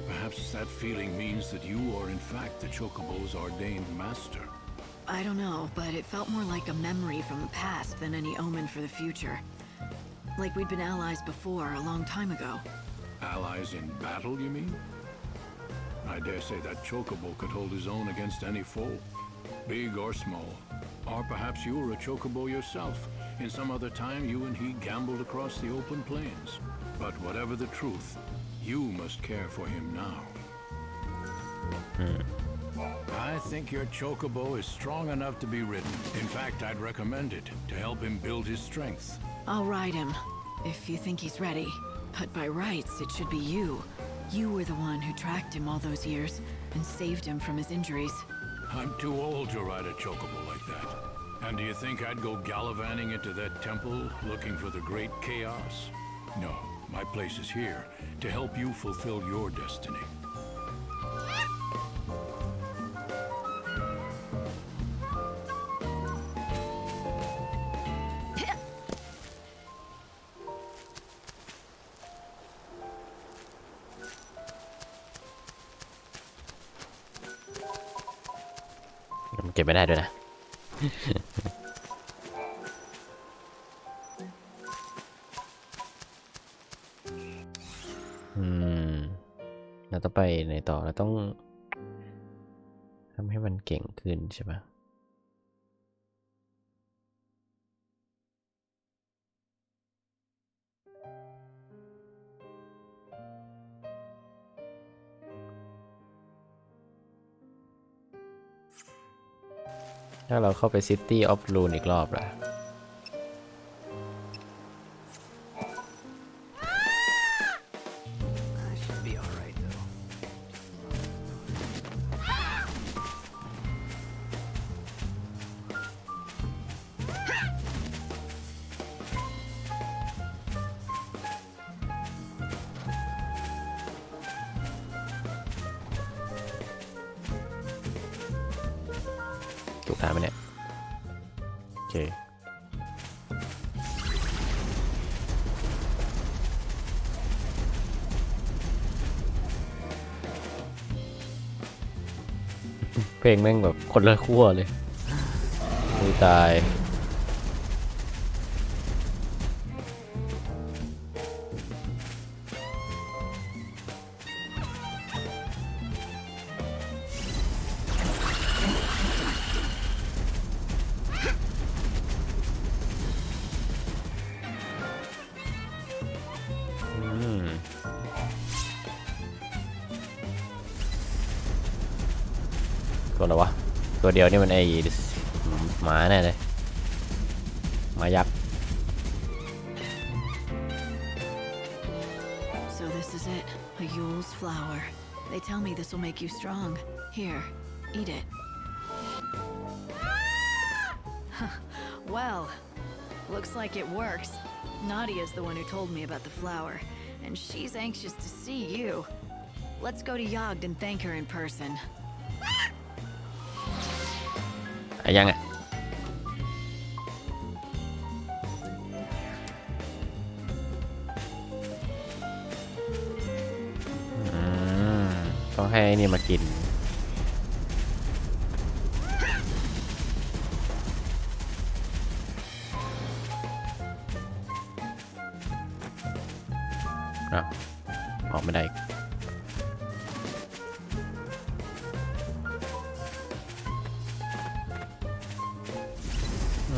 Perhaps that feeling means that you are in fact the Chocobo's ordained master. I don't know, but it felt more like a memory from the past than any omen for the future. Like we'd been allies before, a long time ago. Allies in battle, you mean? I dare say that Chocobo could hold his own against any foe, big or small. Or perhaps you were a Chocobo yourself. In some other time, you and he gambled across the open plains. But whatever the truth, you must care for him now. I think your Chocobo is strong enough to be ridden. In fact, I'd recommend it to help him build his strength. I'll ride him, if you think he's ready. But by rights, it should be you. You were the one who tracked him all those years and saved him from his injuries. I'm too old to ride a Chocobo like that. And do you think I'd go gallivanting into that temple looking for the great chaos? No, my place is here to help you fulfill your destiny. Mình เก็บไม่ได้ด้วยนะ เราต้องไปไหนต่อเราต้องทำให้มันเก่งขึ้นใช่ไหมถ้าเราเข้าไป City of Rune อีกรอบล่ะถูกทางไหมเนี่ยโอเคเพลงแม่งแบบคนละขั้วเลยอุ้ยตายตัวอะไรวะตัวเดียวนี่มันไอหมาแน่เลยหมายักษ์ So this is it, a Yule's flower. They tell me this will make you strong. Here, eat it. Well, looks like it works. Nadia's the one who told me about the flower, and she's anxious to see you. Let's go to Yogd and thank her in person. ยังอ่ะต้องให้นี่มากินออกไม่ได้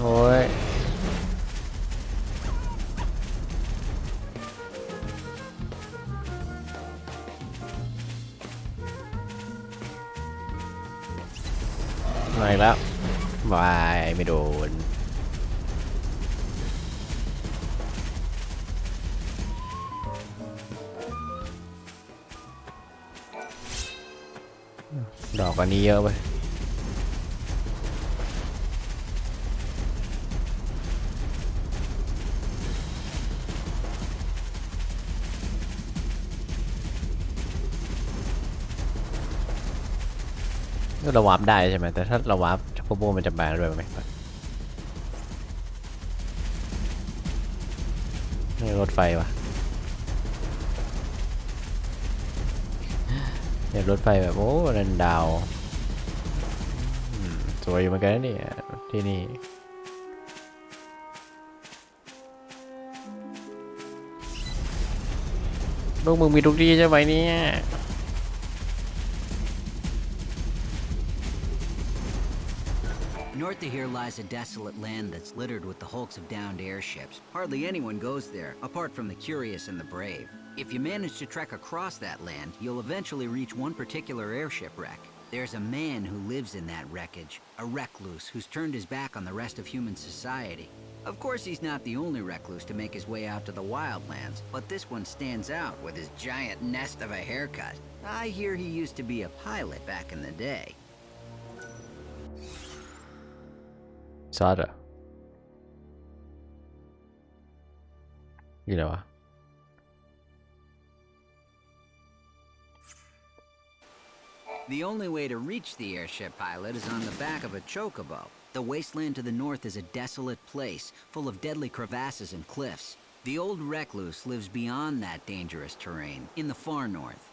อ้ยมาอีกแล้ววายไม่โดนดอกอันนี้เยอะไปเราวาร์ปได้ใช่ไหมแต่ถ้าเราวาร์ปช็อกโกโบมันจะแบนด้วยไหมนี่รถไฟวะเนี่ยรถไฟแบบโอ้นันดาวสวยอยู่เหมือนกันนะเนี่ยที่นี่ลูกมึงมีทุกที่ใช่ไหมเนี่ย North of here lies a desolate land that's littered with the hulks of downed airships. Hardly anyone goes there, apart from the curious and the brave. If you manage to trek across that land, you'll eventually reach one particular airship wreck. There's a man who lives in that wreckage, a recluse who's turned his back on the rest of human society. Of course, he's not the only recluse to make his way out to the wildlands, but this one stands out with his giant nest of a haircut. I hear he used to be a pilot back in the day. ซอสเหรอนี่อะไรวะ The only way to reach the airship pilot is on the back of a chocobo. The wasteland to the north is a desolate place, full of deadly crevasses and cliffs. The old recluse lives beyond that dangerous terrain, in the far north.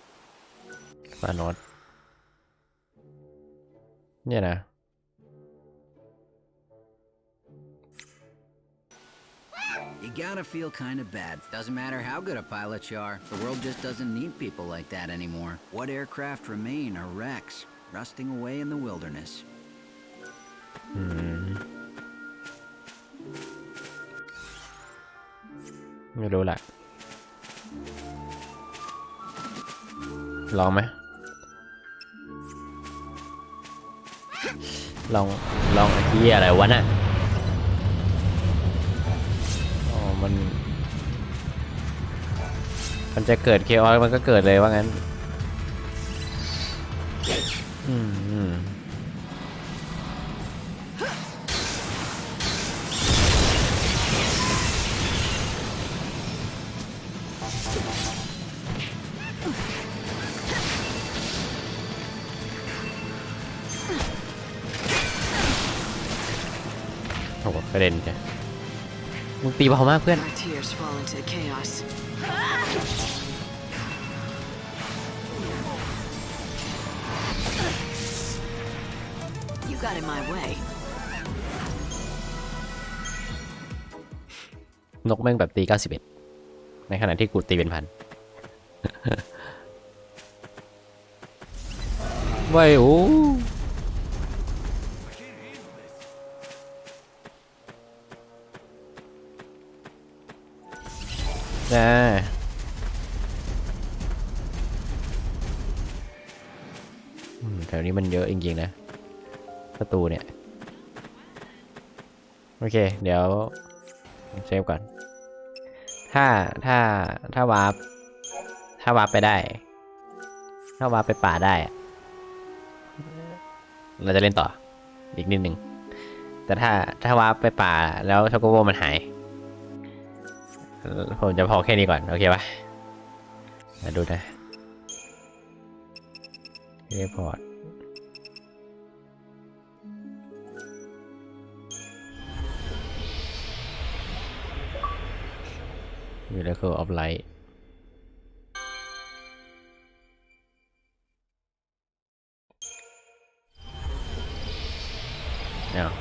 Far north เนี่ยนะ You gotta feel kind of bad. Doesn't matter how good a pilot you are, the world just doesn't need people like that anymore. What aircraft remain are wrecks, rusting away in the wilderness. ไม่รู้แหละลองไหมลองไอ้ที่อะไรวะน่ะมันจะเกิดเคออสมันก็เกิดเลยว่างั้นโอ้โหกระเด็นจ้ะมึงตีเบามากเพื่อนGot in my way. นกแม่งแบบตี91ในขณะที่กูตีเป็นพันว้ายโอ้น่าแถวนี้มันเยอะจริงๆนะประตูเนี่ยโอเคเดี๋ยวเซฟก่อนถ้าวาร์ปไปได้ถ้าวาร์ปไปป่าได้เราจะเล่นต่ออีกนิดนึงแต่ถ้าวาร์ปไปป่าแล้วช็อกโกโบมันหายผมจะพอแค่นี้ก่อนโอเคปะมาดูนะรีพอร์ตMiracle of Light อ้าว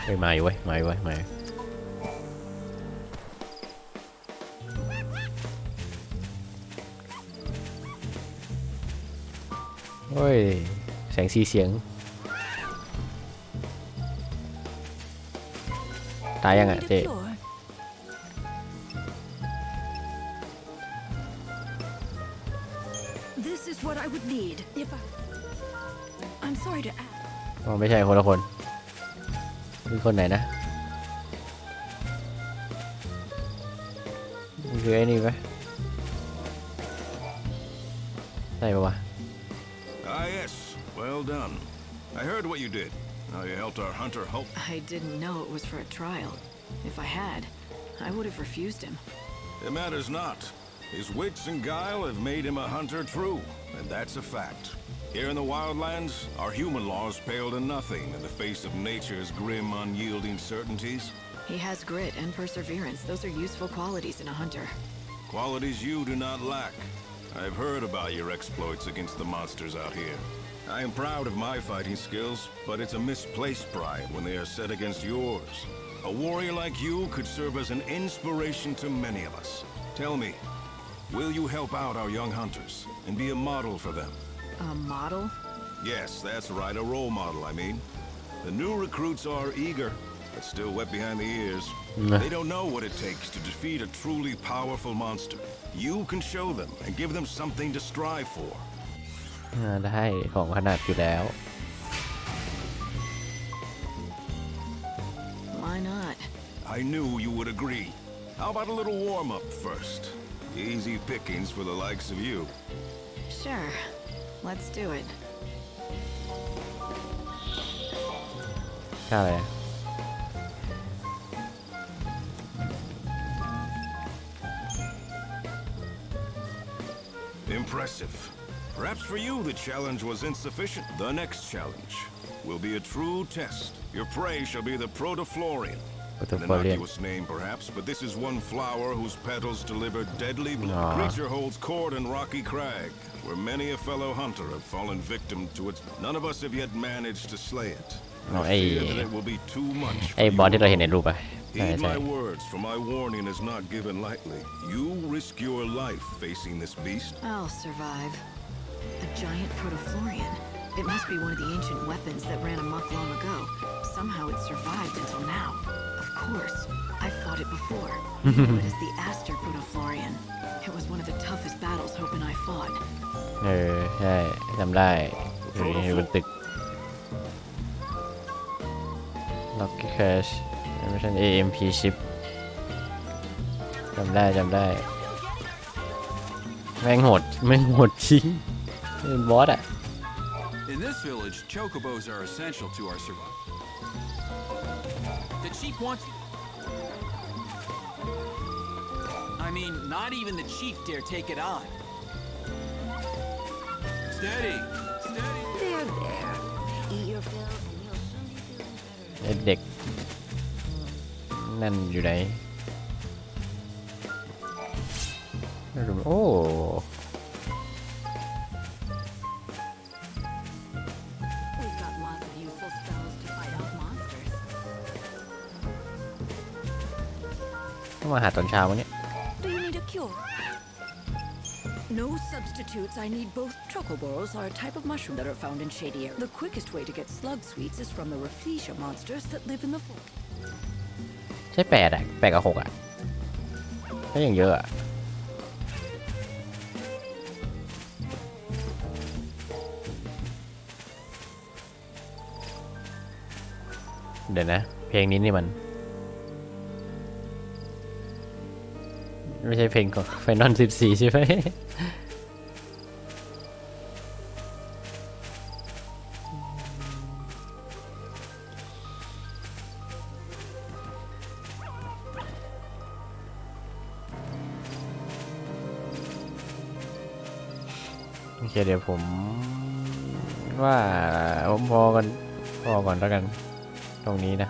เฮ้ยมาอยู่เว้ยมาเฮ้ยแสงสีเสียง ตายยังอ่ะเจ๊ This is what I would need if I'm sorry to ask. อ๋อไม่ใช่คนละคนคือคนไหนนะคือไอ้นี่ปะใช่ปะวะ Ah, yes. Well done. I heard what you did. How you helped our hunter hope. I didn't know it was for a trial. If I had, I would have refused him. It matters not. His wits and guile have made him a hunter true, and that's a fact. Here in the wildlands, our human laws pale to nothing in the face of nature's grim, unyielding certainties. He has grit and perseverance. Those are useful qualities in a hunter. Qualities you do not lack. I've heard about your exploits against the monsters out here. I am proud of my fighting skills, but it's a misplaced pride when they are set against yours. A warrior like you could serve as an inspiration to many of us. Tell me, will you help out our young hunters and be a model for them? A model? Yes, that's right, a role model, I mean. The new recruits are eager, but still wet behind the ears. They don't know what it takes to defeat a truly powerful monster. You can show them and give them something to strive for. ได้ของขนาดอยู่แล้ว Why not? I knew you would agree. How about a little warm-up first? Easy pickings for the likes of you. Sure. Let's do it. ค่าอะไร Impressive. Perhaps for you the challenge was insufficient. The next challenge will be a true test. Your prey shall be the Protoflorian. An innocuous name perhaps, but this is one flower whose petals deliver deadly blood. The creature holds court in Rocky Crag, where many a fellow hunter have fallen victim to it. None of us have yet managed to slay it. I fear that it will be too much for ไอ้บอสที่เราเห็นในรูปอะ Heed my words, for my warning is not given lightly. You risk your life facing this beast. I'll survive. A giant Protoflorian. It must be one of the ancient weapons that ran amok long ago. Somehow it survived until now. Of course, I've fought it before. I knew it as the Aster Protoflorian. It was one of the toughest battles Hope and I fought. ใช่จำได้อยู่บนตึก Lucky Cash ไม่ใช่ AMP Chip จำได้แม่งโหดจริงเป็นบอสอะ In this village, chocobos are essential to our survival. The chief wants you. I mean, not even the chief dare take it on. Steady. There. Eat your fill and you'll soon be feeling better. ไอ้เด็กนั่นอยู่ไหนโอ้ We've got lots of useful spells to fight off monsters. ต้องมาหาตอนเช้าวันนี้ Do you need a cure? No substitutes. I need both. Chocoboros are a type of mushroom that are found in shady areas. The quickest way to get slug sweets is from the Rafflesia monsters that live in the forest. ใช่8อะ8กับ6อะก็ยังเยอะอะเดี๋ยวนะเพลงนี้นี่มันไม่ใช่เพลงของ Final 14ใช่ไหม โอเคเดี๋ยวผมว่าผมพอก่อนแล้วกันตรงนี้นะ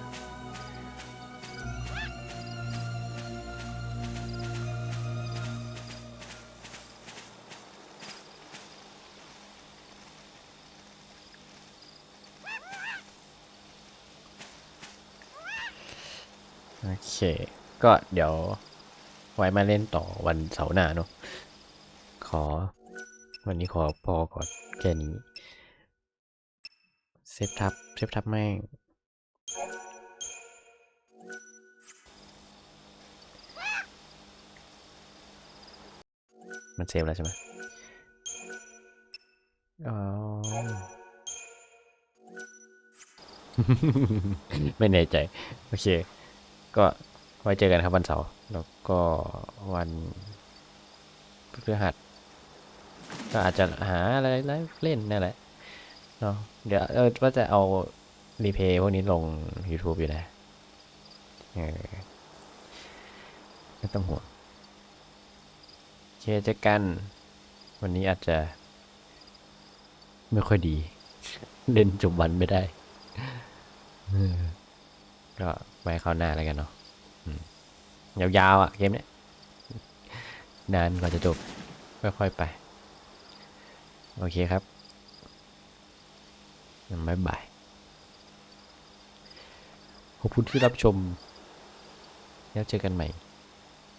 โอเคก็เดี๋ยวไว้มาเล่นต่อวันเสาร์หน้าเนอะวันนี้ขอพอก่อนแค่นี้เซฟทับแม่ง มันเซฟแล้วใช่ไหมอ๋อ ไม่แน่ใจโอเคก็ไว้เจอกันครับวันเสาร์แล้วก็วันพฤหัสก็อาจจะหาอะไรเล่นนั่นแหละเนาะเดี๋ยวว่าจะเอารีเพย์พวกนี้ลง YouTube อยู่นะไม่ต้องห่วงโอเคเจอกันวันนี้อาจจะไม่ค่อยดี เล่นจบวันไม่ได้ก็ไปคราวหน้าแล้วกันเนาะยาวๆอ่ะเกมเนี้ยนานกว่าจะจบค่อยๆไปโอเคครับบ๊ายบายขอบคุณที่รับชมแล้วเจอกันใหม่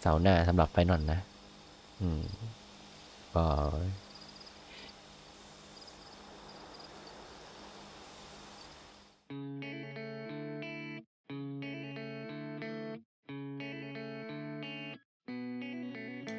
เสาร์หน้าสำหรับไฟนอลนะบาย